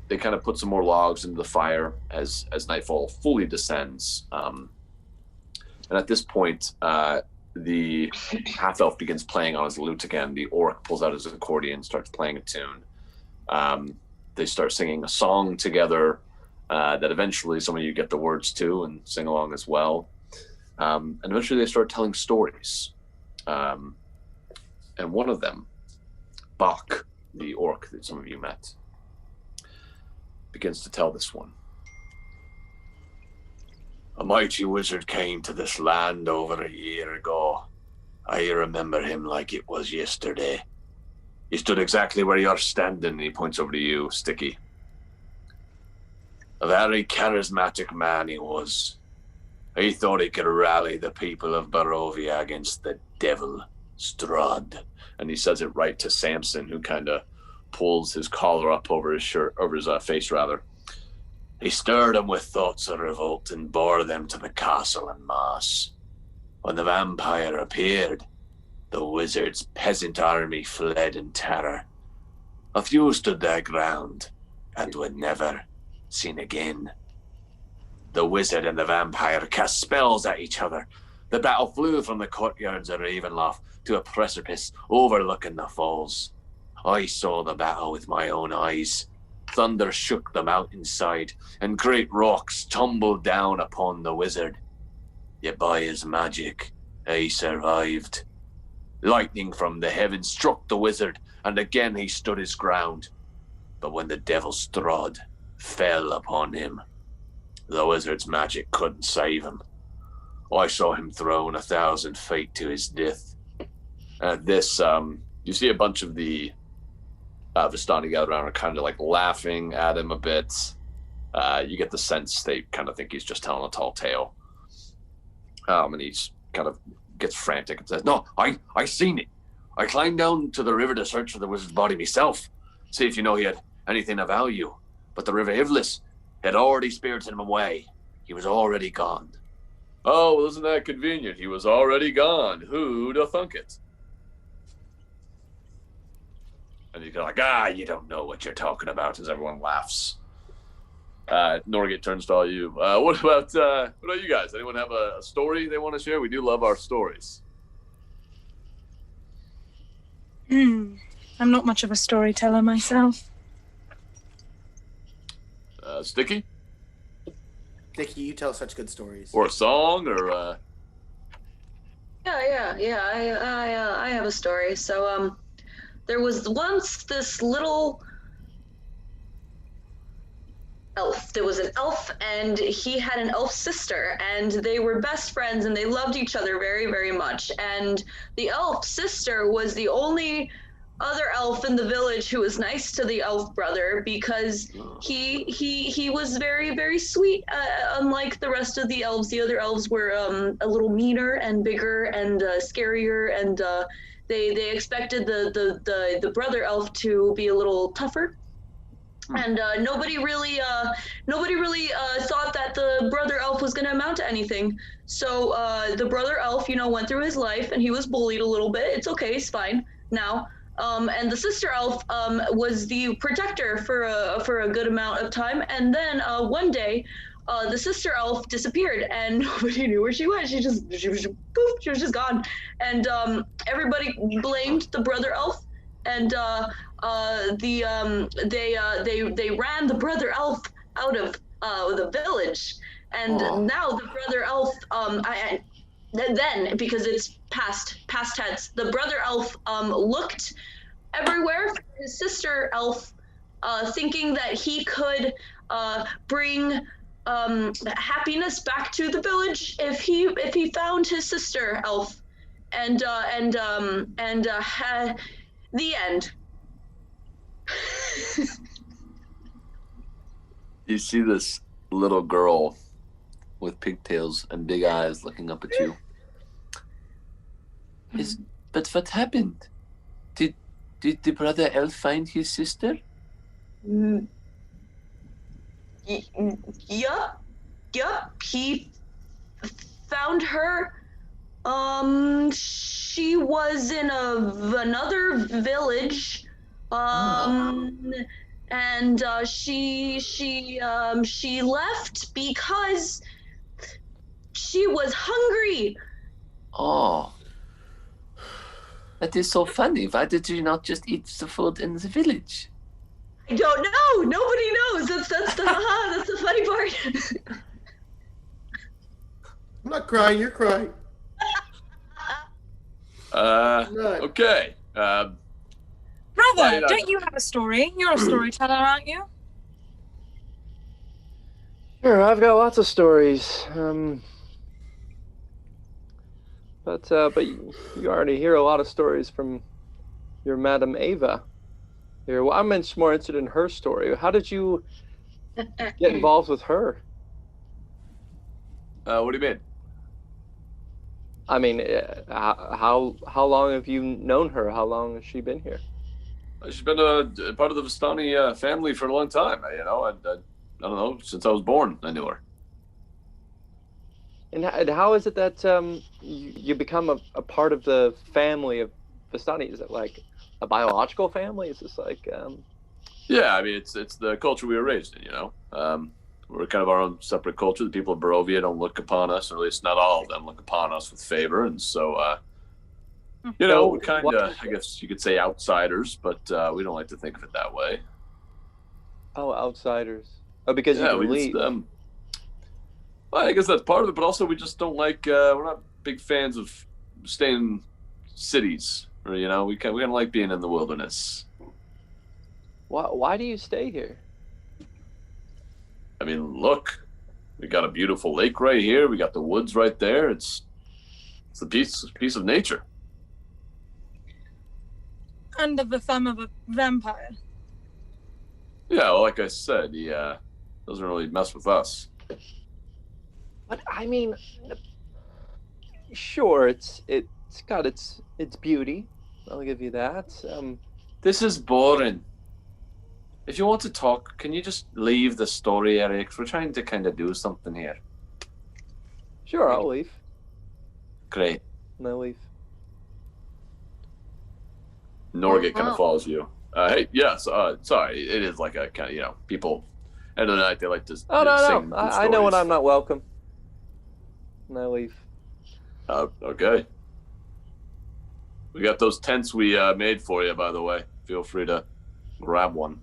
They kind of put some more logs into the fire as nightfall fully descends. And at this point, the half-elf begins playing on his lute again. The orc pulls out his accordion, starts playing a tune. They start singing a song together that eventually some of you get the words to and sing along as well. And eventually they start telling stories. And one of them, Bach, the orc that some of you met, begins to tell this one. A mighty wizard came to this land over a year ago. I remember him like it was yesterday. He stood exactly where you're standing, and he points over to you, Stiki. A very charismatic man he was. He thought he could rally the people of Barovia against the devil, Strahd. And he says it right to Samson, who kind of pulls his collar up over his shirt, over his face rather. He stirred them with thoughts of revolt and bore them to the castle en masse. When the vampire appeared, the wizard's peasant army fled in terror. A few stood their ground and were never seen again. The wizard and the vampire cast spells at each other. The battle flew from the courtyards of Ravenloft to a precipice overlooking the falls. I saw the battle with my own eyes. Thunder shook the mountainside, and great rocks tumbled down upon the wizard. Yet by his magic, he survived. Lightning from the heavens struck the wizard, and again he stood his ground. But when the devil Strahd fell upon him, the wizard's magic couldn't save him. I saw him thrown 1,000 feet to his death. At this, you see a bunch of the Vistani gather around are kind of like laughing at him a bit. You get the sense they kind of think he's just telling a tall tale. And he's kind of gets frantic and says, "No, I seen it. I climbed down to the river to search for the wizard's body myself, see if you know he had anything of value. But the river Ivlis had already spirited him away. He was already gone." Oh, well, isn't that convenient? He was already gone. Who'd have thunk it? And you go like, you don't know what you're talking about, as everyone laughs. Norgit turns to all you. What about you guys? Anyone have a story they want to share? We do love our stories. I'm not much of a storyteller myself. Stiki? Stiki, you tell such good stories. Or a song, or Yeah. I have a story. So, there was once this little elf. There was an elf, and he had an elf sister, and they were best friends, and they loved each other very, very much. And the elf sister was the only other elf in the village who was nice to the elf brother, because he was very, very sweet. Unlike the rest of the other elves were a little meaner and bigger and scarier, and they expected the brother elf to be a little tougher. And nobody really thought that the brother elf was going to amount to anything. So the brother elf, went through his life, and he was bullied a little bit. It's okay, he's fine now. And the sister elf was the protector for a good amount of time. And then one day, the sister elf disappeared, and nobody knew where she went. She was just gone. And everybody blamed the brother elf. And they ran the brother elf out of the village, and now the brother elf then, because it's past tense, the brother elf looked everywhere for his sister elf, thinking that he could bring happiness back to the village if he found his sister elf, and the end. You see this little girl with pigtails and big eyes looking up at you. But what happened? Did the brother elf find his sister? Yup. He found her. She was in another village. And she left because she was hungry. Oh, that is so funny. Why did you not just eat the food in the village? I don't know. Nobody knows. That's the funny part. I'm not crying. You're crying. Okay. Brother, don't you have a story? You're a storyteller, aren't you? Sure, I've got lots of stories. But you already hear a lot of stories from your Madam Eva. Here, well, I'm more interested in her story. How did you get involved with her? What do you mean? I mean, how long have you known her? How long has she been here? She's been a part of the Vistani family for a long time. I don't know, since I was born, I knew her. And how is it that you become a part of the family of Vistani? Is it like a biological family? Is this like? Yeah, I mean, it's the culture we were raised in. We're kind of our own separate culture. The people of Barovia don't look upon us, or at least not all of them look upon us with favor, and so. We're kind of, I guess you could say, outsiders, but we don't like to think of it that way. Oh, outsiders. Oh, because you can leave. Well, I guess that's part of it, but also we just don't like, we're not big fans of staying in cities. Or, we kind of like being in the wilderness. Why do you stay here? I mean, look, we got a beautiful lake right here. We got the woods right there. It's a piece of nature. Under the thumb of a vampire. Yeah, well, like I said, he doesn't really mess with us. But I mean, sure, it's got its beauty. I'll give you that. This is boring. If you want to talk, can you just leave the story, Eric? We're trying to kind of do something here. Sure, I'll leave. Great. I'll leave. Norgate kind of follows you. Hey, yes, sorry, it is like a kind of, people, end of the night, they like to sing No. I know when I'm not welcome. And I leave. Okay. We got those tents we made for you, by the way. Feel free to grab one.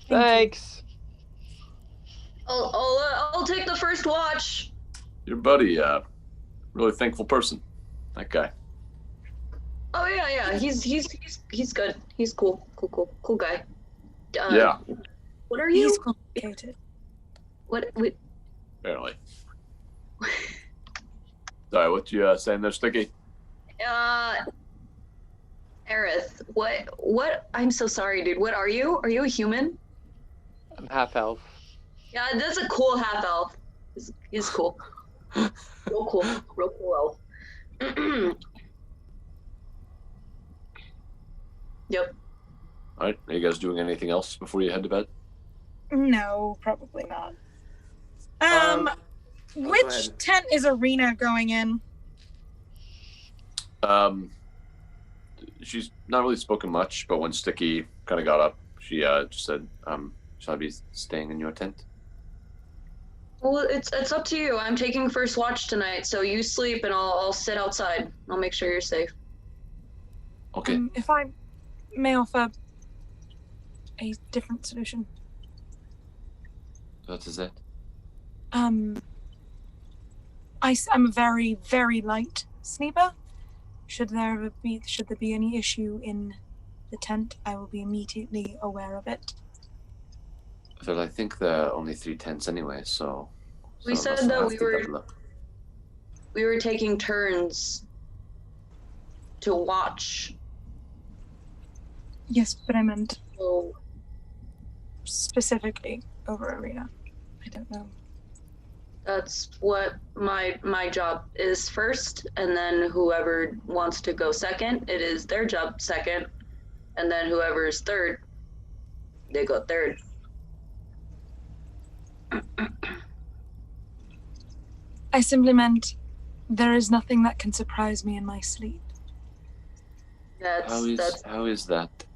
Thanks. I'll take the first watch. Your buddy, really thankful person. That guy. Oh yeah. He's good. He's cool guy. Yeah. What are you? He's complicated. What? Apparently. Sorry, what you saying there, Stiki? Aerith, what? I'm so sorry, dude. What are you? Are you a human? I'm half elf. Yeah, that's a cool half elf. He's cool. Real cool elf. Yep. All right, are you guys doing anything else before you head to bed? No, probably not. Which tent is Arena going in? She's not really spoken much, but when Stiki kind of got up, she just said, "Shall I be staying in your tent?" Well, it's up to you. I'm taking first watch tonight, so you sleep and I'll sit outside. I'll make sure you're safe. Okay. If I may offer a different solution. What is that? I'm a very, very light sleeper. Should there be any issue in the tent, I will be immediately aware of it. Well, I think there are only 3 tents anyway, so... We said that we were taking turns to watch. Yes, but I meant Oh. specifically over Arena. I don't know. That's what my job is first, and then whoever wants to go second, it is their job second, and then whoever is third, they go third. I simply meant there is nothing that can surprise me in my sleep. How is that?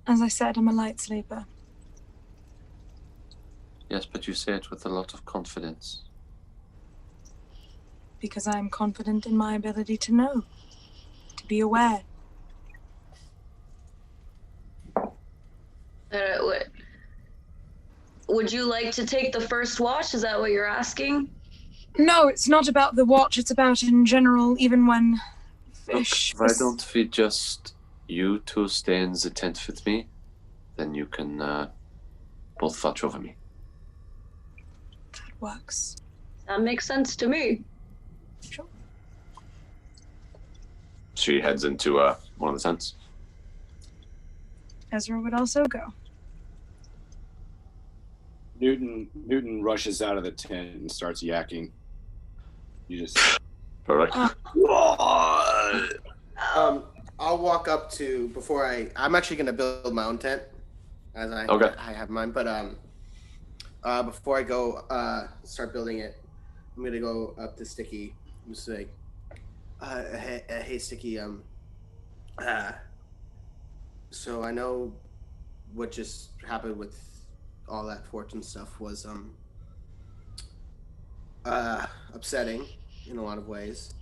As I said, I'm a light sleeper. Yes, but you say it with a lot of confidence. Because I am confident in my ability to know, to be aware. Would you like to take the first watch? Is that what you're asking? No, it's not about the watch, it's about in general, even when fish... Look, why don't we just, you two stay in the tent with me? Then you can both watch over me. That works. That makes sense to me. Sure. She heads into one of the tents. Ezra would also go. Newton rushes out of the tent and starts yakking. You just perfect. I'll walk up to before I'm actually gonna build my own tent, as I have mine. But before I go start building it, I'm gonna go up to Stiki and say, "Hey, Stiki. So I know what just happened with all that fortune stuff was upsetting in a lot of ways.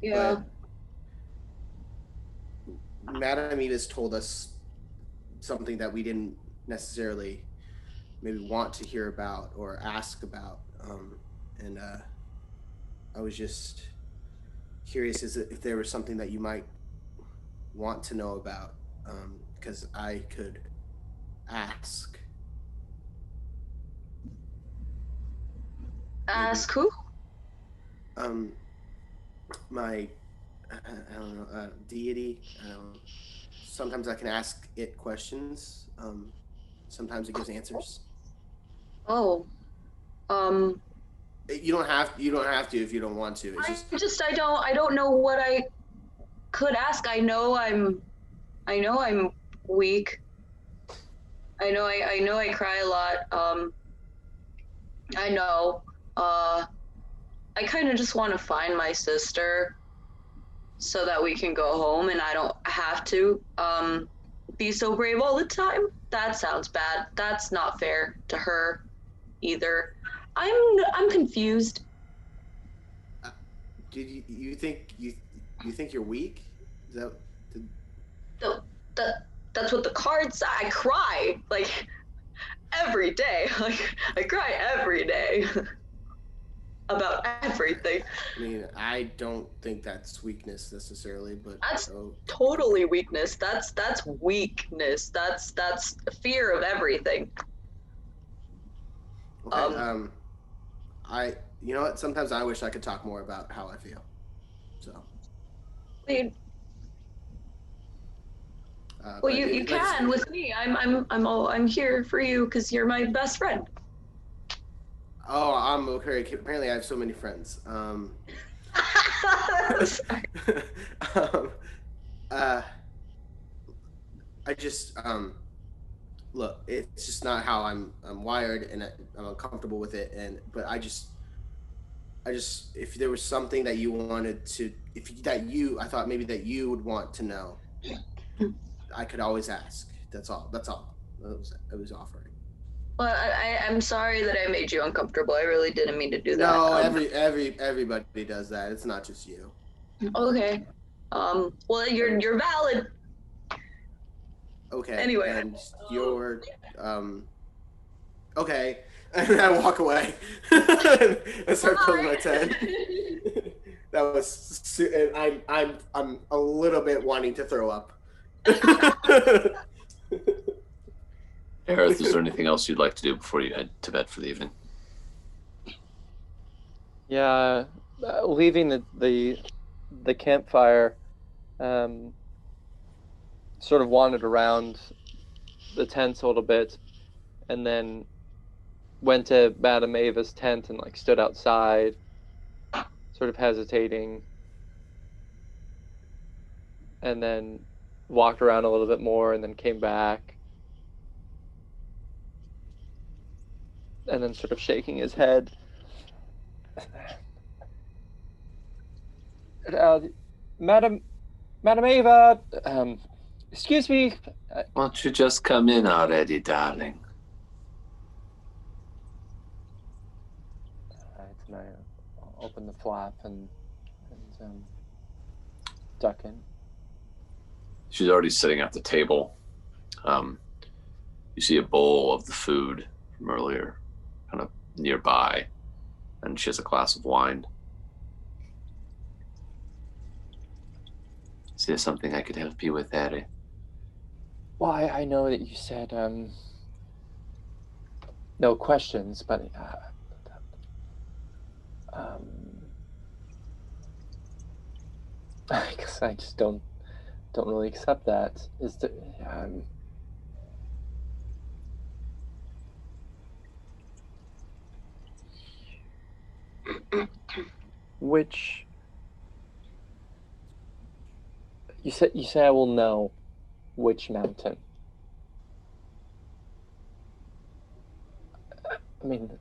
Yeah. Madam Eva's told us something that we didn't necessarily maybe want to hear about or ask about, and I was just curious if there was something that you might want to know about, because I could ask. Ask who? My, I don't know, deity. Sometimes I can ask it questions. Sometimes it gives answers. Oh. You don't have to if you don't want to. It's I don't know what I could ask. I know I'm weak. I know I cry a lot. I know. I kind of just want to find my sister so that we can go home and I don't have to be so brave all the time. That sounds bad. That's not fair to her either. I'm confused. you think you're weak? Is that? That's what the cards say. I cry like every day. Like I cry every day about everything. I mean, I don't think that's weakness necessarily, but that's totally weakness. That's weakness. That's fear of everything. Okay. You know what? Sometimes I wish I could talk more about how I feel. So. Well, you can with me. I'm here for you because you're my best friend. Oh, I'm okay. Apparently, I have so many friends. I just look. It's just not how I'm wired, and I'm uncomfortable with it. But I just, if there was something that you wanted to, I thought maybe that you would want to know, I could always ask. That's all. I was offering. Well, I'm sorry that I made you uncomfortable. I really didn't mean to do that. No, everybody does that. It's not just you. Okay. Well, you're valid. Okay. Anyway. And you're okay. And I walk away. I start pulling my tent. That was. And I'm a little bit wanting to throw up. Aerith, is there anything else you'd like to do before you head to bed for the evening? Yeah, leaving the campfire, sort of wandered around the tents a little bit, and then went to Madam Eva's tent and like stood outside, sort of hesitating, and then walked around a little bit more, and then came back, and then sort of shaking his head. Madam Eva, excuse me. Won't you just come in already, darling? Alright, and I open the flap and duck in. She's already sitting at the table. You see a bowl of the food from earlier kind of nearby, and she has a glass of wine. Is there something I could help you with, Tirre? Well, I know that you said no questions, but I guess I just don't really accept that. Is there which you say I will know which mountain? I mean,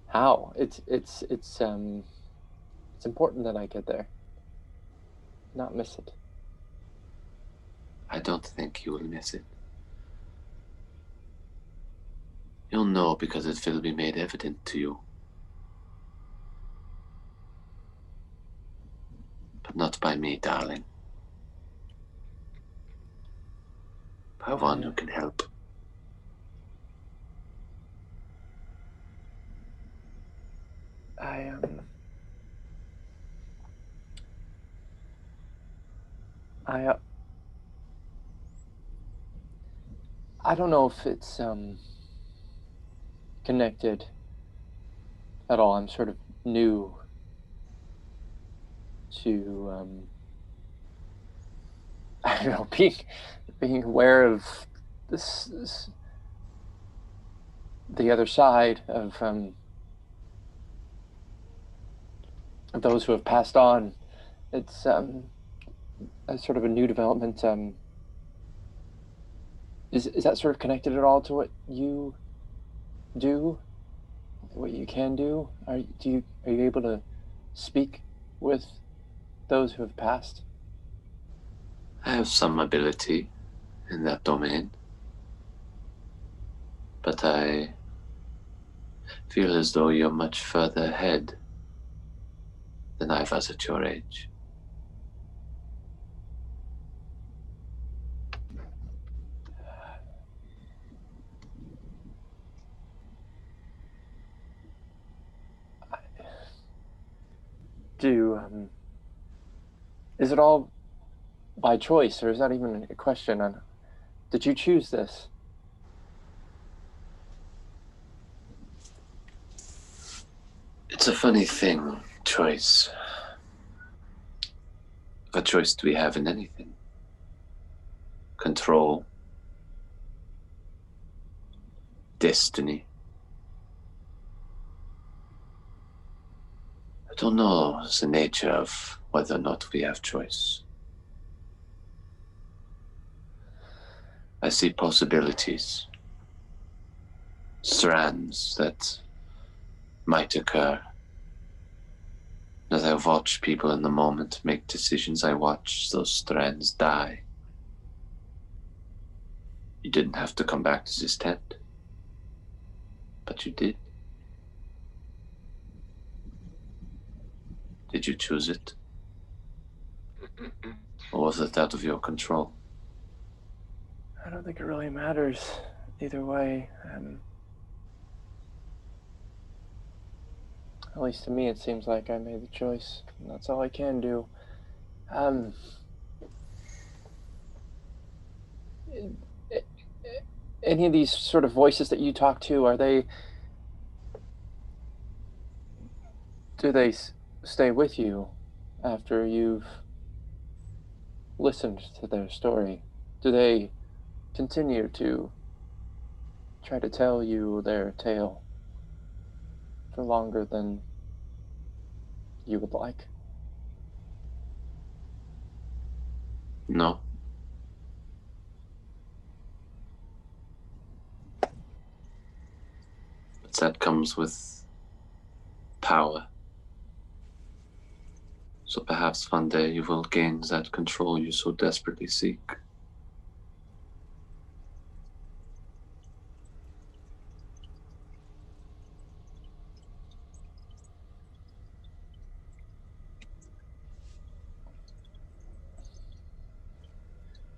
how? It's important that I get there, not miss it. I don't think you will miss it. You'll know because it will be made evident to you. But not by me, darling. By one who can help. I don't know if it's connected at all. I'm sort of new to I don't know, being aware of this the other side of those who have passed on. It's a sort of a new development. Is that sort of connected at all to what you do, what you can do? Are you able to speak with those who have passed? I have some ability in that domain, but I feel as though you're much further ahead than I was at your age. Is it all by choice, or is that even a question? Did you choose this? It's a funny thing, choice. What choice do we have in anything? Control. Destiny. I don't know the nature of whether or not we have choice. I see possibilities. Strands that might occur. As I watch people in the moment make decisions, I watch those strands die. You didn't have to come back to this tent, but you did. Did you choose it? Or was it out of your control? I don't think it really matters either way. At least to me, it seems like I made the choice, and that's all I can do. Any of these sort of voices that you talk to, do they stay with you after you've listened to their story? Do they continue to try to tell you their tale for longer than you would like? No. But that comes with power. So perhaps one day you will gain that control you so desperately seek.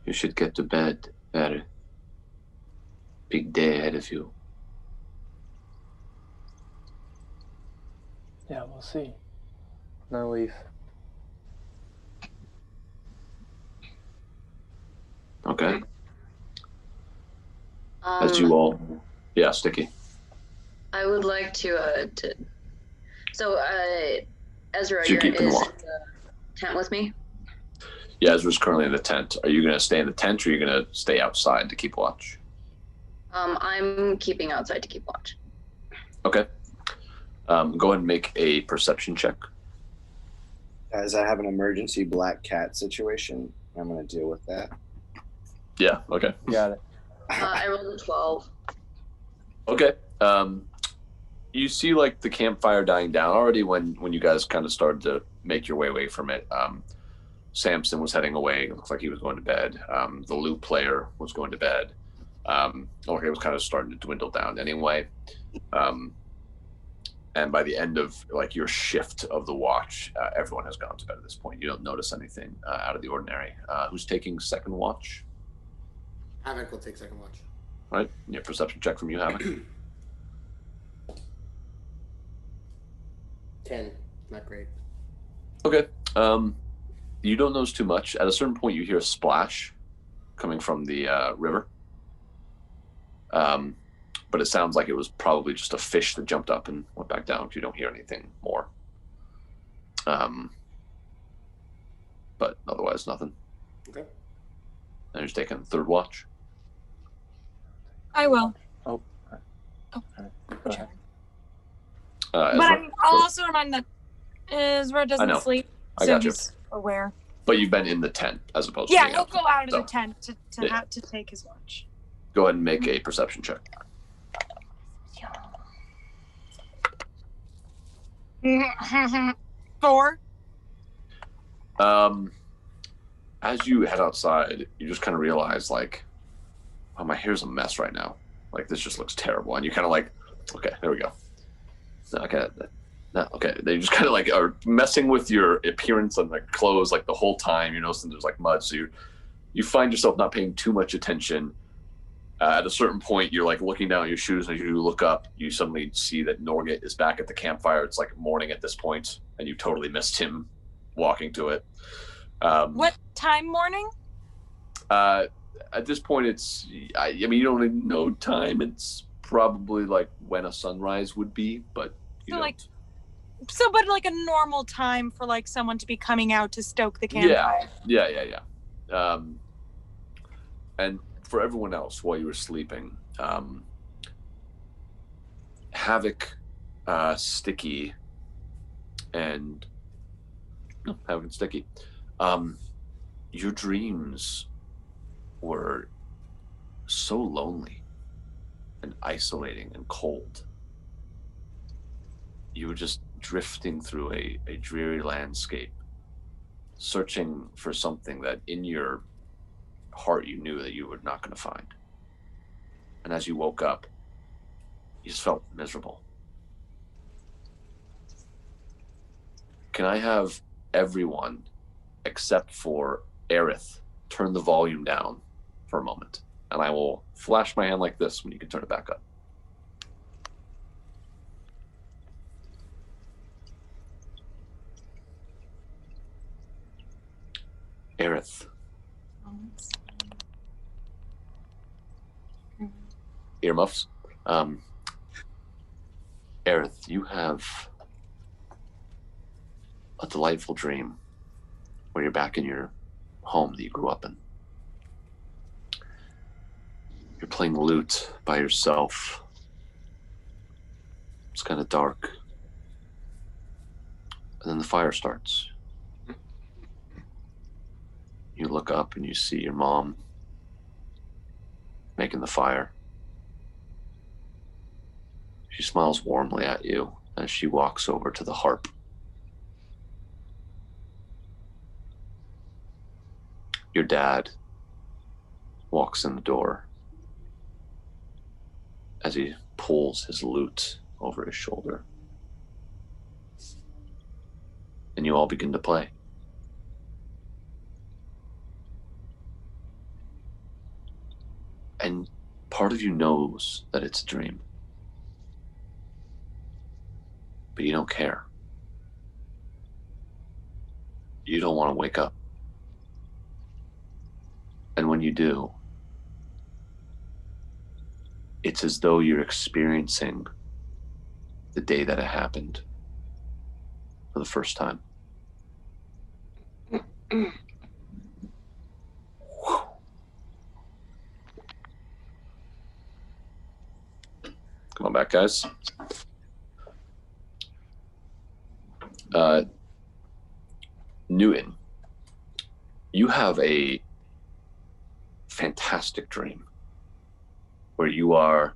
You should get to bed, Tirre. Big day ahead of you. Yeah, we'll see. No leave. Okay. As you all... Yeah, Stiki. I would like to so, Ezra, So you you're keep them in locked. the tent with me? Yeah, Ezra's currently in the tent. Are you going to stay in the tent, or are you going to stay outside to keep watch? I'm keeping outside to keep watch. Okay. Go ahead and make a perception check. As I have an emergency black cat situation, I'm going to deal with that. Yeah, okay. Got it. I rolled a 12. Okay. You see, like, the campfire dying down already when you guys kind of started to make your way away from it. Samson was heading away. It looks like he was going to bed. The lute player was going to bed. Or it was kind of starting to dwindle down anyway. And by the end of like your shift of the watch, everyone has gone to bed at this point. You don't notice anything out of the ordinary. Who's taking second watch? Havok will take second watch. All right. Yeah, perception check from you, Havok. 10. Not great. Okay. You don't notice too much. At a certain point, you hear a splash coming from the river. But it sounds like it was probably just a fish that jumped up and went back down. If you don't hear anything more. But otherwise, nothing. Okay. And who's taking third watch? I will. Oh. Oh. Go ahead. But I'll also remind that Ezra doesn't sleep, I so got you. he's aware. But you've been in the tent as opposed Yeah, to he'll go out of So, the tent to yeah. have to take his watch. Go ahead and make a perception check. 4. As you head outside, you just kind of realize, like, oh, my hair's a mess right now. Like, this just looks terrible. And you kind of like, okay, there we go. Okay, No, okay. They just kind of like are messing with your appearance and like clothes like the whole time. You notice there's like mud, so you find yourself not paying too much attention. At a certain point, you're like looking down at your shoes, and as you look up, you suddenly see that Norgit is back at the campfire. It's like morning at this point, and you totally missed him walking to it. What time morning? At this point, I mean, you don't really know time. It's probably like when a sunrise would be, but you don't. But like a normal time for like someone to be coming out to stoke the campfire. Yeah. And for everyone else, while you were sleeping, Havok, Stiki, and Havok and Stiki, your dreams were so lonely and isolating and cold. You were just drifting through a dreary landscape, searching for something that in your heart you knew that you were not going to find. And as you woke up, you just felt miserable. Can I have everyone, except for Aerith, turn the volume down for a moment? And I will flash my hand like this when you can turn it back up. Aerith. Earmuffs. Aerith, you have a delightful dream where you're back in your home that you grew up in. You're playing lute by yourself. It's kind of dark. And then the fire starts. You look up and you see your mom making the fire. She smiles warmly at you as she walks over to the harp. Your dad walks in the door as he pulls his lute over his shoulder. And you all begin to play. And part of you knows that it's a dream. But you don't care. You don't want to wake up. And when you do, it's as though you're experiencing the day that it happened for the first time. Come on back, guys. Newton, you have a fantastic dream where you are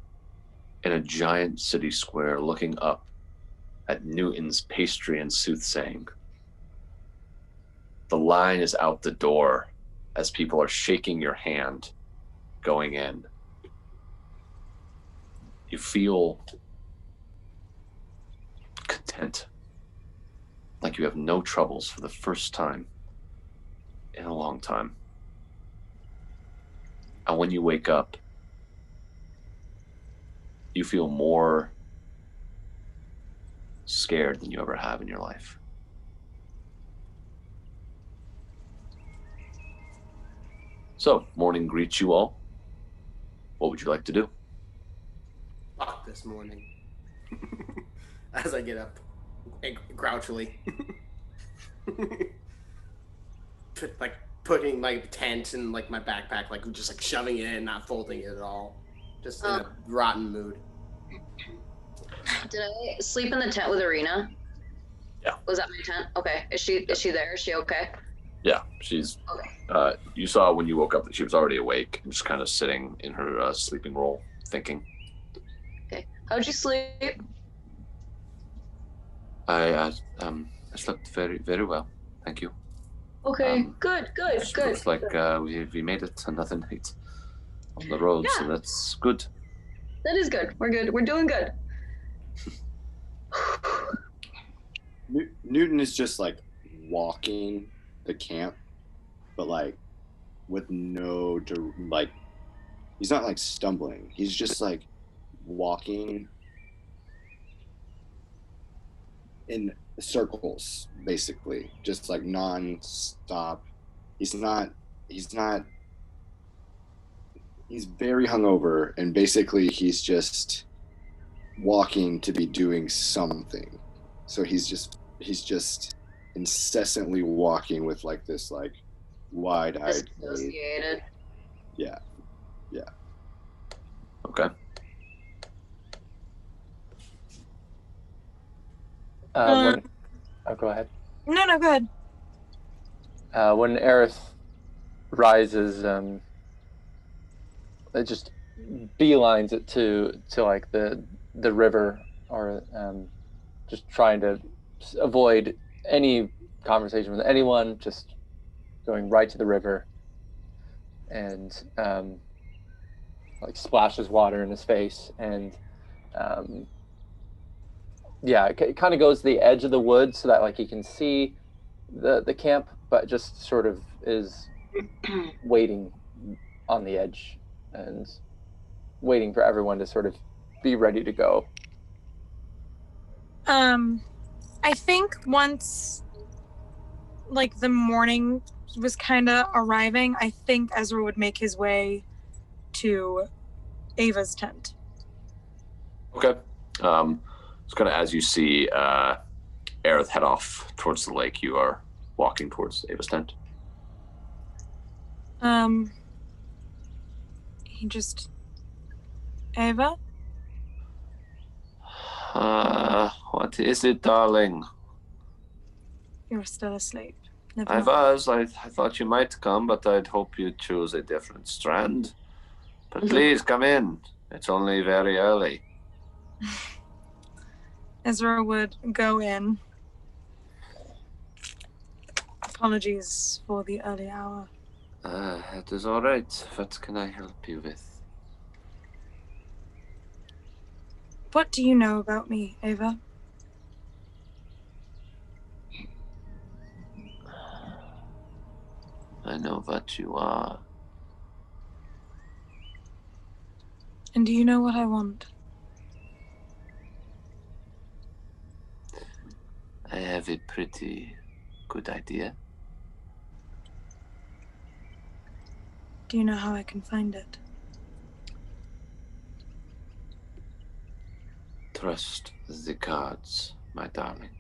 in a giant city square looking up at Newton's pastry and soothsaying. The line is out the door as people are shaking your hand going in. You feel content, like you have no troubles for the first time in a long time. And when you wake up, you feel more scared than you ever have in your life. So, morning greets you all. What would you like to do? Fuck this morning. As I get up, grouchily. Putting my tent in like my backpack, like just like shoving it in, not folding it at all. Just in a rotten mood. Did I sleep in the tent with Arena? Yeah. Was that my tent? Okay. Is she there? Is she okay? Yeah, she's okay. You saw when you woke up that she was already awake and just kind of sitting in her sleeping role, thinking. Okay. How'd you sleep? I slept very, very well. Thank you. Okay. Good. Looks like we made it another night on the road, so that's good. That is good. We're good. We're doing good. Newton is just like walking the camp, but like with no like he's not like stumbling. He's just like walking in circles, basically, just like non-stop. He's very hungover, and basically he's just walking to be doing something. So he's just incessantly walking with like this like wide-eyed Associated. Yeah. Okay. Go ahead. No, go ahead. When Aerith rises, it just beelines it to like the river, or just trying to avoid any conversation with anyone, just going right to the river, and like splashes water in his face, and it kind of goes to the edge of the woods so that like he can see the camp, but just sort of is waiting on the edge and waiting for everyone to sort of be ready to go. I think once like the morning was kind of arriving, I think Ezra would make his way to Ava's tent. Okay. It's kind of as you see Aerith head off towards the lake, you are walking towards Ava's tent. He just... Ava? What is it, darling? You're still asleep. Never I mind. was. I thought you might come, but I'd hope you'd choose a different strand. But please, come in. It's only very early. Ezra would go in. Apologies for the early hour. It is all right. What can I help you with? What do you know about me, Ava? I know what you are. And do you know what I want? I have a pretty good idea. Do you know how I can find it? Trust the gods, my darling.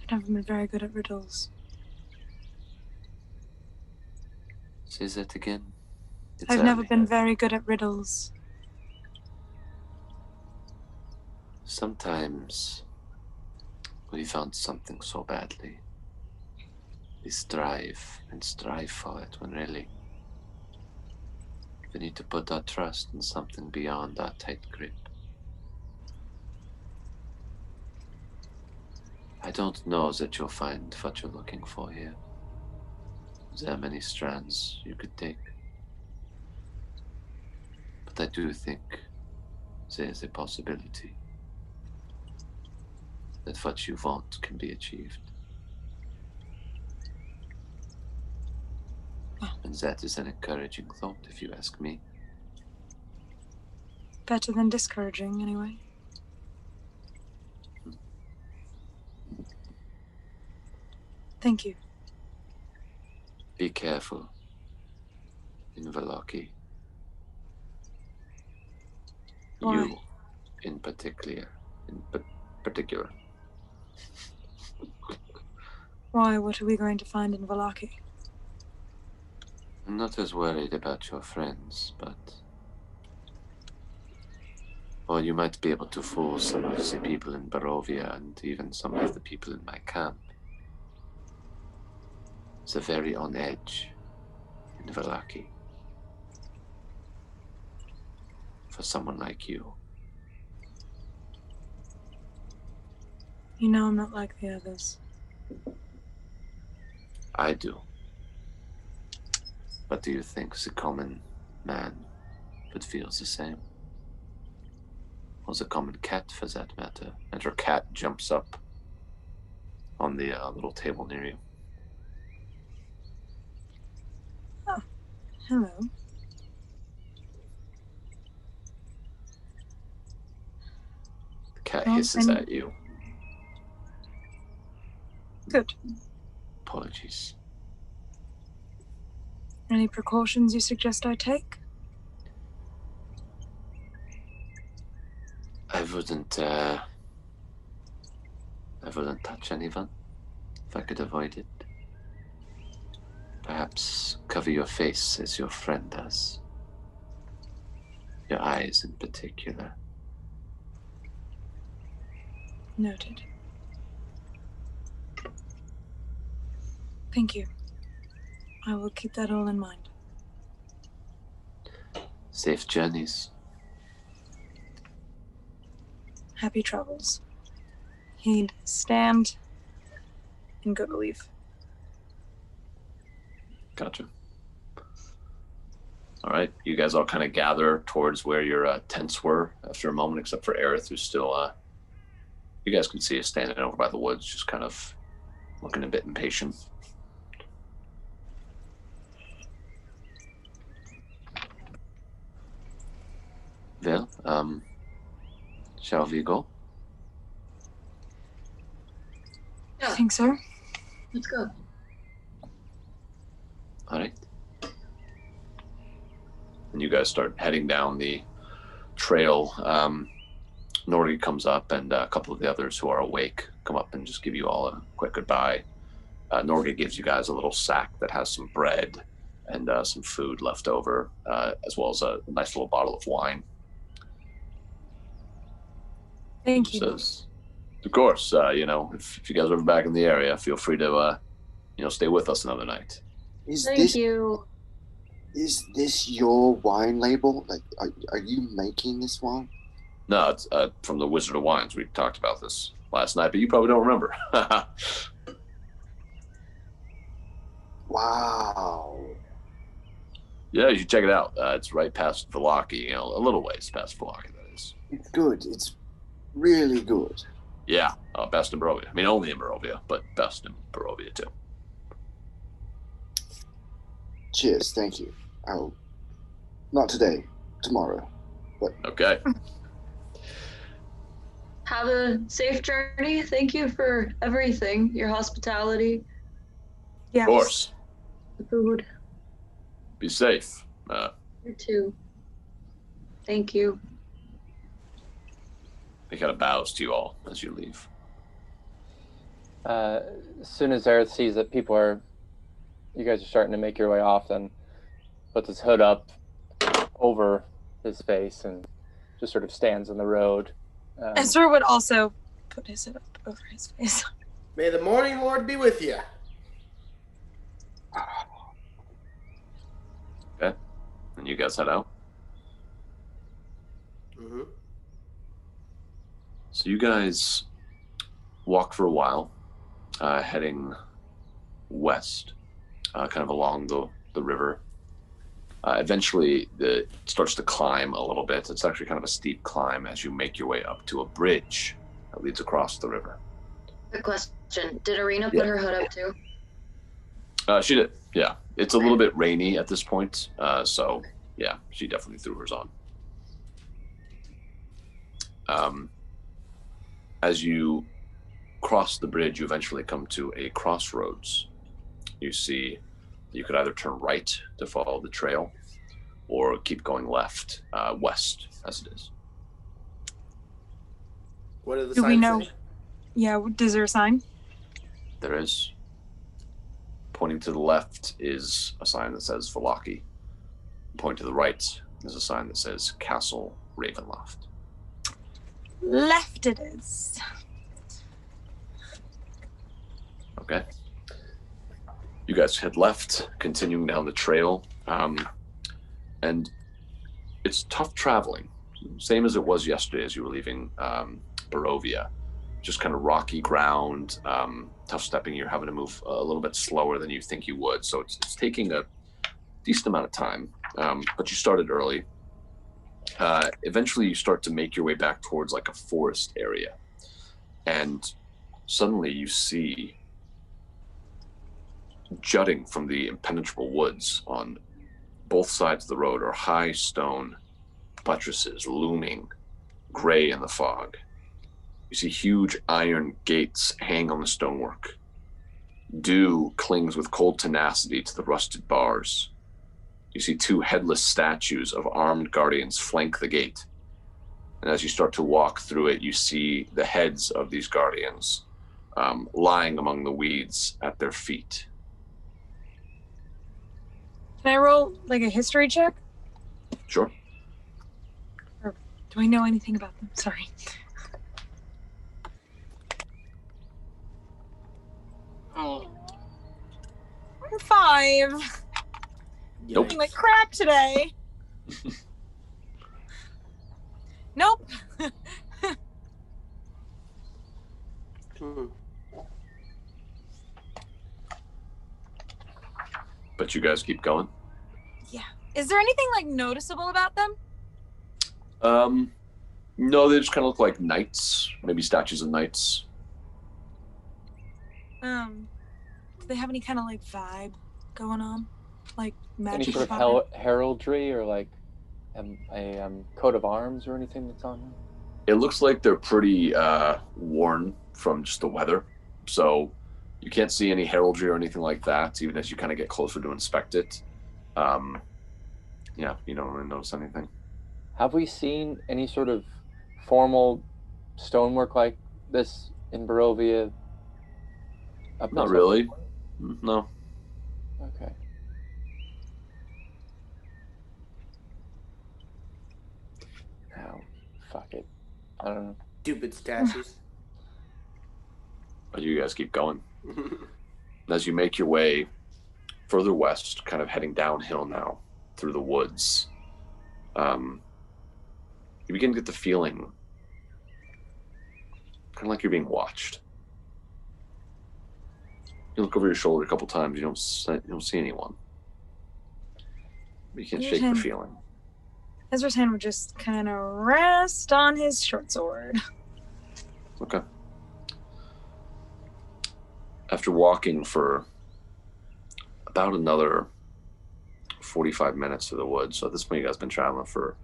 I've never been very good at riddles. Say that again. I've never been very good at riddles. Sometimes we found something so badly. We strive and strive for it when really we need to put our trust in something beyond our tight grip. I don't know that you'll find what you're looking for here. There are many strands you could take. But I do think there is a possibility that what you want can be achieved. And that is an encouraging thought, if you ask me. Better than discouraging, anyway. Thank you. Be careful in Velaki. Why? You, in particular. Why? What are we going to find in Velaki? I'm not as worried about your friends, but... Or you might be able to fool some of the people in Barovia and even some of the people in my camp. It's very on edge in Velaki. For someone like you. You know I'm not like the others. I do. But do you think the common man would feel the same? Or the common cat, for that matter. And her cat jumps up on the little table near you. Oh, hello. The cat hisses at you. Good. Apologies. Any precautions you suggest I take? I wouldn't touch anyone if I could avoid it. Perhaps cover your face as your friend does. Your eyes in particular. Noted. Thank you. I will keep that all in mind. Safe journeys. Happy travels. He'd stand and go to leave. Gotcha. All right, you guys all kind of gather towards where your tents were after a moment, except for Aerith, who's still, you guys can see is standing over by the woods, just kind of looking a bit impatient. Well, shall we go? I think so. Let's go. All right. And you guys start heading down the trail. Norgie comes up, and a couple of the others who are awake come up and just give you all a quick goodbye. Norgie gives you guys a little sack that has some bread and some food left over, as well as a nice little bottle of wine. Thank you. Says, of course, if you guys are ever back in the area, feel free to, stay with us another night. Thank you. Is this your wine label? Like, are you making this wine? No, it's from the Wizard of Wines. We talked about this last night, but you probably don't remember. Wow. Yeah, you should check it out. It's right past Velaki, a little ways past Velaki, that is. It's good. It's really good. Yeah, best in Barovia. I mean, only in Barovia, but best in Barovia, too. Cheers, thank you. I'll... Not today, tomorrow. But... Okay. Have a safe journey. Thank you for everything. Your hospitality. Yes. Of course. The food. Be safe. You too. Thank you. He kind of bows to you all as you leave. As soon as Aerith sees that you guys are starting to make your way off, then puts his hood up over his face and just sort of stands in the road. Ezra would also put his hood up over his face. May the morning lord be with you. Okay. And you guys head out. Mm-hmm. So you guys walk for a while, heading west, kind of along the river. Eventually, it starts to climb a little bit. It's actually kind of a steep climb as you make your way up to a bridge that leads across the river. Good question. Did Arena put her hood up too? She did, yeah. It's a little bit rainy at this point, so yeah, she definitely threw hers on. As you cross the bridge, you eventually come to a crossroads. You see you could either turn right to follow the trail or keep going left, west, as it is. What are the Do signs we know? say? Yeah, is there a sign? There is. Pointing to the left is a sign that says Velaki. Pointing to the right is a sign that says Castle Ravenloft. Left it is. Okay. You guys head left, continuing down the trail. And it's tough traveling. Same as it was yesterday as you were leaving Barovia. Just kind of rocky ground, tough stepping. You're having to move a little bit slower than you think you would. So it's taking a decent amount of time. But you started early. Eventually you start to make your way back towards like a forest area. And suddenly you see, jutting from the impenetrable woods on both sides of the road, are high stone buttresses looming gray in the fog. You see huge iron gates hang on the stonework. Dew clings with cold tenacity to the rusted bars. You see two headless statues of armed guardians flank the gate. And as you start to walk through it, you see the heads of these guardians lying among the weeds at their feet. Can I roll like a history check? Sure. Or do I know anything about them? Sorry. Oh. 5. Nope. Doing like crap today. Nope. But you guys keep going? Yeah. Is there anything like noticeable about them? No, they just kind of look like knights, maybe statues of knights. Do they have any kind of like vibe going on? Like magic? Any sort of heraldry or like a coat of arms or anything that's on them? It looks like they're pretty worn from just the weather. So you can't see any heraldry or anything like that, even as you kind of get closer to inspect it. Yeah, you don't really notice anything. Have we seen any sort of formal stonework like this in Barovia? Not really. No. Okay. Oh, fuck it. I don't know. Stupid statues. But you guys keep going. As you make your way further west, kind of heading downhill now through the woods, you begin to get the feeling kind of like you're being watched. You look over your shoulder a couple times, you don't see anyone. But you can't shake the feeling. Ezra's hand would just kind of rest on his short sword. Okay. After walking for about another 45 minutes through the woods, so at this point you guys have been traveling for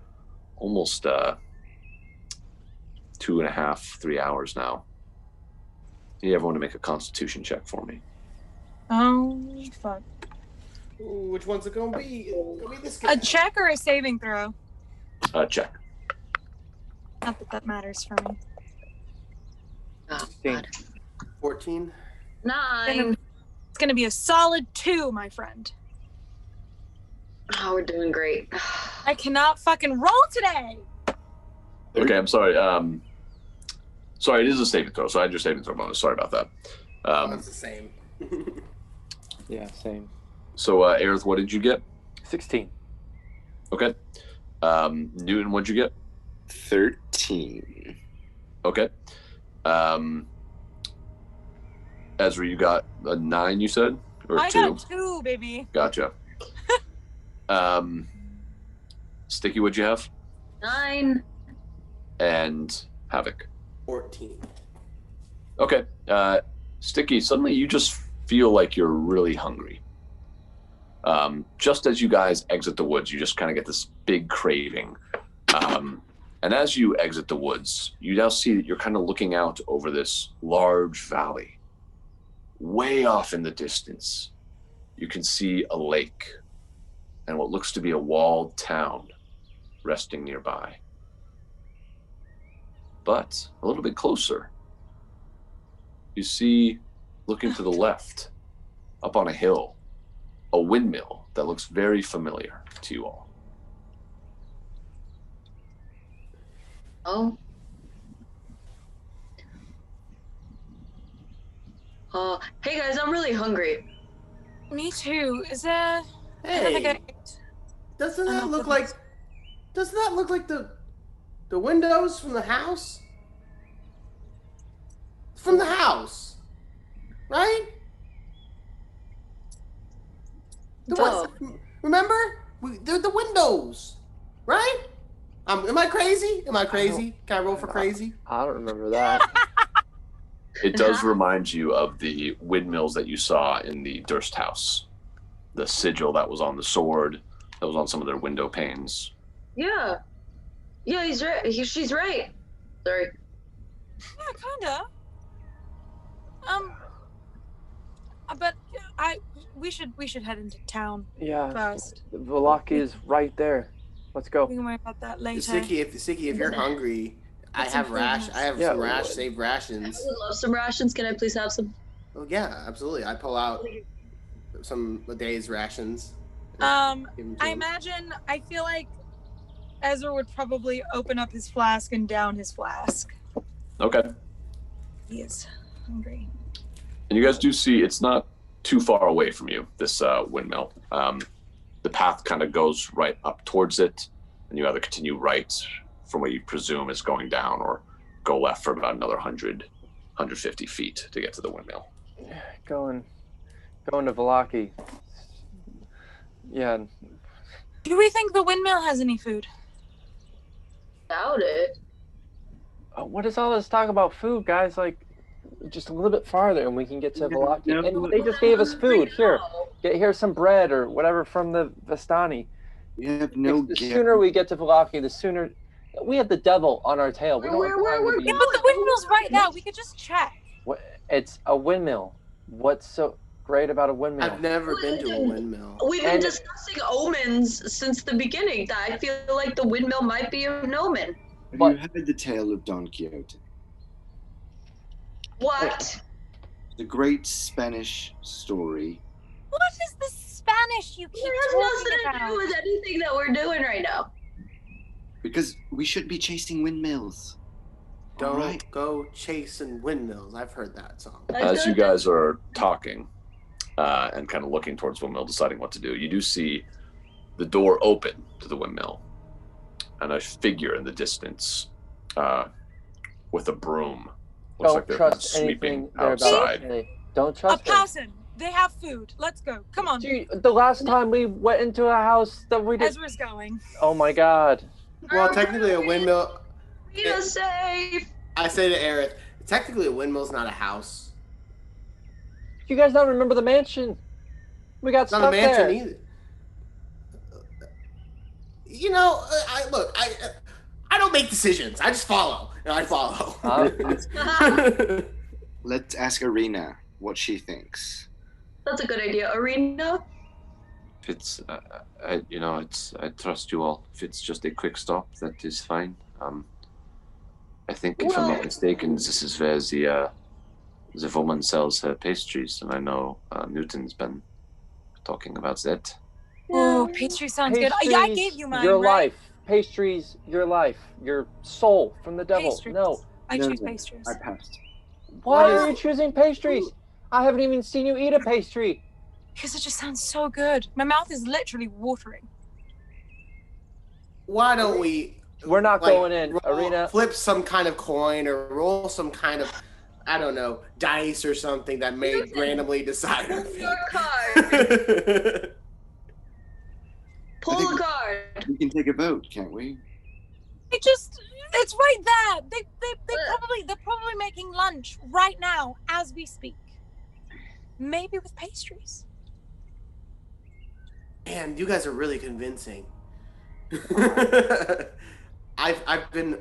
almost 2.5, 3 hours now. I need everyone to make a constitution check for me. Oh, fuck. Ooh, which one's it gonna be? It's gonna be this guy. A check or a saving throw? Check. Not that that matters for me. Oh, God. 14. 9. It's gonna be a solid 2, my friend. Oh, we're doing great. I cannot fucking roll today. Okay, I'm sorry. Sorry, it is a saving throw, so I had your saving throw bonus. Sorry about that. It's the same. Yeah, same. So, Aerith, what did you get? 16. Okay. Newton, what'd you get? 13. Okay. Ezra, you got a 9, you said? Or I 2? got a 2, baby. Gotcha. Stiki, what'd you have? 9. And Havok? 14. Okay. Stiki, suddenly you just feel like you're really hungry. Just as you guys exit the woods, you just kind of get this big craving. And as you exit the woods, you now see that you're kind of looking out over this large valley. Way off in the distance, you can see a lake and what looks to be a walled town resting nearby. But a little bit closer, you see, looking to the left, up on a hill, a windmill that looks very familiar to you all. Oh. Hey guys, I'm really hungry. Me too. Is that? Hey, doesn't that look like the windows from the house? It's from the house, right? Remember? They're the windows, right? Am I crazy? Am I crazy? Can I roll for crazy? I don't remember that. It does remind you of the windmills that you saw in the Durst house. The sigil that was on the sword, that was on some of their window panes. Yeah. Yeah, he's right. She's right. Sorry. Yeah, kinda. But we should head into town. Yeah. First. Velaki is right there. Let's go. We can worry about that later. Siki, if you're hungry, I have some saved rations. I would love some rations. Can I please have some? Oh yeah, absolutely. I pull out a day's rations. I feel like Ezra would probably open up his flask and down his flask. Okay. He is hungry. And you guys do see it's not too far away from you, this windmill. The path kind of goes right up towards it, and you either continue right from what you presume is going down, or go left for about another 150 feet to get to the windmill. Going to Velaki. Yeah. Do we think the windmill has any food? Doubt it. What is all this talk about food, guys? Like, just a little bit farther and we can get to Velaki. And they just gave us food. Here's some bread or whatever from the Vistani. The sooner we get to Velaki, the sooner... We have the devil on our tail. Yeah, but the windmill's right now. We could just check. It's a windmill. What's so great about a windmill? I've never been to a windmill. We've been discussing omens since the beginning. I feel like the windmill might be an omen. Have you heard the tale of Don Quixote? What? The great Spanish story. What is the Spanish you keep talking about? It has nothing to do with anything that we're doing right now. Because we should be chasing windmills. Don't go chasing windmills. I've heard that song. As you guys are talking and kind of looking towards windmill, deciding what to do, you do see the door open to the windmill, and a figure in the distance with a broom. Looks like they're sweeping outside. Don't trust a person. They have food. Let's go. Come on. Gee, the last time we went into a house that we did. Ezra's going. Oh my God. Well, technically a windmill. Rita's safe. I say to Aerith, technically a windmill's not a house. You guys don't remember the mansion? We got stuck there. Not a mansion either. You know, I don't make decisions. I just follow. And I follow. Let's ask Arena what she thinks. That's a good idea. Arena? If it's, I trust you all. If it's just a quick stop, that is fine. I think, if I'm not mistaken, this is where the woman sells her pastries, and I know Newton's been talking about that. Oh, pastry sounds good. Yeah, I gave you mine, Your right? life. Pastries, your life. Your soul from the devil. Pastries. No. I choose pastries. I passed. Why are you choosing pastries? I haven't even seen you eat a pastry. Because it just sounds so good. My mouth is literally watering. Why don't we... We're not going in, Arena. Flip some kind of coin or roll some kind of, I don't know, dice or something that may randomly decide. Your card. Pull a card. We can take a vote, can't we? It's right there. They're probably making lunch right now as we speak. Maybe with pastries. Man, you guys are really convincing. I've been,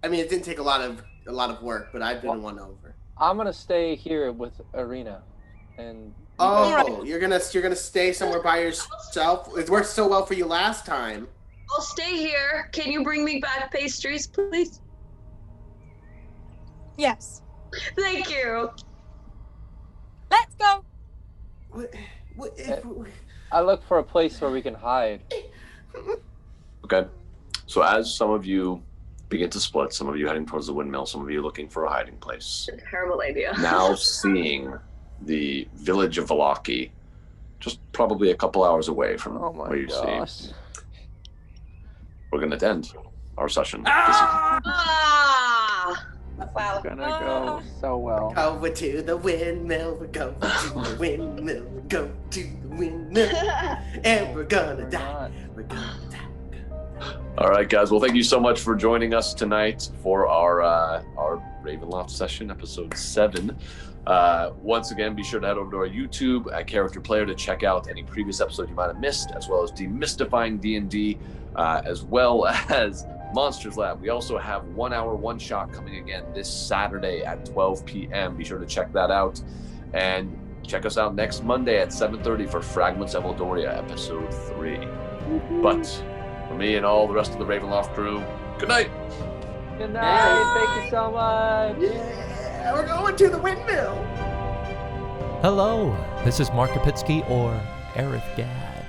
I mean, it didn't take a lot of work, but I've been won over. I'm gonna stay here with Arena, and you're gonna stay somewhere by yourself. It worked so well for you last time. I'll stay here. Can you bring me back pastries, please? Yes. Thank you. Let's go. I look for a place where we can hide. Okay. So as some of you begin to split, some of you heading towards the windmill, some of you looking for a hiding place. Terrible idea. Now seeing the village of Velaki, just probably a couple hours away from where you see. We're going to end our session. Wow. Gonna go so well. Over to the windmill, we're going to the windmill, we're going to the windmill, and we're gonna die. We're gonna die. All right, guys. Well, thank you so much for joining us tonight for our Ravenloft session, episode 7. Once again, be sure to head over to our YouTube at Character Player to check out any previous episode you might have missed, as well as Demystifying D&D, as well as Monsters Lab. We also have 1 hour one-shot coming again this Saturday at 12 p.m. Be sure to check that out. And check us out next Monday at 7:30 for Fragments of Eldoria, episode 3. But for me and all the rest of the Ravenloft crew, good night. Good night. Thank you so much. Yeah, we're going to the windmill. Hello, this is Mark Kopitzke or Aerith Gaad.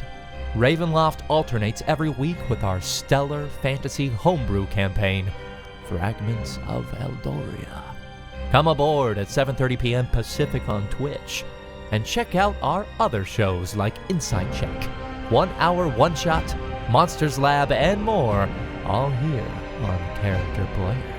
Ravenloft alternates every week with our stellar fantasy homebrew campaign, Fragments of Eldoria. Come aboard at 7:30 p.m. Pacific on Twitch, and check out our other shows like Insight Check, 1 hour one-shot, Monsters Lab, and more, all here on Character Player.